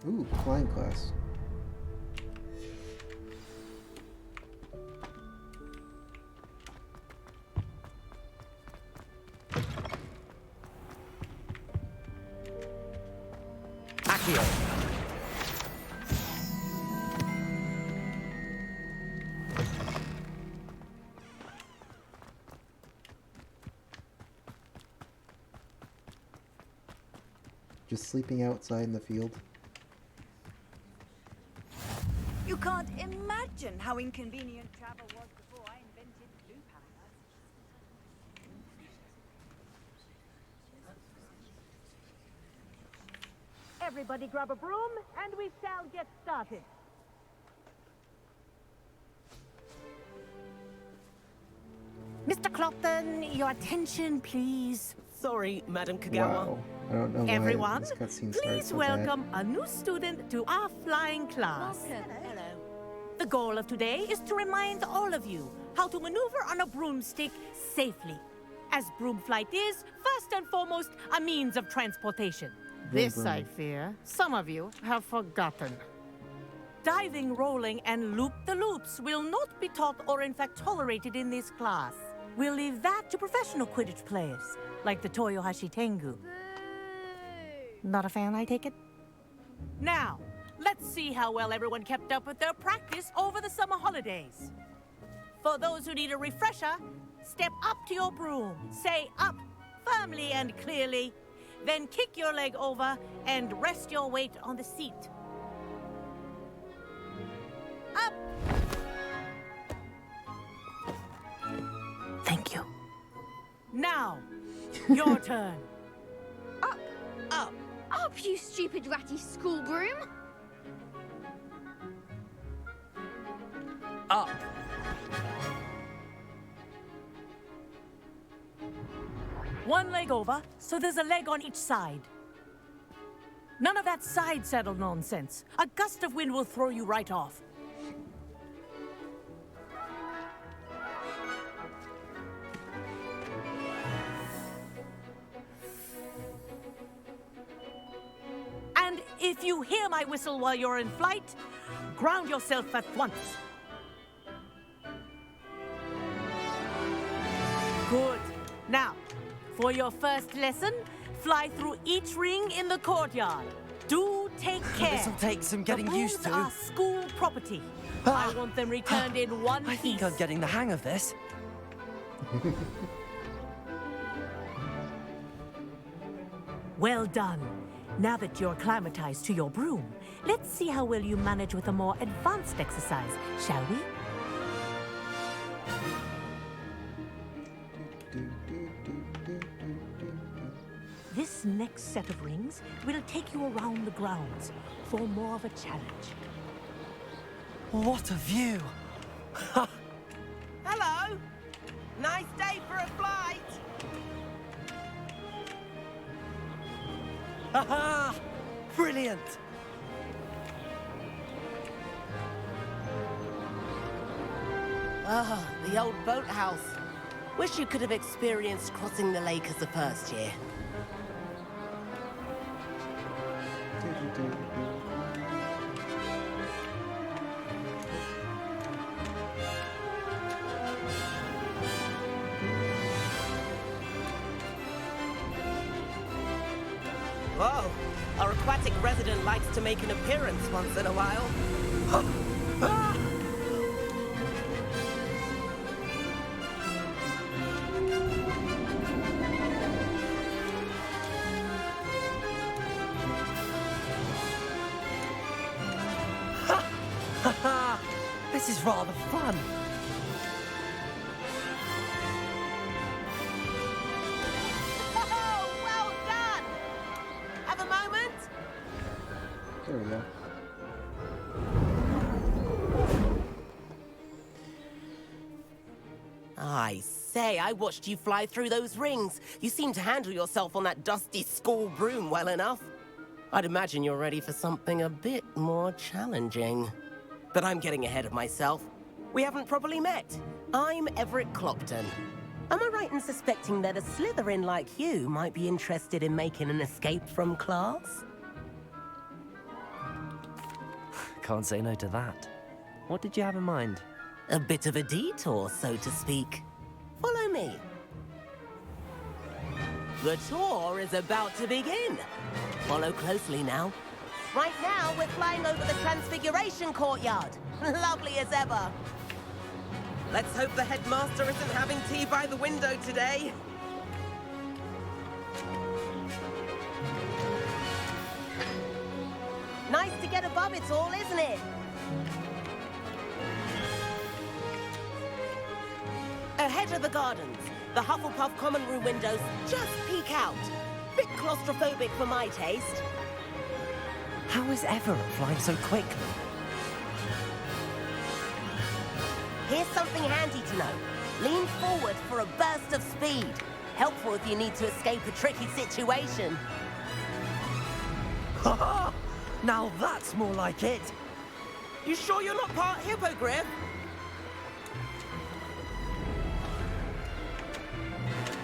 Ooh, flying class. Accio. Just sleeping outside in the field. You can't imagine how inconvenient travel was before I invented blue powder. Everybody grab a broom, and we shall get started. Mr. Clopton, your attention, please. Sorry, Madam Kagawa. Wow. I don't know why Everyone, this cutscene starts please so welcome a new student to our flying class. Hello. The goal of today is to remind all of you how to maneuver on a broomstick safely. As broom flight is, first and foremost, a means of transportation. This, I fear, some of you have forgotten. Diving, rolling, and loop-the-loops will not be taught or in fact tolerated in this class. We'll leave that to professional Quidditch players, like the Toyohashi Tengu. Not a fan, I take it? Now, let's see how well everyone kept up with their practice over the summer holidays. For those who need a refresher, step up to your broom, say up firmly and clearly, then kick your leg over and rest your weight on the seat. Up! Thank you. Now, your turn. Up, up, up, you stupid ratty school broom! Up. One leg over, so there's a leg on each side. None of that side saddle nonsense. A gust of wind will throw you right off. And if you hear my whistle while you're in flight, ground yourself at once. Good. Now, for your first lesson, fly through each ring in the courtyard. Do take care. This'll take some getting used to. The rooms are school property. I want them returned in one piece. I think I'm getting the hang of this. Well done. Now that you're acclimatized to your broom, let's see how well you manage with a more advanced exercise, shall we? This next set of rings will take you around the grounds for more of a challenge. What a view! Hello. Nice day for a flight. Haha! Brilliant! Ah, the old boathouse. Wish you could have experienced crossing the lake as a first year. Whoa, our aquatic resident likes to make an appearance once in a while. This is rather fun. Oh, I say, I watched you fly through those rings. You seem to handle yourself on that dusty school broom well enough. I'd imagine you're ready for something a bit more challenging. But I'm getting ahead of myself. We haven't properly met. I'm Everett Clopton. Am I right in suspecting that a Slytherin like you might be interested in making an escape from class? Can't say no to that. What did you have in mind? A bit of a detour, so to speak. Follow me. The tour is about to begin. Follow closely now. Right now, we're flying over the Transfiguration Courtyard. Lovely as ever. Let's hope the headmaster isn't having tea by the window today. Nice to get above it all, isn't it? Ahead of the gardens, the Hufflepuff common room windows just peek out. Bit claustrophobic for my taste. How is Everett flying so quickly? Here's something handy to know. Lean forward for a burst of speed. Helpful if you need to escape a tricky situation. Ha! Now that's more like it. You sure you're not part hippogriff?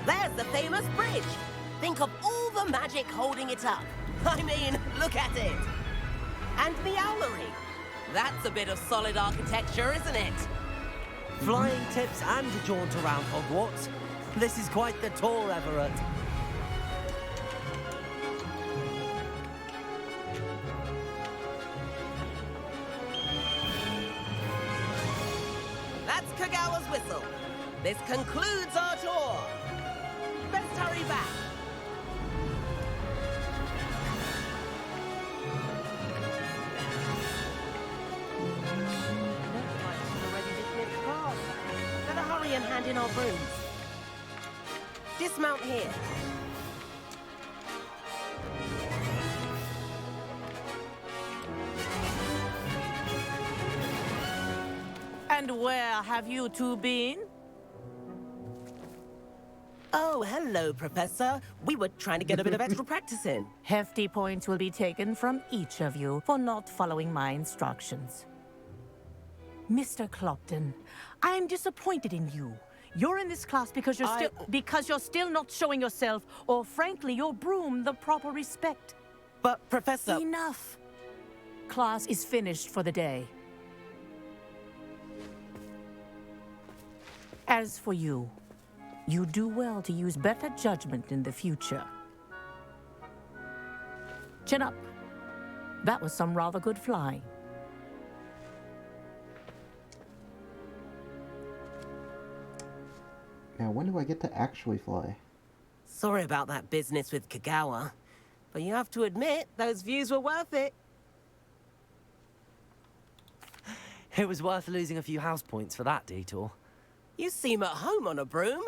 There's the famous bridge. Think of all the magic holding it up. I mean, look at it. And the owlery. That's a bit of solid architecture, isn't it? Flying tips and a jaunt around Hogwarts. This is quite the tour, Everett. That's Kagawa's whistle. This concludes our tour. Best hurry back. Better hurry and hand in our brooms. Dismount here. And where have you two been? Oh, hello, Professor. We were trying to get a bit of extra practice in. Hefty points will be taken from each of you for not following my instructions. Mr. Clopton, I am disappointed in you. You're in this class because you're still not showing yourself, or frankly, your broom, the proper respect. But, Professor... Enough. Class is finished for the day. As for you, you do well to use better judgment in the future. Chin up. That was some rather good flying. Now, when do I get to actually fly? Sorry about that business with Kagawa, but you have to admit, those views were worth it. It was worth losing a few house points for that detour. You seem at home on a broom.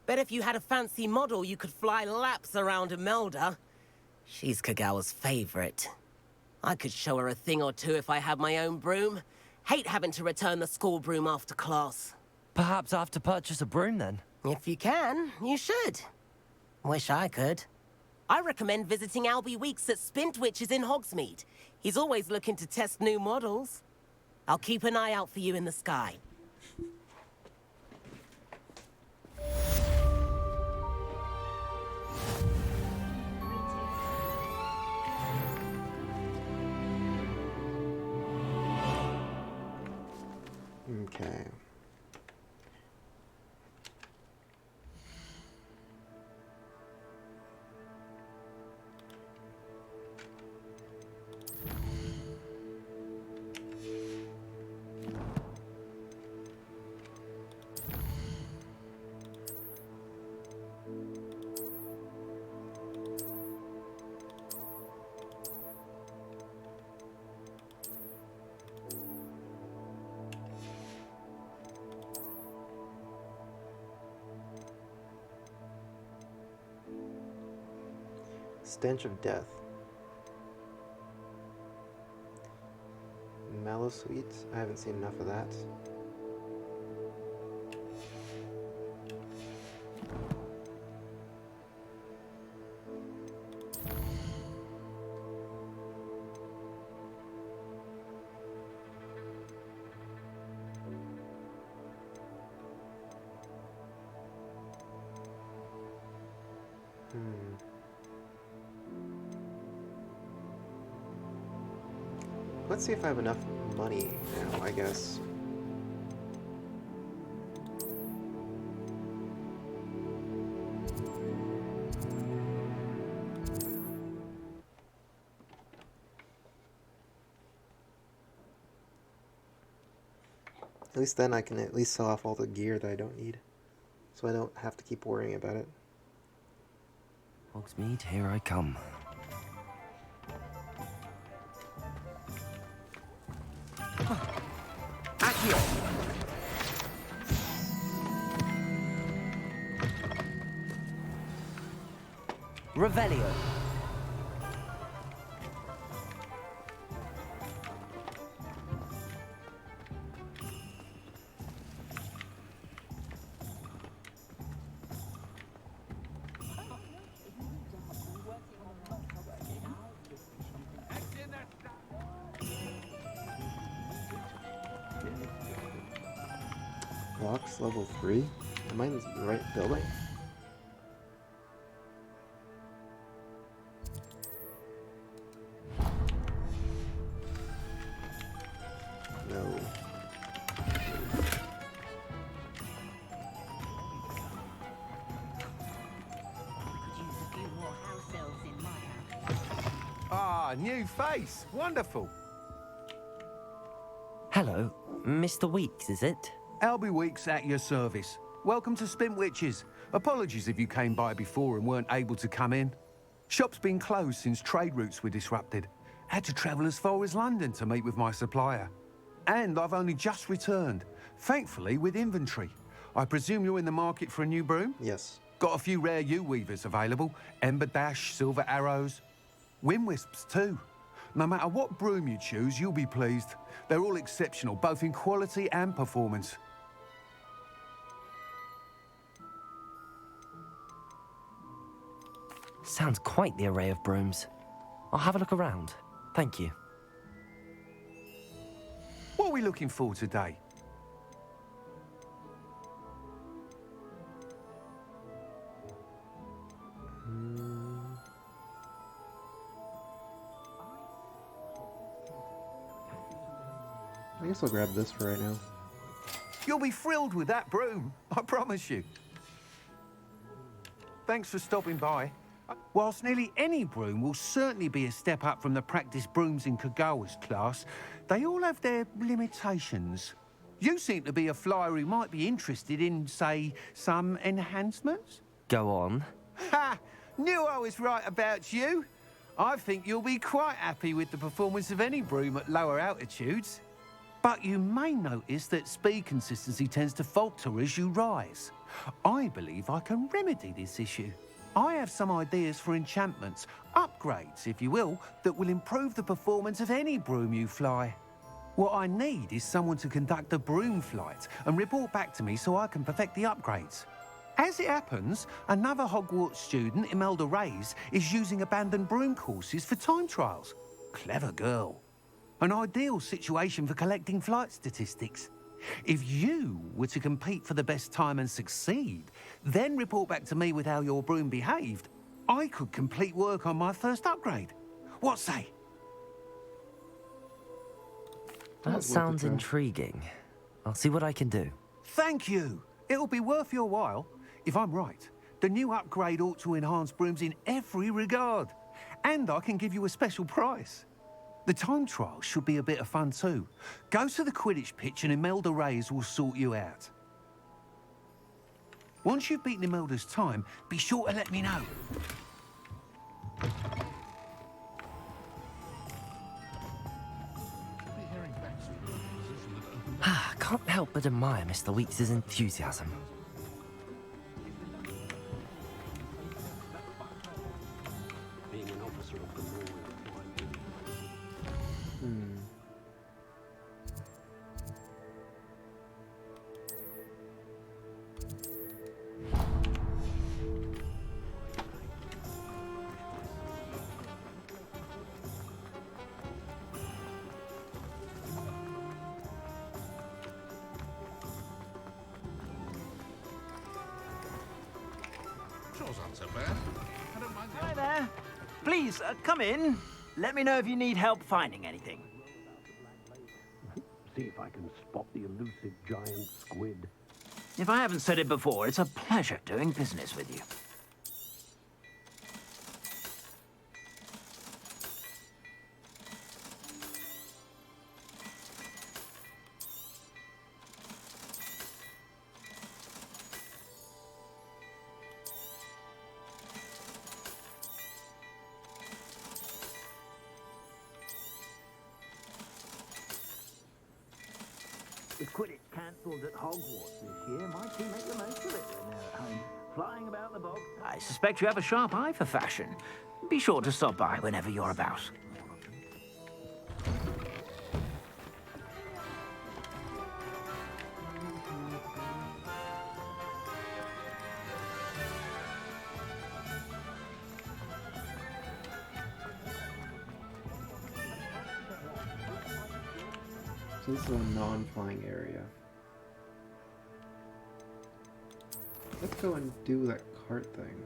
Bet if you had a fancy model, you could fly laps around Imelda. She's Kagawa's favorite. I could show her a thing or two if I had my own broom. Hate having to return the school broom after class. Perhaps I have to purchase a broom then. If you can, you should. Wish I could. I recommend visiting Albie Weeks at Spintwitches in Hogsmeade. He's always looking to test new models. I'll keep an eye out for you in the sky. Okay. Stench of Death. Mallow Sweets. I haven't seen enough of that. Let's see if I have enough money now, I guess. At least then I can at least sell off all the gear that I don't need. So I don't have to keep worrying about it. Hogsmeade, here I come. Accio! Revelio. Locks level 3? Am I in the right building? No. Ah, new face. Wonderful. Hello, Mr. Weeks, is it? Albie Weeks at your service. Welcome to Spintwitches. Apologies if you came by before and weren't able to come in. Shop's been closed since trade routes were disrupted. Had to travel as far as London to meet with my supplier. And I've only just returned, thankfully with inventory. I presume you're in the market for a new broom? Yes. Got a few rare U-weavers available. Ember Dash, Silver Arrows. Wind Wisps too. No matter what broom you choose, you'll be pleased. They're all exceptional, both in quality and performance. Sounds quite the array of brooms. I'll have a look around. Thank you. What are we looking for today? I guess I'll grab this for right now. You'll be thrilled with that broom, I promise you. Thanks for stopping by. Whilst nearly any broom will certainly be a step up from the practice brooms in Kagawa's class, they all have their limitations. You seem to be a flyer who might be interested in, say, some enhancements? Go on. Ha! Knew I was right about you. I think you'll be quite happy with the performance of any broom at lower altitudes. But you may notice that speed consistency tends to falter as you rise. I believe I can remedy this issue. I have some ideas for enchantments, upgrades, if you will, that will improve the performance of any broom you fly. What I need is someone to conduct a broom flight and report back to me so I can perfect the upgrades. As it happens, another Hogwarts student, Imelda Reyes, is using abandoned broom courses for time trials. Clever girl. An ideal situation for collecting flight statistics. If you were to compete for the best time and succeed, then report back to me with how your broom behaved, I could complete work on my first upgrade. What say? That sounds intriguing. I'll see what I can do. Thank you. It'll be worth your while. If I'm right, the new upgrade ought to enhance brooms in every regard. And I can give you a special price. The time trial should be a bit of fun too. Go to the Quidditch pitch and Imelda Reyes will sort you out. Once you've beaten Imelda's time, be sure to let me know. Can't help but admire Mr. Weeks' enthusiasm. Yours aren't so bad. Hi there. Please, come in. Let me know if you need help finding anything. See if I can spot the elusive giant squid. If I haven't said it before, it's a pleasure doing business with you. With Quidditch cancelled at Hogwarts this year, my team make the most of it when they're at home, flying about the bog. I suspect you have a sharp eye for fashion. Be sure to stop by whenever you're about. So this is a non-flying area. Let's go and do that cart thing.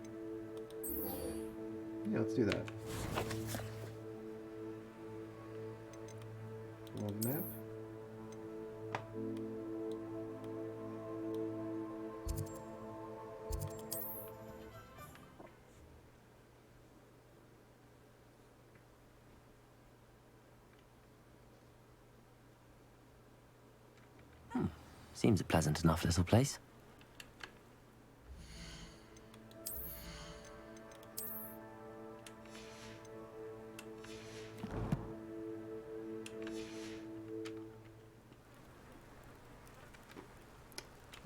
Yeah, let's do that. World map. Seems a pleasant enough little place.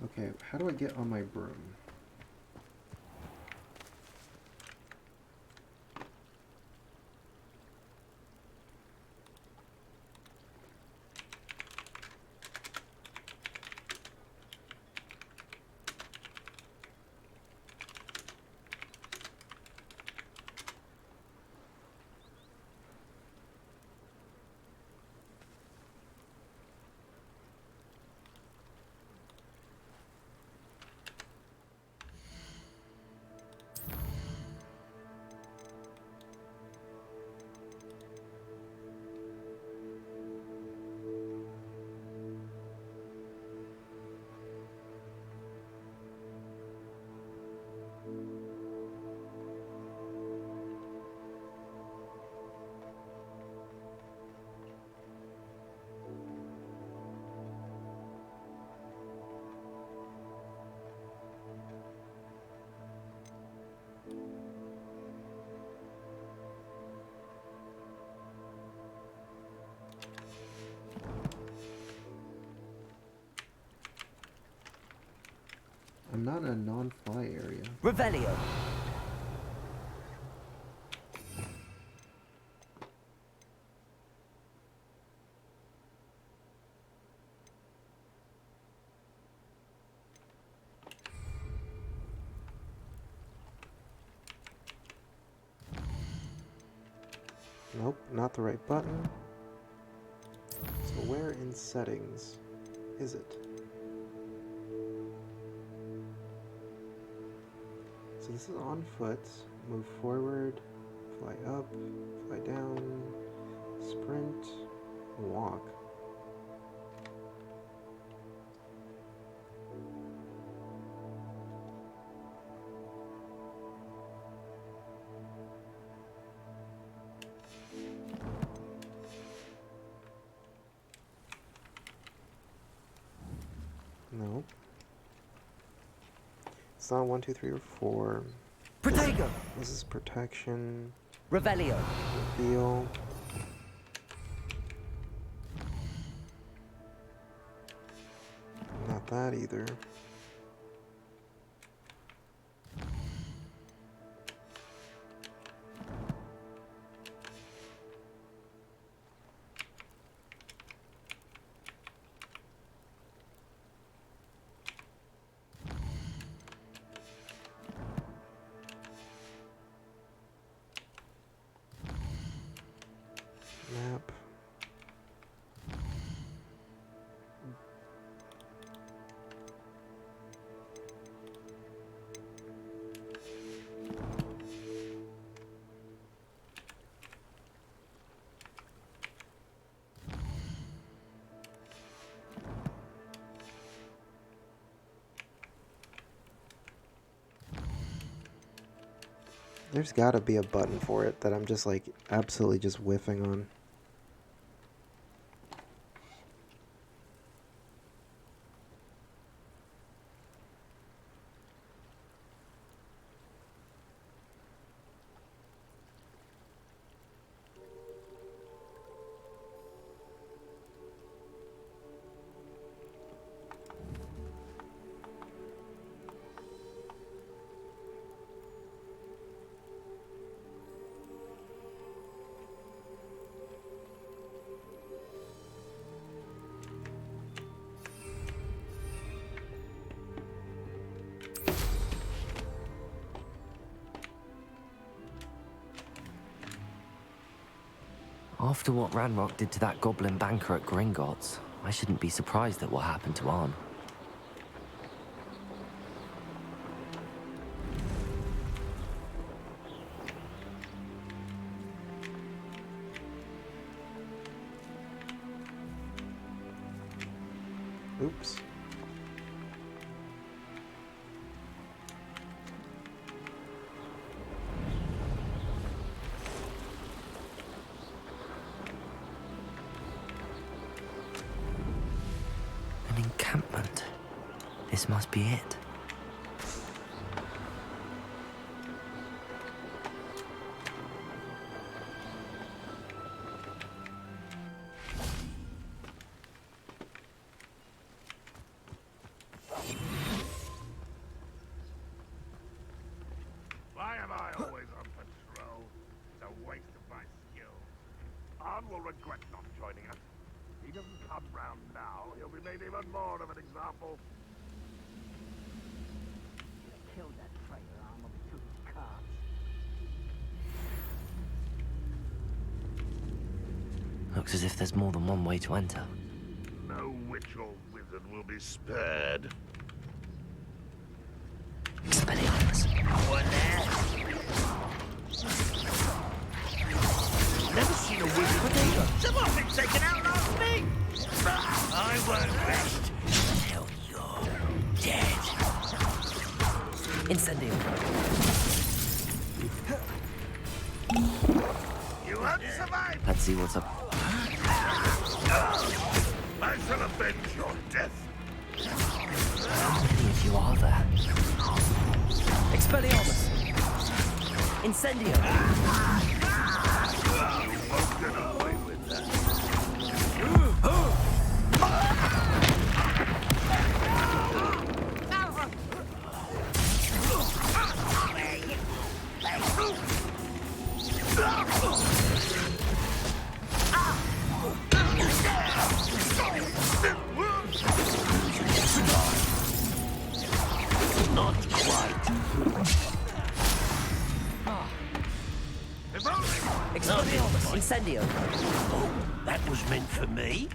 Okay, how do I get on my broom? I'm not in a non-fly area. Revelio. Nope, not the right button. So where in settings is it? So this is on foot, move forward, fly up, fly down, sprint, walk. No. It's not 1, 2, 3, or 4. Protego. This is protection. Revelio. Reveal. Not that either. Map. There's gotta be a button for it that I'm just like absolutely just whiffing on. After what Ranrock did to that goblin banker at Gringotts, I shouldn't be surprised at what happened to Arn. Oops. An encampment. This must be it. Why am I always on patrol? It's a waste of my skills. Arn will regret not joining us. If he doesn't come round now, he'll be made even more of an example. Killed that traitor Arn will be two cards. Looks as if there's more than one way to enter. No witch or wizard will be spared. Expelliarmus. Never seen a wizard potato. Someone been taken out last week. I won't rest until you're dead. Incendio. You won't survive. Let's see what's up. I shall avenge your death. How many of you are there? Expelliarmus! Incendio! You won't get away with that. Not quite. Expelliarmus! Incendio! Oh, that was meant for me.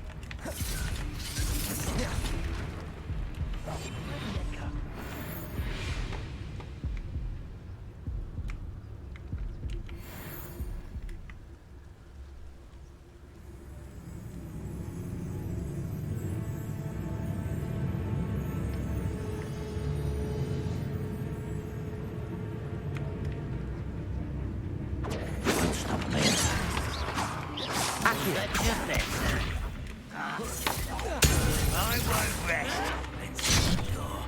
I won't rest until you're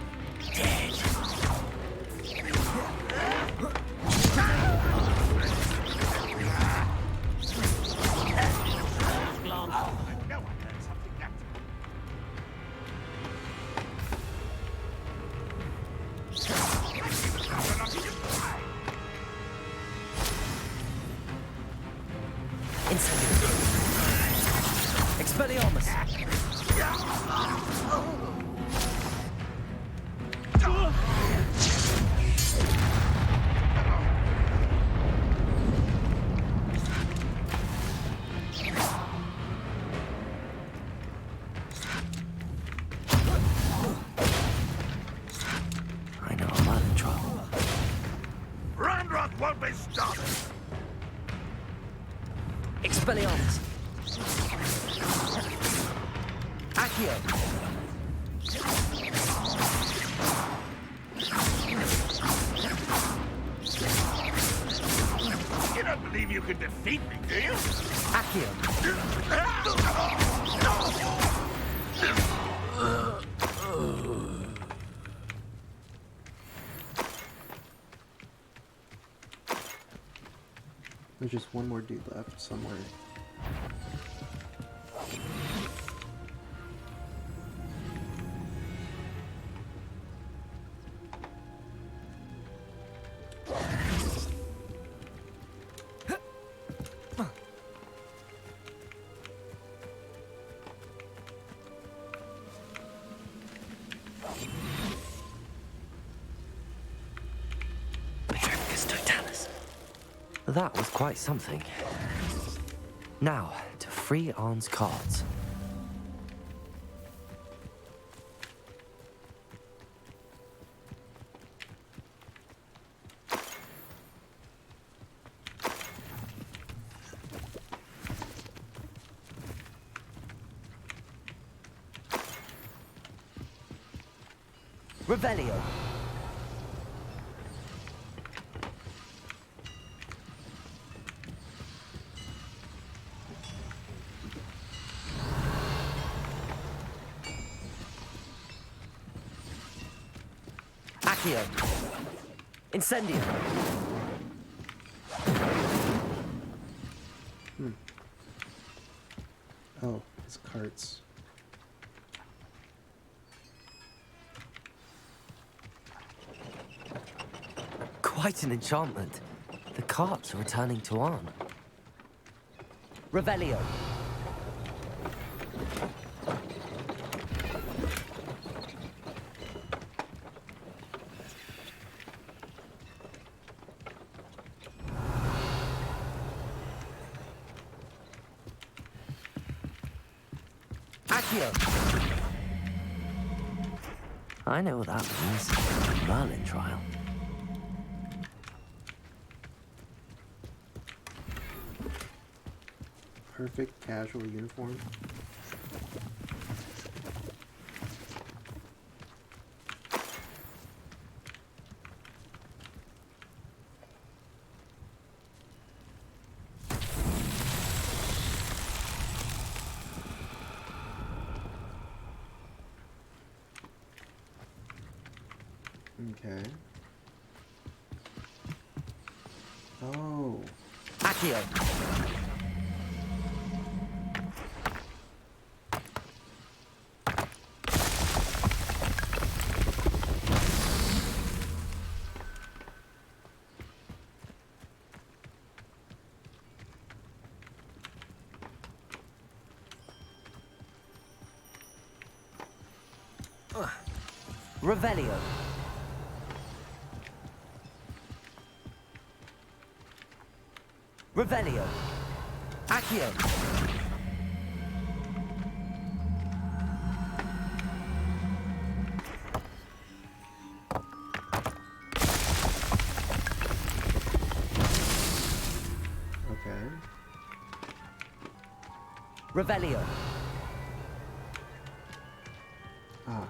dead. Incendio! Expelliarmus! I know I'm in trouble. Ranrock won't be stopped. Expelliarmus! Accio! can defeat me, do you? Accio! There's just one more dude left somewhere. That was quite something. Now, to free Arn's cards. Revelio. Accio. Incendio. Oh, it's carts. Quite an enchantment. The carts are returning to Arn. Revelio. I know what that means. Merlin trial. Perfect casual uniform. Okay. Oh. Accio. Revelio. Revelio. Accio. Okay. Revelio. Ah.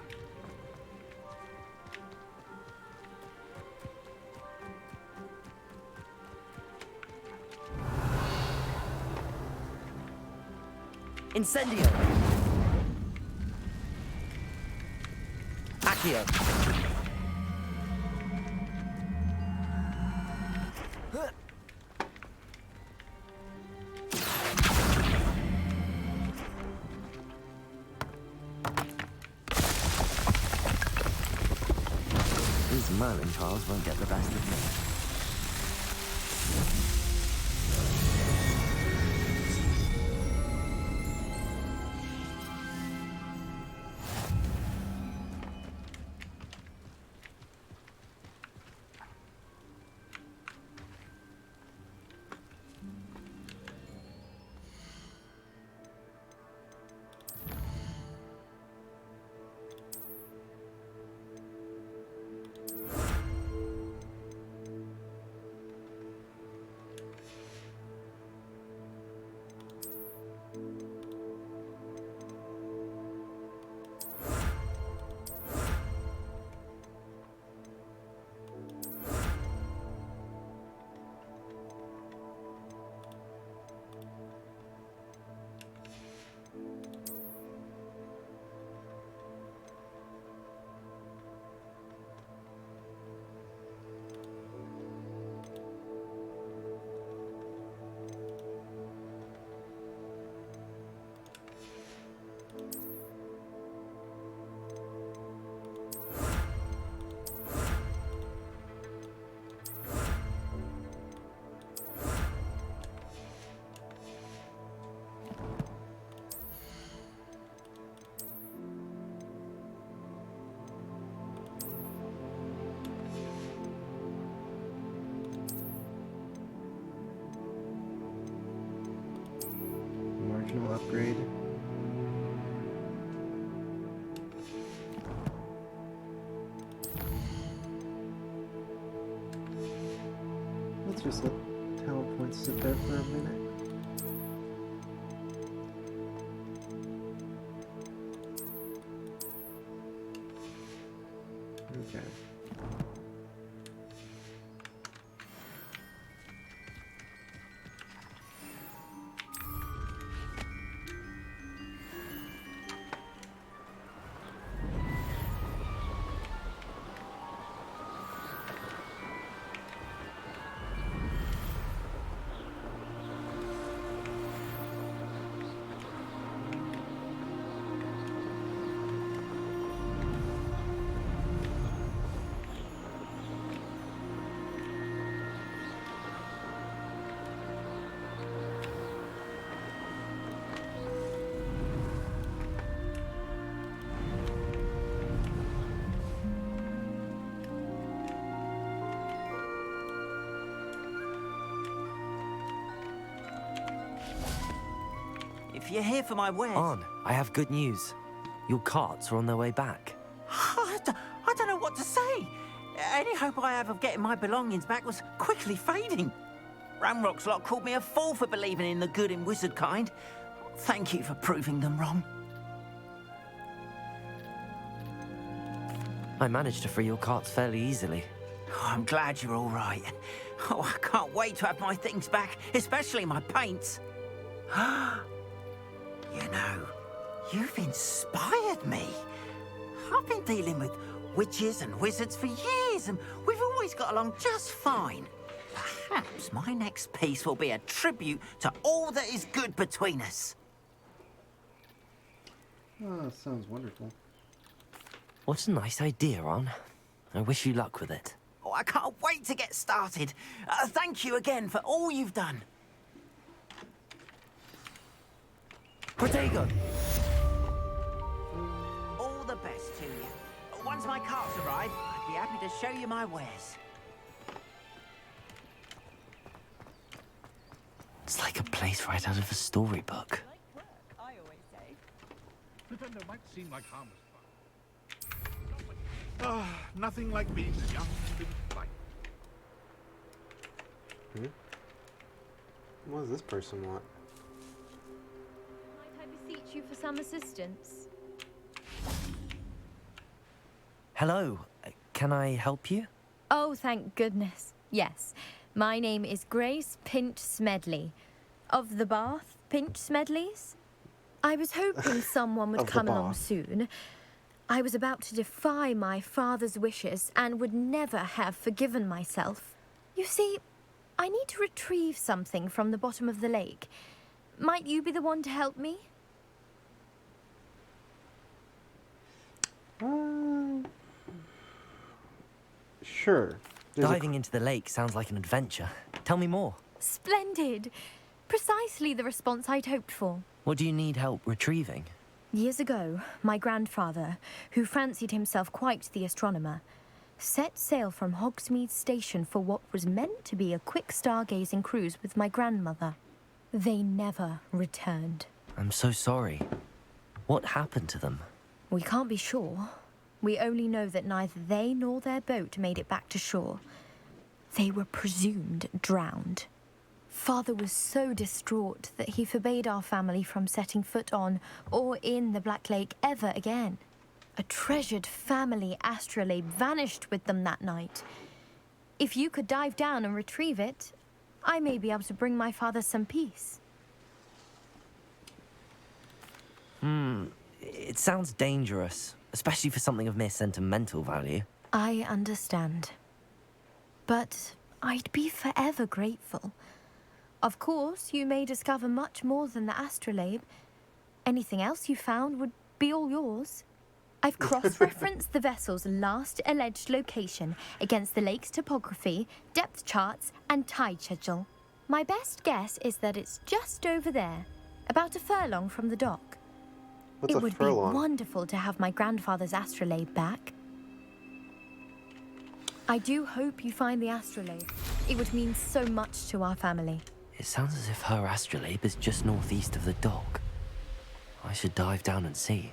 Incendio. Accio. These Merlin trials won't get the best of me. upgrade. Let's just let talent points sit there for a minute. Okay. If you're here for my wares... Arn, I have good news. Your carts are on their way back. I don't know what to say. Any hope I have of getting my belongings back was quickly fading. Ramrock's lot called me a fool for believing in the good in wizard kind. Thank you for proving them wrong. I managed to free your carts fairly easily. Oh, I'm glad you're all right. Oh, I can't wait to have my things back, especially my paints. You know, you've inspired me. I've been dealing with witches and wizards for years, and we've always got along just fine. Perhaps my next piece will be a tribute to all that is good between us. Oh, sounds wonderful. What a nice idea, Arn. I wish you luck with it. Oh, I can't wait to get started. Thank you again for all you've done. Protego! All the best to you. Once my carts arrive, I'd be happy to show you my wares. It's like a place right out of a storybook. Defender might seem like harmless fun. Nothing like being young and in flight. What does this person want? Might I beseech you for some assistance? Hello, can I help you? Oh, thank goodness. Yes. My name is Grace Pinch Smedley. Of the Bath Pinch Smedleys? I was hoping someone would come along soon. I was about to defy my father's wishes and would never have forgiven myself. You see, I need to retrieve something from the bottom of the lake. Might you be the one to help me? Sure. Diving into the lake sounds like an adventure. Tell me more. Splendid! Precisely the response I'd hoped for. What do you need help retrieving? Years ago, my grandfather, who fancied himself quite the astronomer, set sail from Hogsmeade Station for what was meant to be a quick stargazing cruise with my grandmother. They never returned. I'm so sorry. What happened to them? We can't be sure. We only know that neither they nor their boat made it back to shore. They were presumed drowned. Father was so distraught that he forbade our family from setting foot on or in the Black Lake ever again. A treasured family astrolabe vanished with them that night. If you could dive down and retrieve it, I may be able to bring my father some peace. It sounds dangerous, especially for something of mere sentimental value. I understand. But I'd be forever grateful. Of course, you may discover much more than the astrolabe. Anything else you found would be all yours. I've cross-referenced the vessel's last alleged location against the lake's topography, depth charts, and tide schedule. My best guess is that it's just over there, about a furlong from the dock. What's it a would furlong? be wonderful to have my grandfather's astrolabe back. I do hope you find the astrolabe. It would mean so much to our family. It sounds as if her astrolabe is just northeast of the dock. should dive down and see.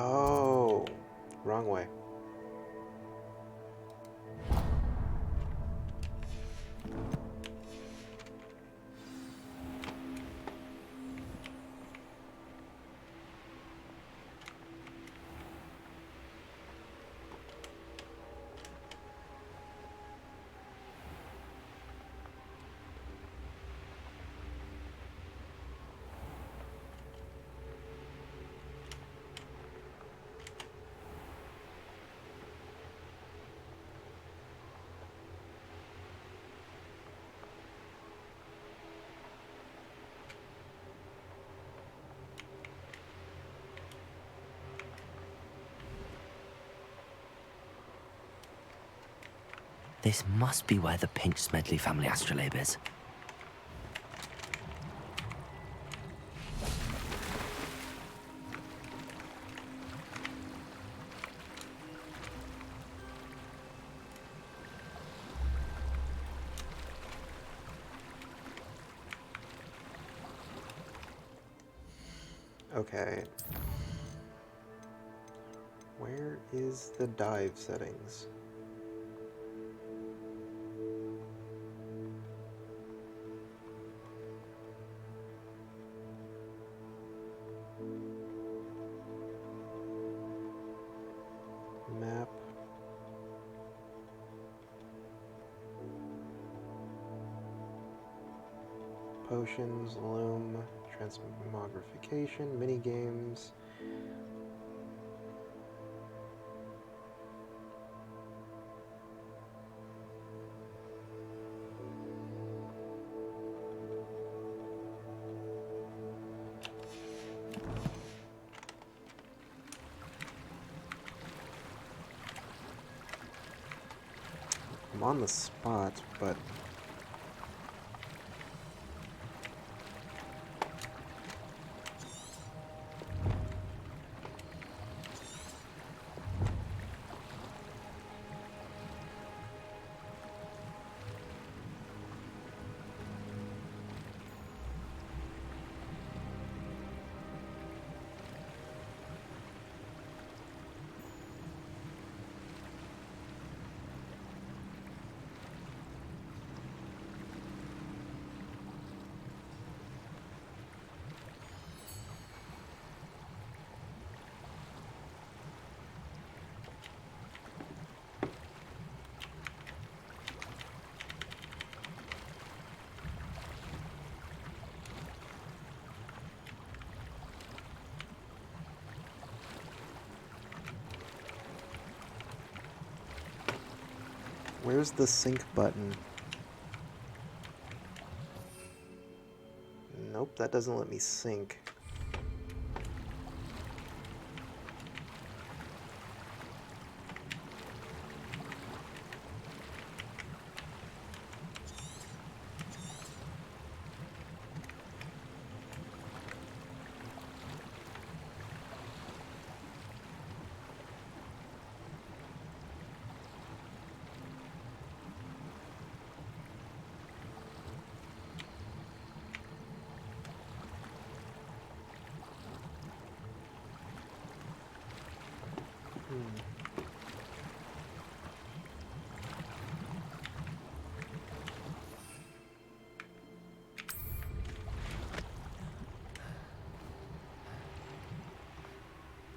Oh, wrong way. This must be where the Pinch Smedley family astrolabe is. Okay. Where is the dive settings? Map. Potions, loom, transmogrification, minigames. I'm on the spot, but where's the sync button? Nope, that doesn't let me sync.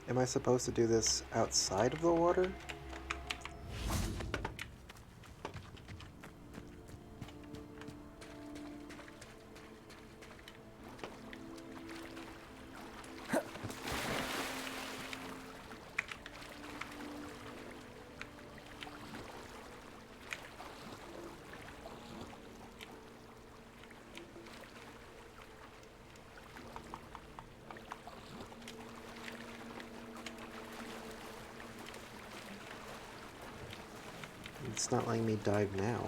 Am I supposed to do this outside of the water? It's not letting me dive now.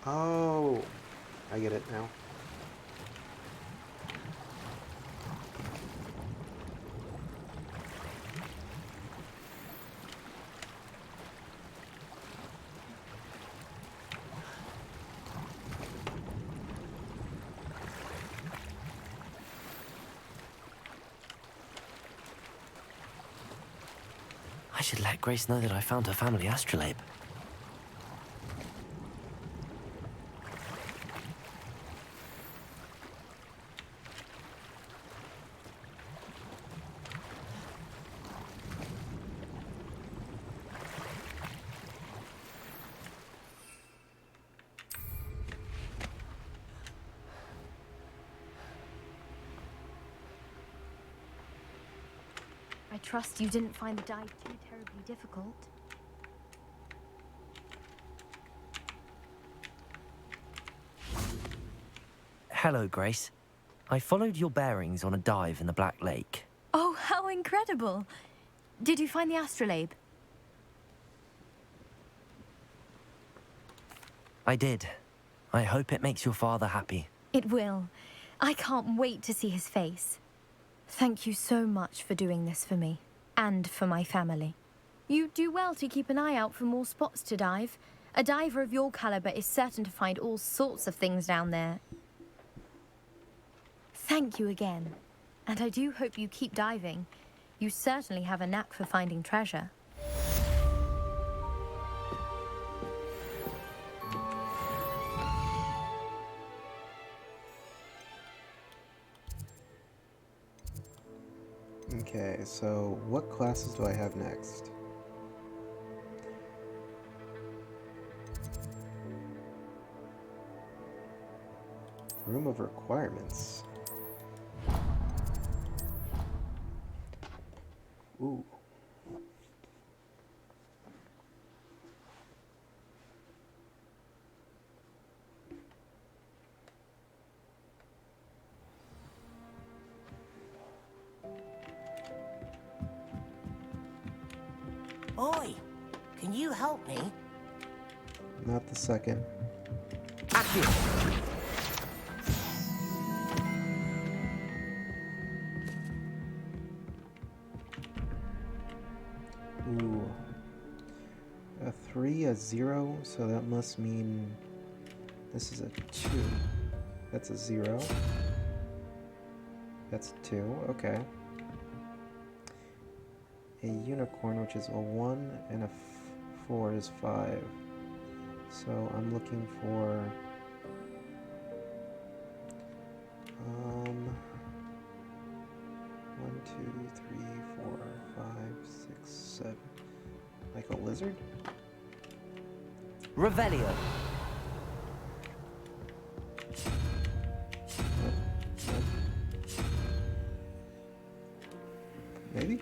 Oh, I get it now. I should let Grace know that I found her family astrolabe. I trust you didn't find the dive too terribly difficult. Hello, Grace. I followed your bearings on a dive in the Black Lake. Oh, how incredible! Did you find the astrolabe? I did. I hope it makes your father happy. It will. I can't wait to see his face. Thank you so much for doing this for me, and for my family. You do well to keep an eye out for more spots to dive. A diver of your caliber is certain to find all sorts of things down there. Thank you again, and I do hope you keep diving. You certainly have a knack for finding treasure. Okay, so what classes do I have next? Room of Requirements. Ooh. Oi, can you help me? Not the second. Action! Ooh. A 3, a 0, so that must mean this is a 2. That's a 0. That's a 2, okay. A unicorn, which is a 1, and a 4 is 5. So I'm looking for 1, 2, 3, 4, 5, 6, 7. Like a lizard? Revelio. Maybe?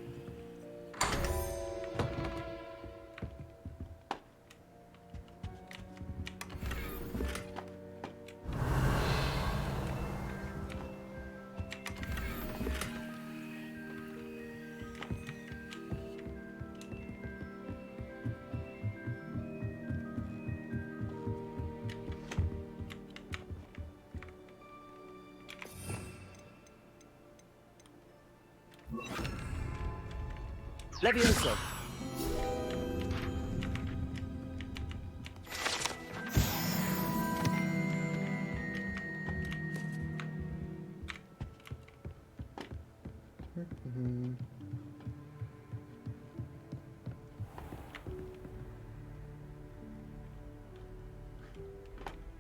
Levioso.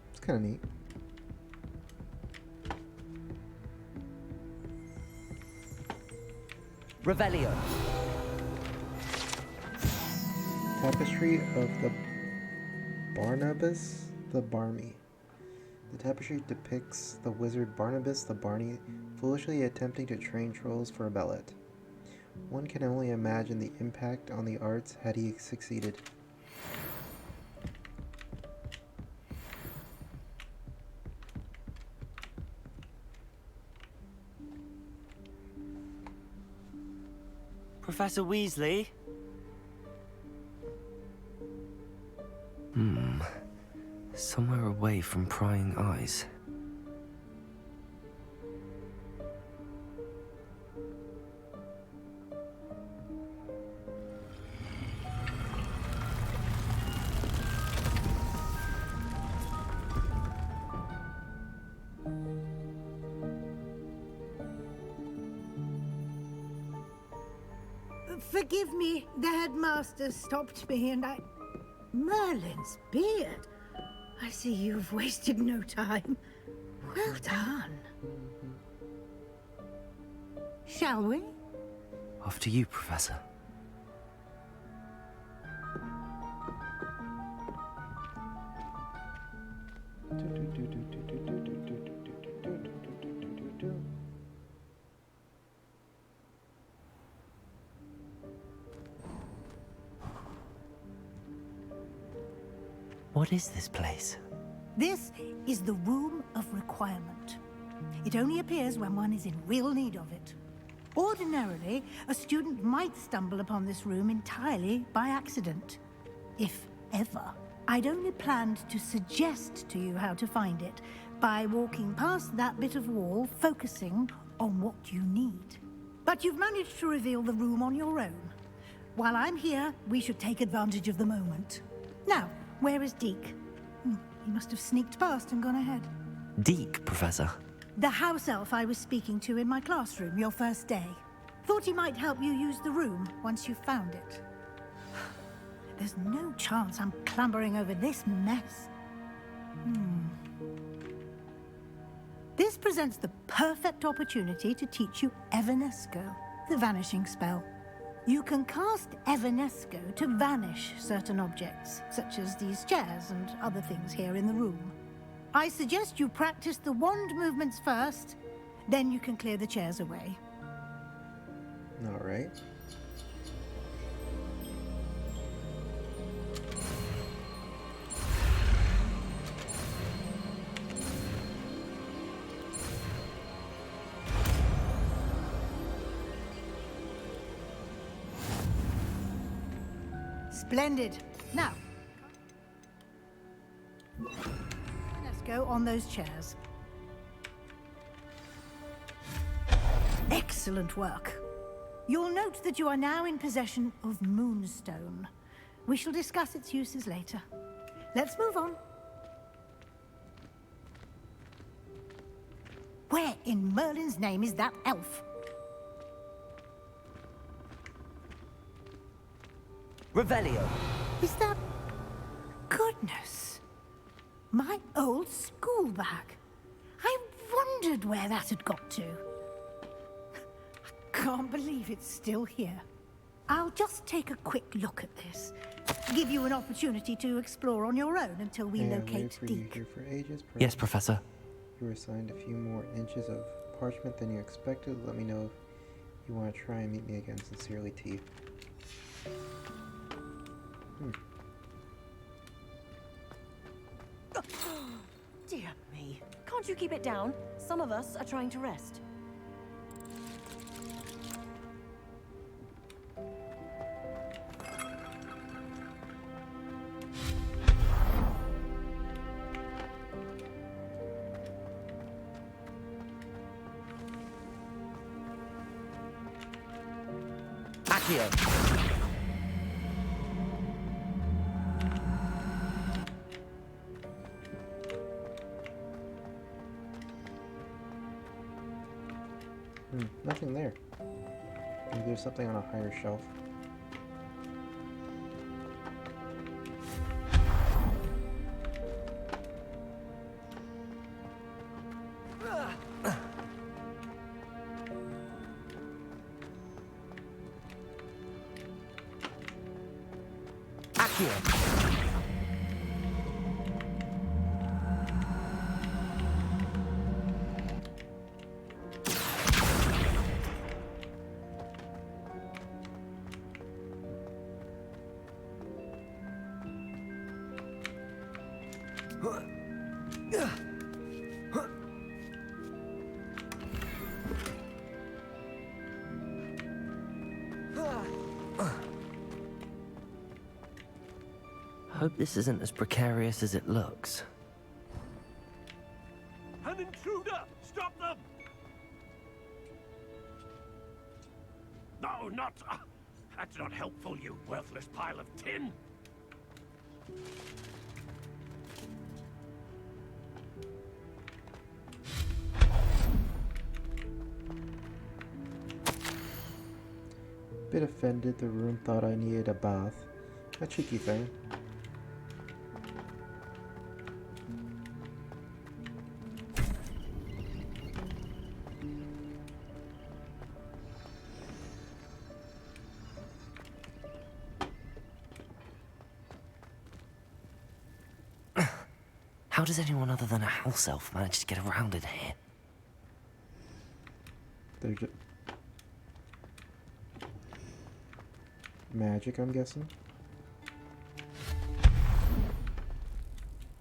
It's kind of neat. Revelio. Tapestry of the Barnabas the Barmy. The tapestry depicts the wizard Barnabas the Barney foolishly attempting to train trolls for a ballet. One can only imagine the impact on the arts had he succeeded. Professor Weasley? Somewhere away from prying eyes. Forgive me, the headmaster stopped me and I... Merlin's beard. I see you've wasted no time. Well done. Shall we? Off to you, Professor. What is this place? This is the Room of Requirement. It only appears when one is in real need of it. Ordinarily, a student might stumble upon this room entirely by accident. If ever. I'd only planned to suggest to you how to find it by walking past that bit of wall, focusing on what you need. But you've managed to reveal the room on your own. While I'm here, we should take advantage of the moment. Now, where is Deke? He must have sneaked past and gone ahead. Deke, Professor. The house elf I was speaking to in my classroom your first day. Thought he might help you use the room once you found it. There's no chance I'm clambering over this mess. This presents the perfect opportunity to teach you Evanesco, the vanishing spell. You can cast Evanesco to vanish certain objects, such as these chairs and other things here in the room. I suggest you practice the wand movements first, then you can clear the chairs away. All right. Splendid. Now, let's go on those chairs. Excellent work. You'll note that you are now in possession of Moonstone. We shall discuss its uses later. Let's move on. Where in Merlin's name is that elf? Revelio. Is that... Goodness. My old school bag. I wondered where that had got to. I can't believe it's still here. I'll just take a quick look at this. Give you an opportunity to explore on your own until we locate Deke. Here for ages. Yes, Professor. You were assigned a few more inches of parchment than you expected. Let me know if you want to try and meet me again. Sincerely, T. Dear me. Can't you keep it down? Some of us are trying to rest. Accio. Nothing there. Maybe there's something on a higher shelf. Hope this isn't as precarious as it looks. An intruder! Stop them! No, not... that's not helpful, you worthless pile of tin! Bit offended the room thought I needed a bath. A cheeky thing. How does anyone other than a house elf manage to get around in here? They're just... magic, I'm guessing?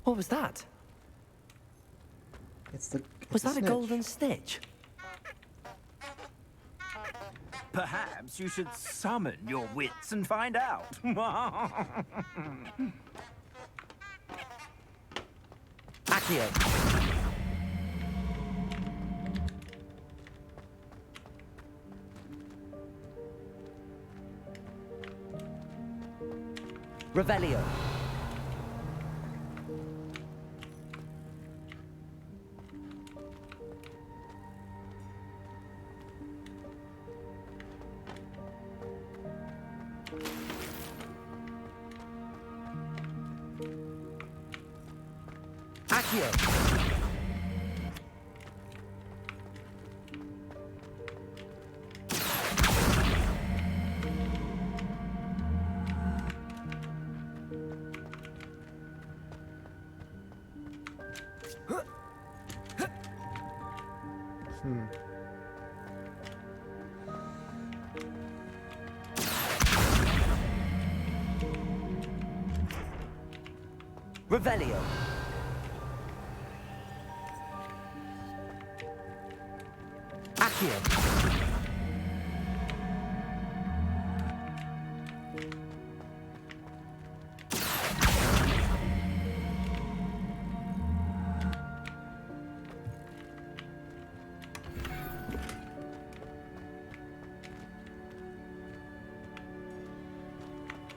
What was that? Was that a golden snitch? Perhaps you should summon your wits and find out. Accio. Revelio. Accio. Revelio. Accio.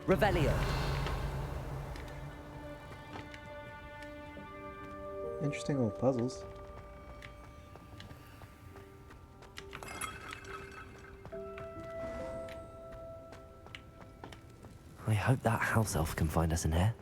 Revelio. Interesting little puzzles. I hope that house elf can find us in here.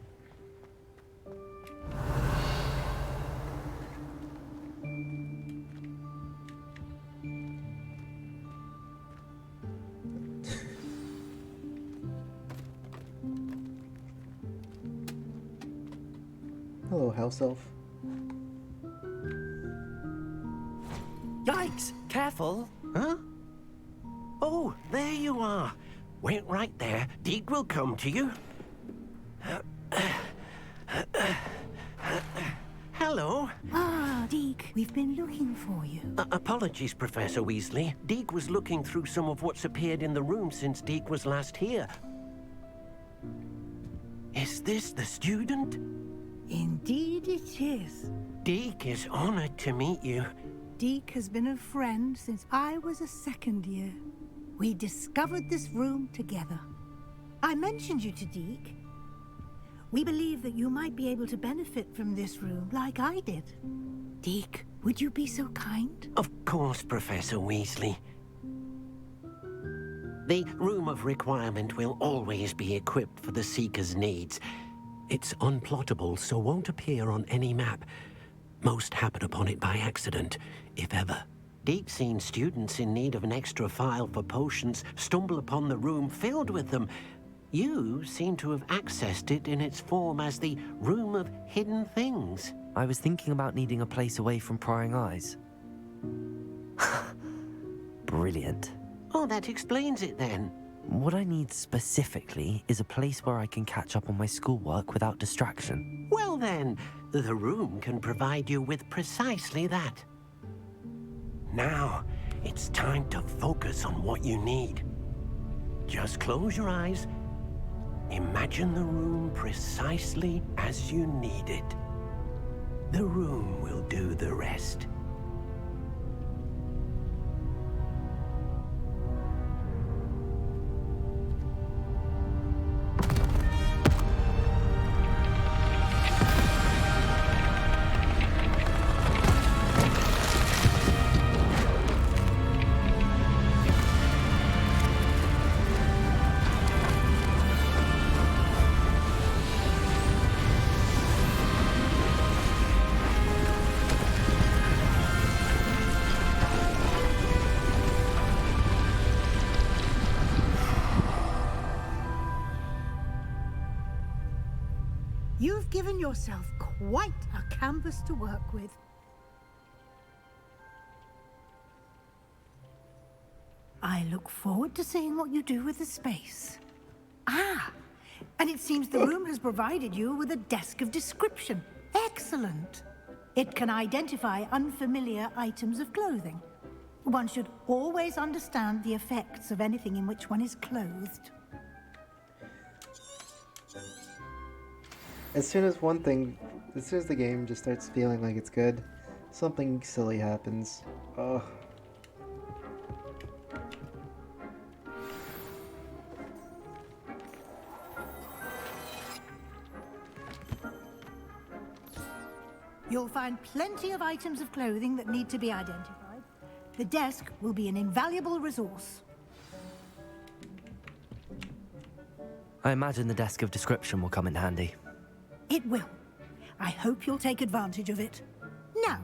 Hello, house elf. Yikes! Careful! Huh? Oh, there you are. Wait right there. Deke will come to you. Hello. Ah, Deke, we've been looking for you. Apologies, Professor Weasley. Deke was looking through some of what's appeared in the room since Deke was last here. Is this the student? Indeed it is. Deke is honored to meet you. Deke has been a friend since I was a second year. We discovered this room together. I mentioned you to Deke. We believe that you might be able to benefit from this room like I did. Deke, would you be so kind? Of course, Professor Weasley. The Room of Requirement will always be equipped for the Seeker's needs. It's unplottable, so won't appear on any map. Most happen upon it by accident, if ever. Deep-seen students in need of an extra file for potions stumble upon the room filled with them. You seem to have accessed it in its form as the Room of Hidden Things. I was thinking about needing a place away from prying eyes. Brilliant. Oh, that explains it then. What I need specifically is a place where I can catch up on my schoolwork without distraction. Well then, the room can provide you with precisely that. Now, it's time to focus on what you need. Just close your eyes Imagine the room precisely as you need it. The room will do the rest. You've given yourself quite a canvas to work with. I look forward to seeing what you do with the space. Ah, and it seems the room has provided you with a desk of description. Excellent. It can identify unfamiliar items of clothing. One should always understand the effects of anything in which one is clothed. As soon as the game just starts feeling like it's good, something silly happens. Ugh. You'll find plenty of items of clothing that need to be identified. The desk will be an invaluable resource. I imagine the desk of description will come in handy. It will. I hope you'll take advantage of it. Now,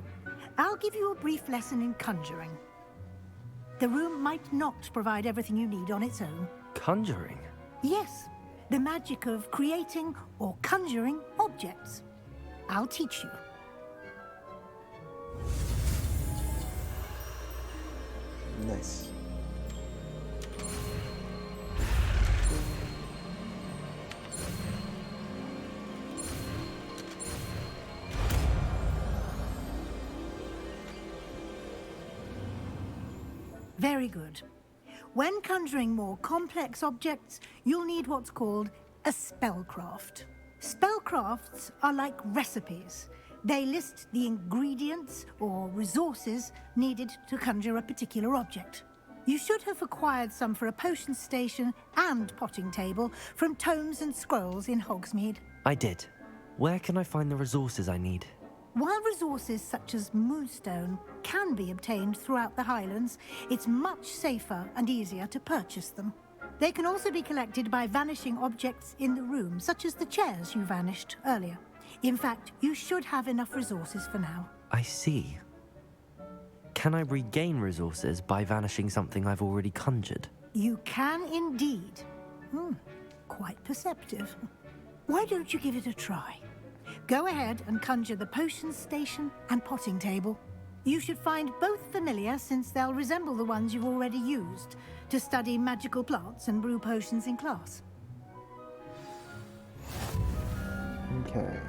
I'll give you a brief lesson in conjuring. The room might not provide everything you need on its own. Conjuring? Yes, the magic of creating or conjuring objects. I'll teach you. Nice. Very good. When conjuring more complex objects, you'll need what's called a spellcraft. Spellcrafts are like recipes. They list the ingredients or resources needed to conjure a particular object. You should have acquired some for a potion station and potting table from tomes and scrolls in Hogsmeade. I did. Where can I find the resources I need? While resources such as moonstone can be obtained throughout the Highlands, it's much safer and easier to purchase them. They can also be collected by vanishing objects in the room, such as the chairs you vanished earlier. In fact, you should have enough resources for now. I see. Can I regain resources by vanishing something I've already conjured? You can indeed. Quite perceptive. Why don't you give it a try? Go ahead and conjure the potion station and potting table. You should find both familiar, since they'll resemble the ones you've already used to study magical plants and brew potions in class. Okay,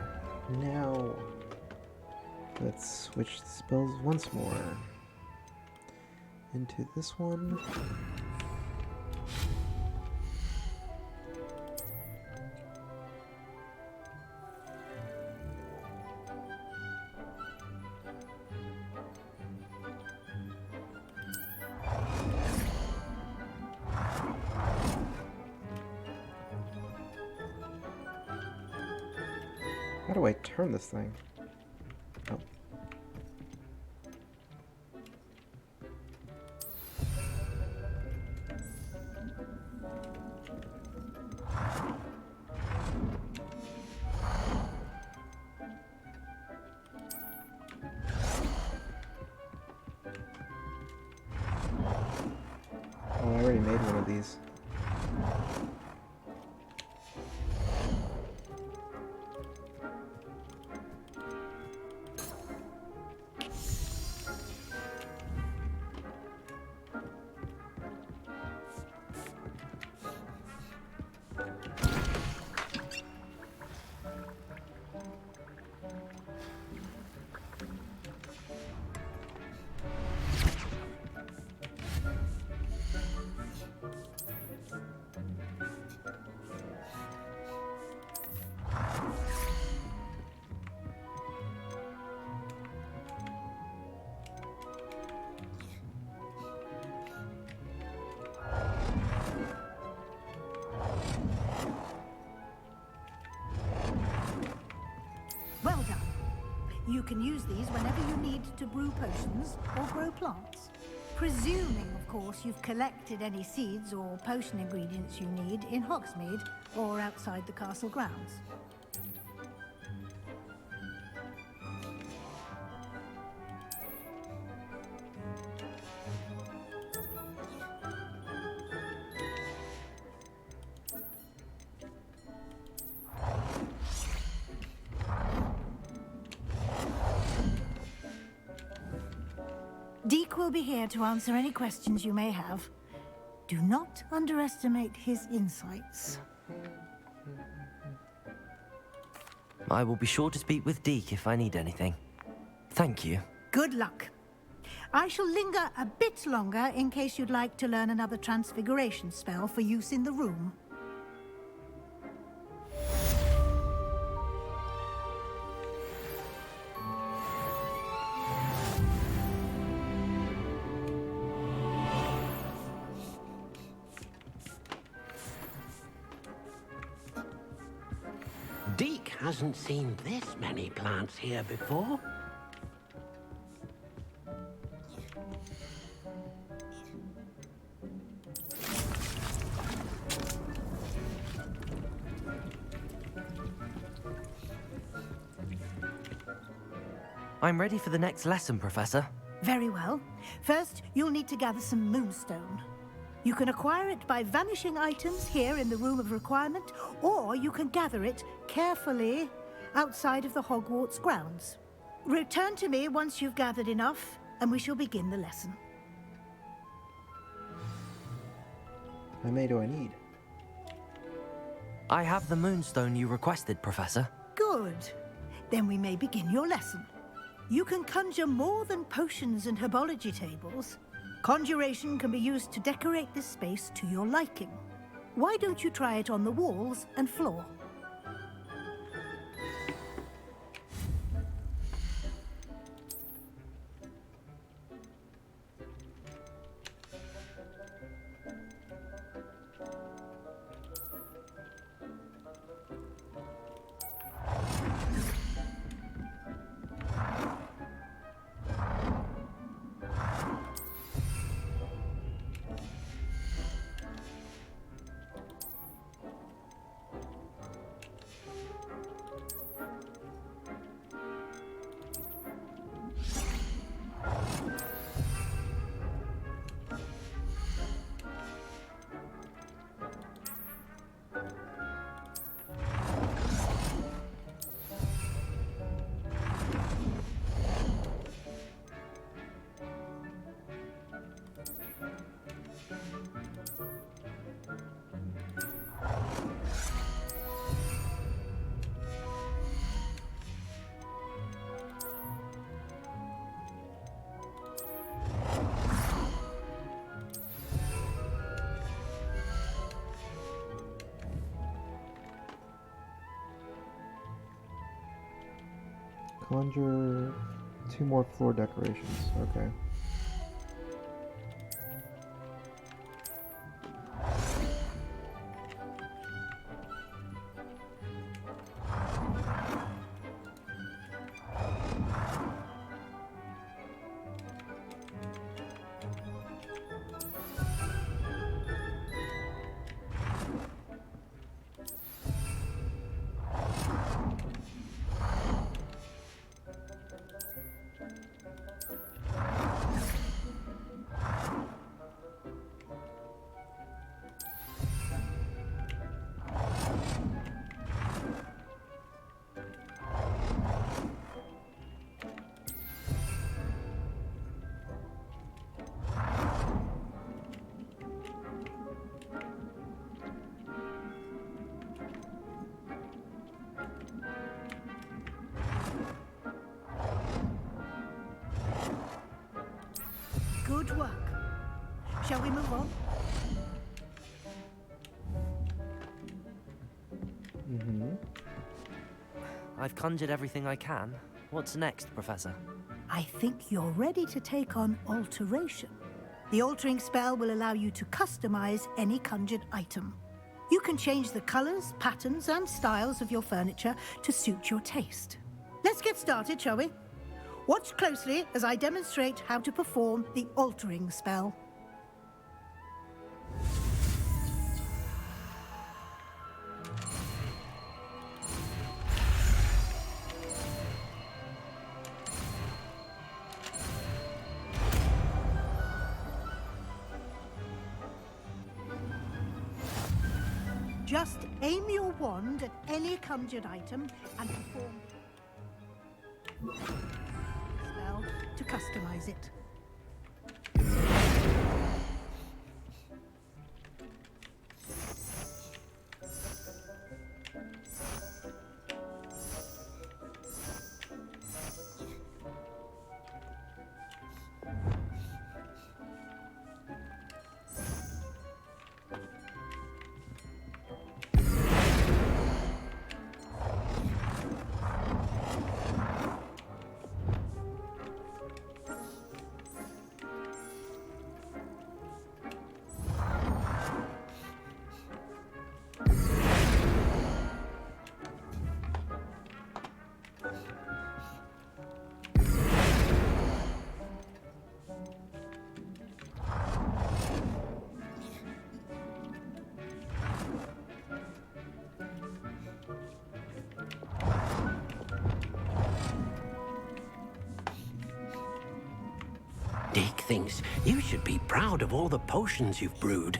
now let's switch the spells once more into this one. How do I turn this thing? Oh. Oh, I already made one of these. You can use these whenever you need to brew potions or grow plants. Presuming, of course, you've collected any seeds or potion ingredients you need in Hogsmeade or outside the castle grounds. Deke will be here to answer any questions you may have. Do not underestimate his insights. I will be sure to speak with Deke if I need anything. Thank you. Good luck. I shall linger a bit longer in case you'd like to learn another transfiguration spell for use in the room. Deke hasn't seen this many plants here before. I'm ready for the next lesson, Professor. Very well. First, you'll need to gather some moonstone. You can acquire it by vanishing items here in the Room of Requirement, or you can gather it carefully outside of the Hogwarts grounds. Return to me once you've gathered enough, and we shall begin the lesson. How many do I need? I have the moonstone you requested, Professor. Good. Then we may begin your lesson. You can conjure more than potions and herbology tables. Conjuration can be used to decorate this space to your liking. Why don't you try it on the walls and floor? Conjure 2 more floor decorations. Okay. Good work. Shall we move on? I've conjured everything I can. What's next, Professor? I think you're ready to take on alteration. The altering spell will allow you to customize any conjured item. You can change the colors, patterns, and styles of your furniture to suit your taste. Let's get started, shall we? Watch closely as I demonstrate how to perform the altering spell. Just aim your wand at any conjured item and perform spell to customize it. Deke thinks you should be proud of all the potions you've brewed.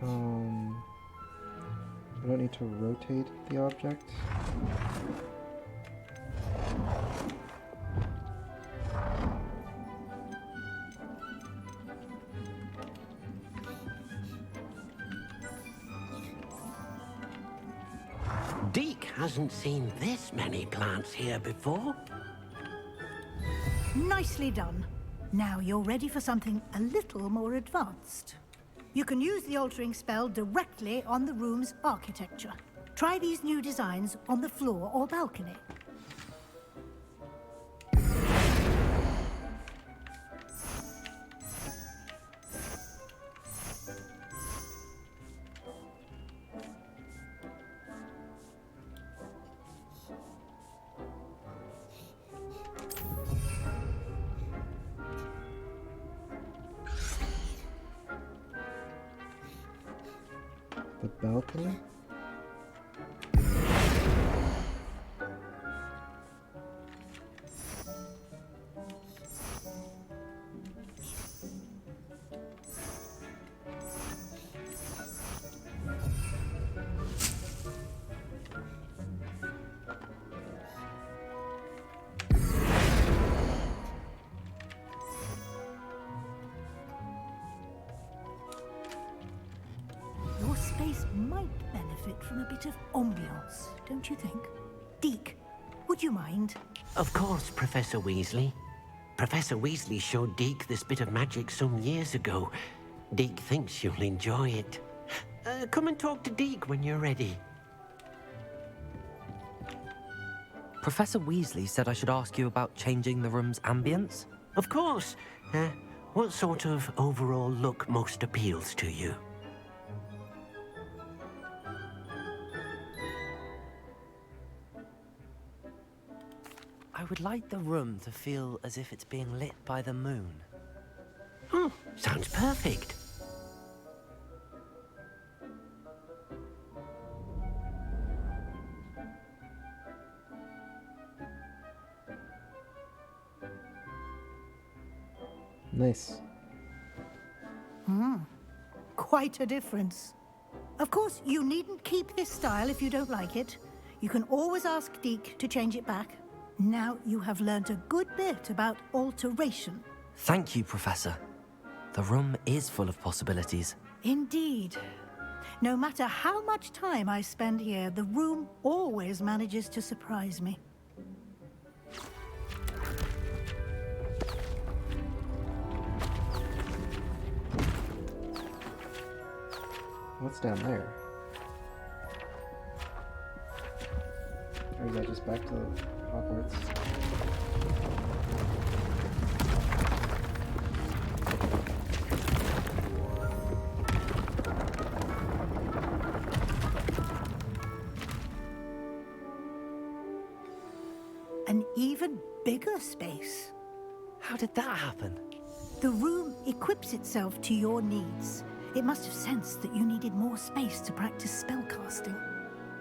I don't need to rotate the object. Deke hasn't seen this many plants here before. Nicely done. Now you're ready for something a little more advanced. You can use the altering spell directly on the room's architecture. Try these new designs on the floor or balcony. The balcony? Your space might benefit from a bit of ambiance, don't you think? Deke, would you mind? Of course, Professor Weasley. Professor Weasley showed Deke this bit of magic some years ago. Deke thinks you'll enjoy it. Come and talk to Deke when you're ready. Professor Weasley said I should ask you about changing the room's ambience? Of course. What sort of overall look most appeals to you? I would like the room to feel as if it's being lit by the moon. Oh, sounds perfect. Nice. Quite a difference. Of course, you needn't keep this style if you don't like it. You can always ask Deke to change it back. Now you have learnt a good bit about alteration. Thank you, Professor. The room is full of possibilities. Indeed. No matter how much time I spend here, the room always manages to surprise me. What's down there? Or is that just back to Hogwarts? an even bigger space. How did that happen? The room equips itself to your needs. It must have sensed that you needed more space to practice spellcasting.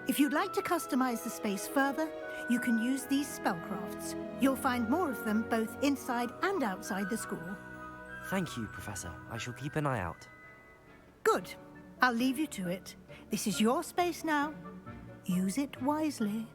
If you'd like to customize the space further, you can use these spellcrafts. You'll find more of them both inside and outside the school. Thank you, Professor. I shall keep an eye out. Good. I'll leave you to it. This is your space now. Use it wisely.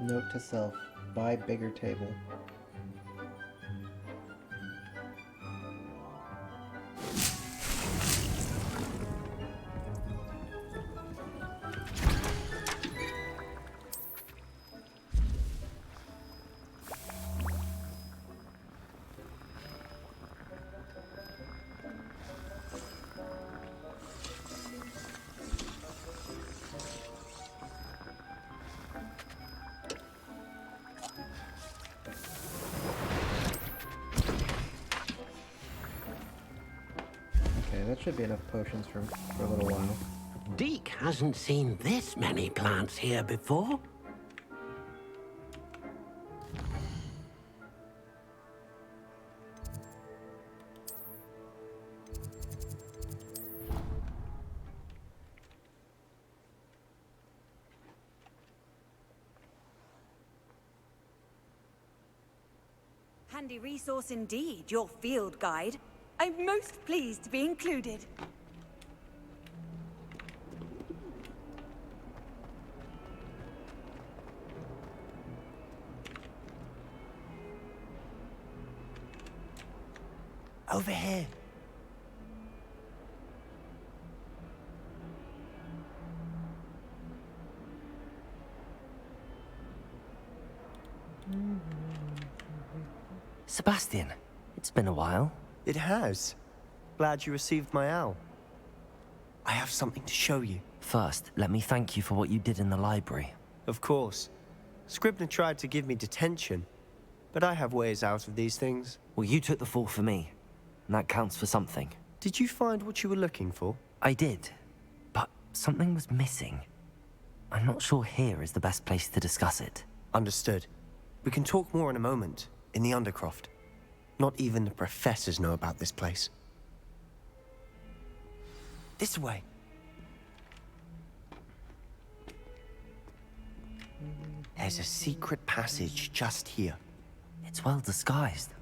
Note to self, buy bigger table. That should be enough potions for a little while. Deke hasn't seen this many plants here before. Handy resource indeed, your field guide. I'm most pleased to be included. Over here. Sebastian, it's been a while. It has. Glad you received my owl. I have something to show you. First, let me thank you for what you did in the library. Of course. Scribner tried to give me detention, but I have ways out of these things. Well, you took the fall for me, and that counts for something. Did you find what you were looking for? I did, but something was missing. I'm not sure here is the best place to discuss it. Understood. We can talk more in a moment, in the Undercroft. Not even the professors know about this place. This way. There's a secret passage just here. It's well disguised.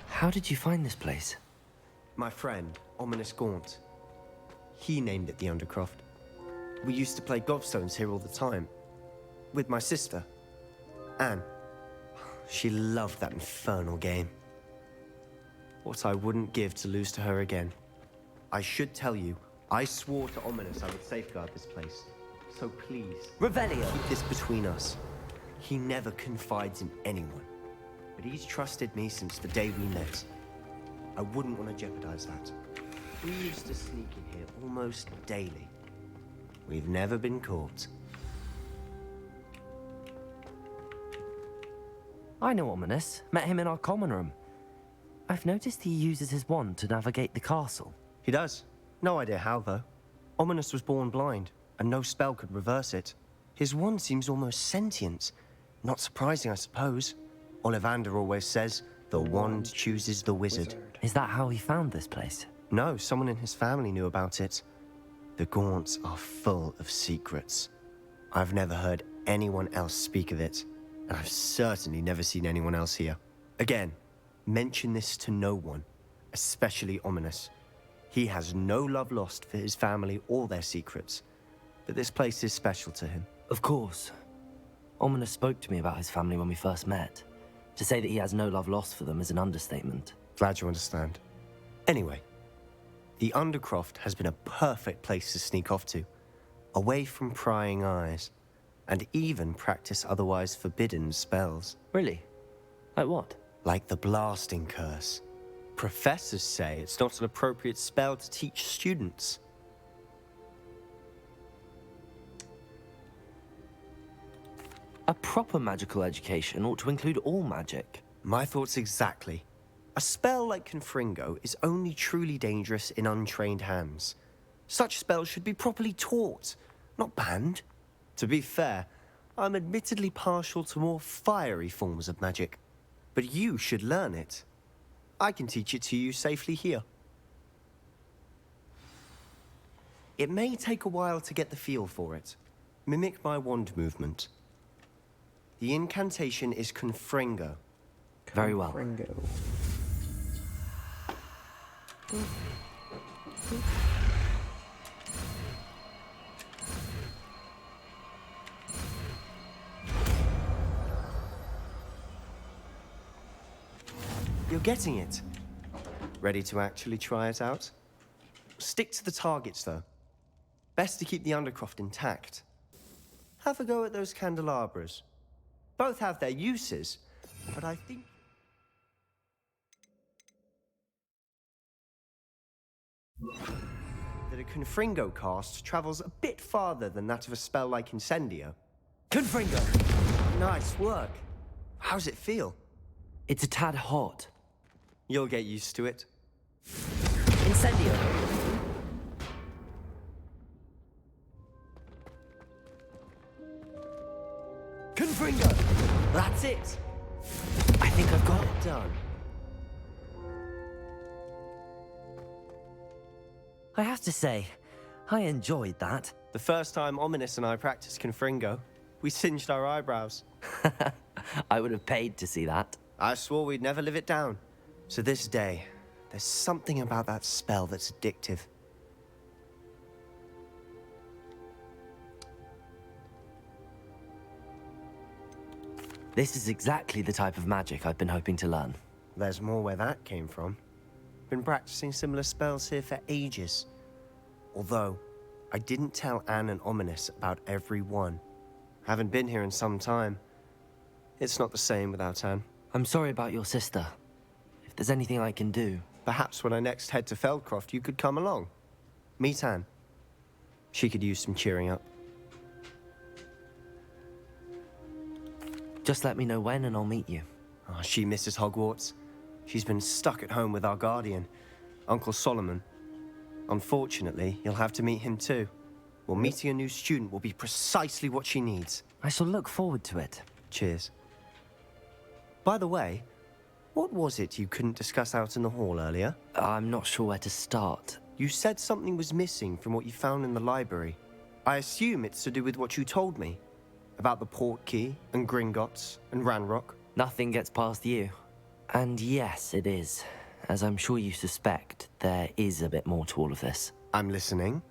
How did you find this place? My friend, Ominous Gaunt. He named it the Undercroft. We used to play gobstones here all the time. With my sister, Anne. She loved that infernal game. What I wouldn't give to lose to her again. I should tell you, I swore to Ominous I would safeguard this place. So please, Revelio. Keep this between us. He never confides in anyone. But he's trusted me since the day we met. I wouldn't want to jeopardize that. We used to sneak in here almost daily. We've never been caught. I know Ominous. Met him in our common room. I've noticed he uses his wand to navigate the castle. He does. No idea how, though. Ominous was born blind, and no spell could reverse it. His wand seems almost sentient. Not surprising, I suppose. Ollivander always says, the wand chooses the wizard. Is that how he found this place? No, someone in his family knew about it. The Gaunts are full of secrets. I've never heard anyone else speak of it. And I've certainly never seen anyone else here. Again, mention this to no one, especially Ominous. He has no love lost for his family or their secrets, but this place is special to him. Of course. Ominous spoke to me about his family when we first met. To say that he has no love lost for them is an understatement. Glad you understand. Anyway, the Undercroft has been a perfect place to sneak off to, away from prying eyes, and even practice otherwise forbidden spells. Really? Like what? Like the Blasting Curse. Professors say it's not an appropriate spell to teach students. A proper magical education ought to include all magic. My thoughts exactly. A spell like Confringo is only truly dangerous in untrained hands. Such spells should be properly taught, not banned. To be fair, I'm admittedly partial to more fiery forms of magic, but you should learn it. I can teach it to you safely here. It may take a while to get the feel for it. Mimic my wand movement. The incantation is Confringo. Very well. Confringo. You're getting it. Ready to actually try it out? Stick to the targets, though. Best to keep the Undercroft intact. Have a go at those candelabras. Both have their uses, but I think... that a Confringo cast travels a bit farther than that of a spell like Incendio. Confringo! Nice work. How's it feel? It's a tad hot. You'll get used to it. Incendio! Confringo! That's it! I think I've got it done. I have to say, I enjoyed that. The first time Ominous and I practiced Confringo, we singed our eyebrows. I would have paid to see that. I swore we'd never live it down. To this day, there's something about that spell that's addictive. This is exactly the type of magic I've been hoping to learn. There's more where that came from. Been practicing similar spells here for ages. Although, I didn't tell Anne and Ominous about every one. Haven't been here in some time. It's not the same without Anne. I'm sorry about your sister. If there's anything I can do... Perhaps when I next head to Feldcroft, you could come along. Meet Anne. She could use some cheering up. Just let me know when and I'll meet you. Oh, she misses Hogwarts. She's been stuck at home with our guardian, Uncle Solomon. Unfortunately, you'll have to meet him too. Well, meeting a new student will be precisely what she needs. I shall look forward to it. Cheers. By the way, what was it you couldn't discuss out in the hall earlier? I'm not sure where to start. You said something was missing from what you found in the library. I assume it's to do with what you told me. About the port key, and Gringotts, and Ranrock. Nothing gets past you. And yes, it is. As I'm sure you suspect, there is a bit more to all of this. I'm listening.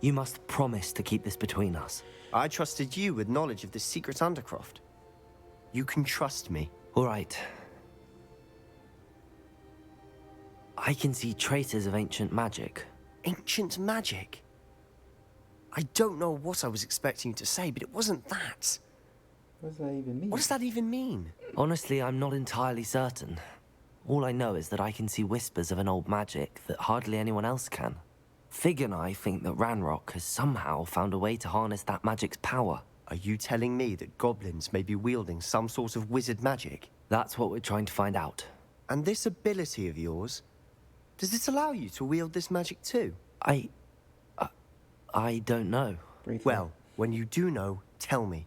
You must promise to keep this between us. I trusted you with knowledge of the secret Undercroft. You can trust me. All right. I can see traces of ancient magic. Ancient magic? I don't know what I was expecting you to say, but it wasn't that. What does that even mean? What does that even mean? Honestly, I'm not entirely certain. All I know is that I can see whispers of an old magic that hardly anyone else can. Fig and I think that Ranrock has somehow found a way to harness that magic's power. Are you telling me that goblins may be wielding some sort of wizard magic? That's what we're trying to find out. And this ability of yours, does it allow you to wield this magic too? I don't know. Well, when you do know, tell me.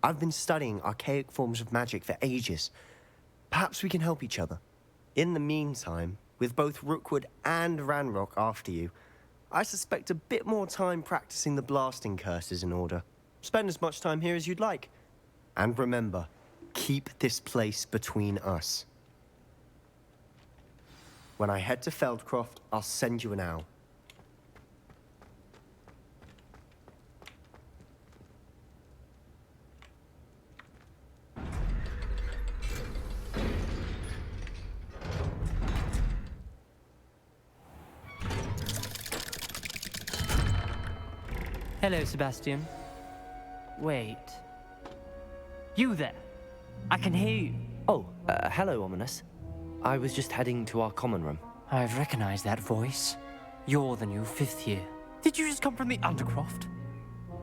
I've been studying archaic forms of magic for ages. Perhaps we can help each other. In the meantime, with both Rookwood and Ranrock after you, I suspect a bit more time practicing the blasting curse is in order. Spend as much time here as you'd like. And remember, keep this place between us. When I head to Feldcroft, I'll send you an owl. Hello, Sebastian. Wait. You there? I can hear you. Oh, hello, Ominous. I was just heading to our common room. I've recognized that voice. You're the new 5th year. Did you just come from the Undercroft?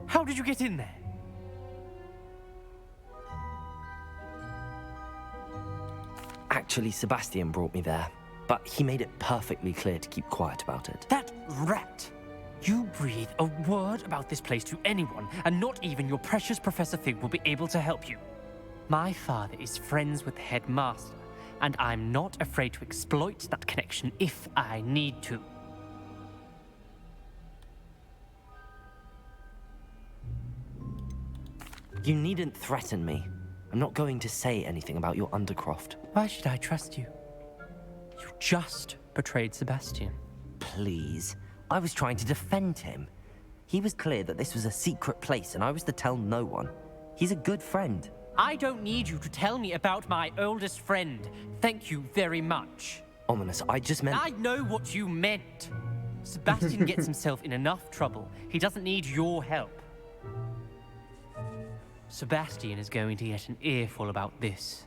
How did you get in there? Actually, Sebastian brought me there, but he made it perfectly clear to keep quiet about it. That rat! You breathe a word about this place to anyone, and not even your precious Professor Fig will be able to help you. My father is friends with the headmaster, and I'm not afraid to exploit that connection if I need to. You needn't threaten me. I'm not going to say anything about your Undercroft. Why should I trust you? You just betrayed Sebastian. Please. I was trying to defend him. He was clear that this was a secret place and I was to tell no one. He's a good friend. I don't need you to tell me about my oldest friend. Thank you very much. Ominous, I just meant... I know what you meant. Sebastian gets himself in enough trouble. He doesn't need your help. Sebastian is going to get an earful about this.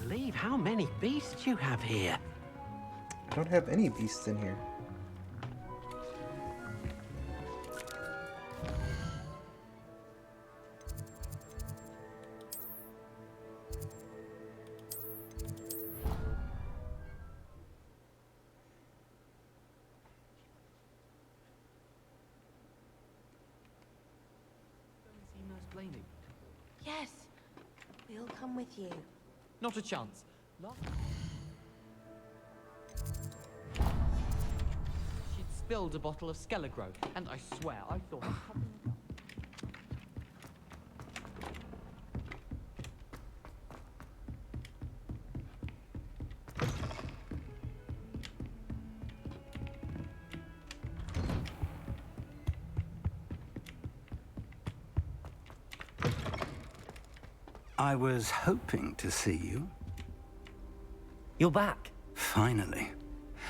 Believe how many beasts you have here. I don't have any beasts in here. Yes, we'll come with you. Not a chance. She'd spilled a bottle of Skelegro, and I swear I thought I'd come in. I was hoping to see you. You're back. Finally.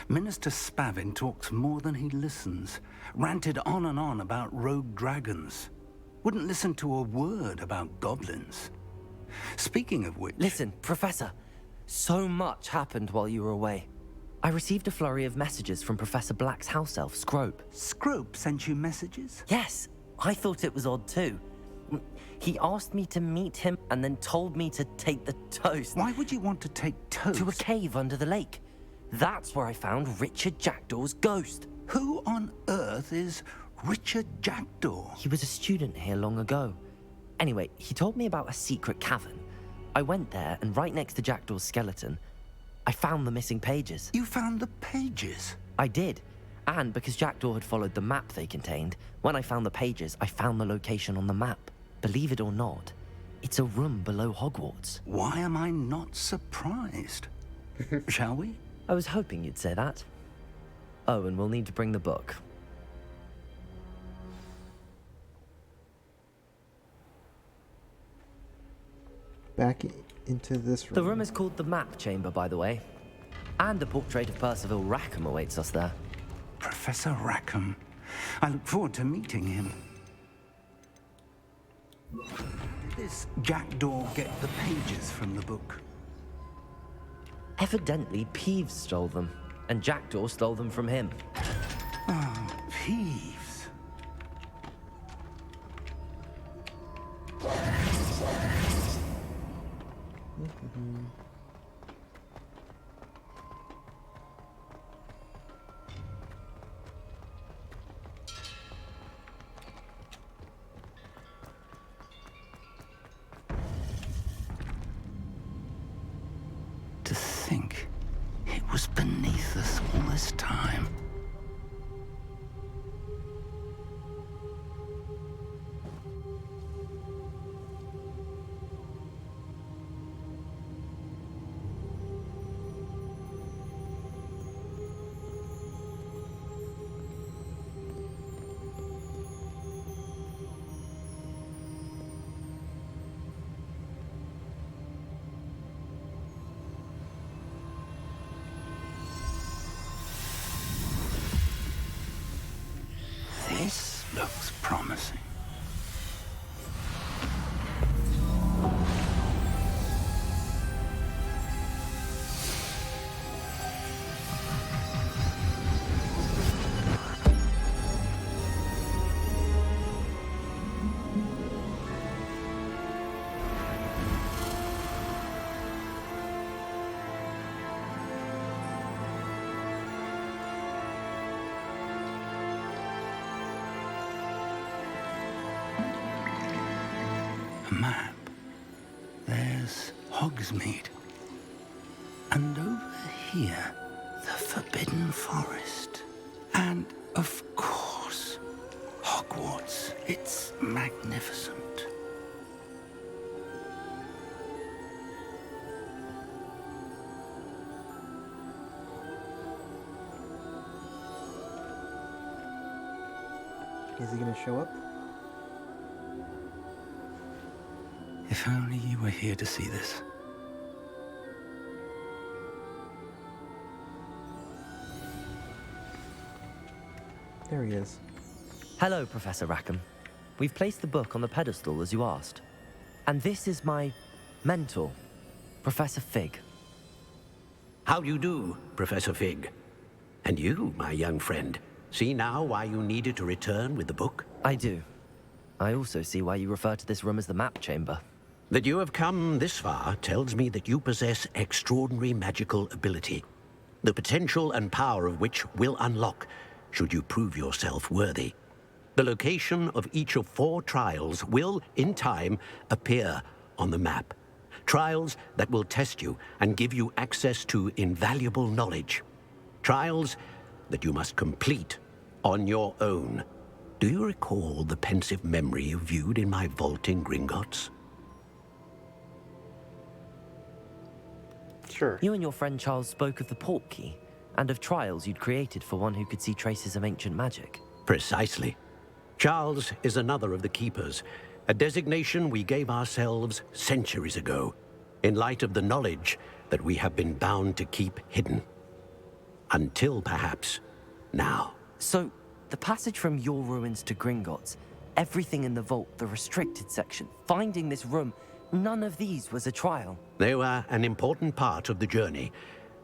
Minister Spavin talks more than he listens. Ranted on and on about rogue dragons. Wouldn't listen to a word about goblins. Speaking of which... Listen, Professor. So much happened while you were away. I received a flurry of messages from Professor Black's house elf, Scrope. Scrope sent you messages? Yes, I thought it was odd too. He asked me to meet him and then told me to take the toast. Why would you want to take toast? To a cave under the lake. That's where I found Richard Jackdaw's ghost. Who on earth is Richard Jackdaw? He was a student here long ago. Anyway, he told me about a secret cavern. I went there, and right next to Jackdaw's skeleton, I found the missing pages. You found the pages? I did. And because Jackdaw had followed the map they contained, when I found the pages, I found the location on the map. Believe it or not, it's a room below Hogwarts. Why am I not surprised? Shall we? I was hoping you'd say that. Oh, and we'll need to bring the book. Back into this room. The room is called the Map Chamber, by the way. And a portrait of Percival Rackham awaits us there. Professor Rackham. I look forward to meeting him. Did this Jackdaw get the pages from the book? Evidently, Peeves stole them, and Jackdaw stole them from him. Oh, Peeves. To think it was beneath us all this time. This looks promising. A map. There's Hogsmeade. And over here, the Forbidden Forest. And, of course, Hogwarts. It's magnificent. Is he gonna show up? If only you were here to see this. There he is. Hello, Professor Rackham. We've placed the book on the pedestal as you asked. And this is my mentor, Professor Fig. How do you do, Professor Fig? And you, my young friend, see now why you needed to return with the book? I do. I also see why you refer to this room as the Map Chamber. That you have come this far tells me that you possess extraordinary magical ability, the potential and power of which will unlock should you prove yourself worthy. The location of each of 4 trials will, in time, appear on the map. Trials that will test you and give you access to invaluable knowledge. Trials that you must complete on your own. Do you recall the pensive memory you viewed in my vault in Gringotts? Sure. You and your friend Charles spoke of the Portkey, and of trials you'd created for one who could see traces of ancient magic. Precisely. Charles is another of the Keepers, a designation we gave ourselves centuries ago, in light of the knowledge that we have been bound to keep hidden. Until, perhaps, now. So, the passage from your ruins to Gringotts, Everything in the vault, the restricted section, finding this room, none of these was a trial. They were an important part of the journey,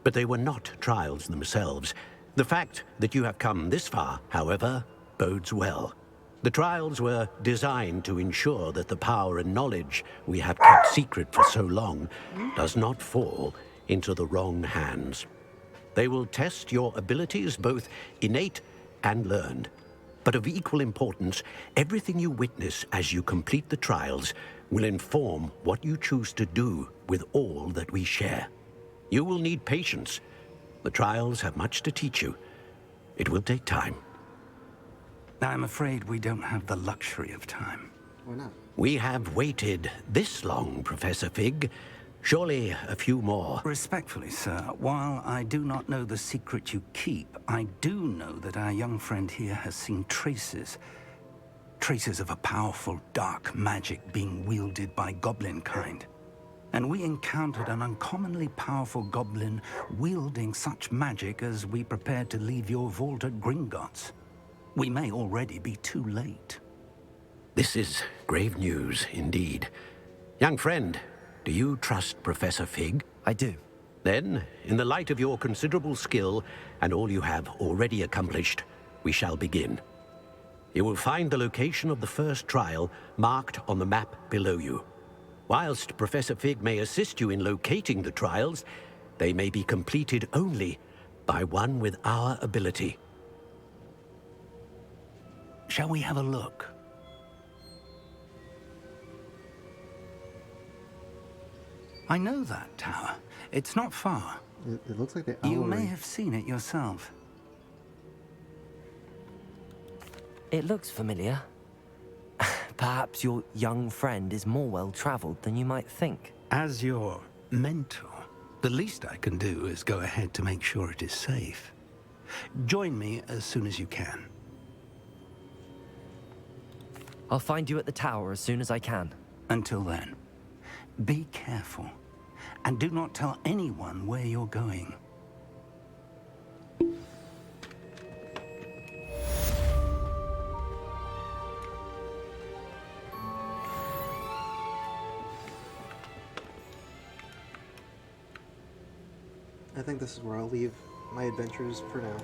but they were not trials themselves. The fact that you have come this far, however, bodes well. The trials were designed to ensure that the power and knowledge we have kept secret for so long does not fall into the wrong hands. They will test your abilities, both innate and learned. But of equal importance, everything you witness as you complete the trials will inform what you choose to do with all that we share. You will need patience. The trials have much to teach you. It will take time. I'm afraid we don't have the luxury of time. Why not? We have waited this long, Professor Fig. Surely a few more. Respectfully, sir, while I do not know the secret you keep, I do know that our young friend here has seen traces of a powerful dark magic being wielded by goblin kind. And we encountered an uncommonly powerful goblin wielding such magic as we prepared to leave your vault at Gringotts. We may already be too late. This is grave news indeed. Young friend, do you trust Professor Fig? I do. Then, in the light of your considerable skill and all you have already accomplished, we shall begin. You will find the location of the first trial marked on the map below you. Whilst Professor Fig may assist you in locating the trials, they may be completed only by one with our ability. Shall we have a look? I know that tower. It's not far. It looks like the You may have seen it yourself. It looks familiar. Perhaps your young friend is more well-traveled than you might think. As your mentor, the least I can do is go ahead to make sure it is safe. Join me as soon as you can. I'll find you at the tower as soon as I can. Until then, be careful, and do not tell anyone where you're going. I think this is where I'll leave my adventures for now.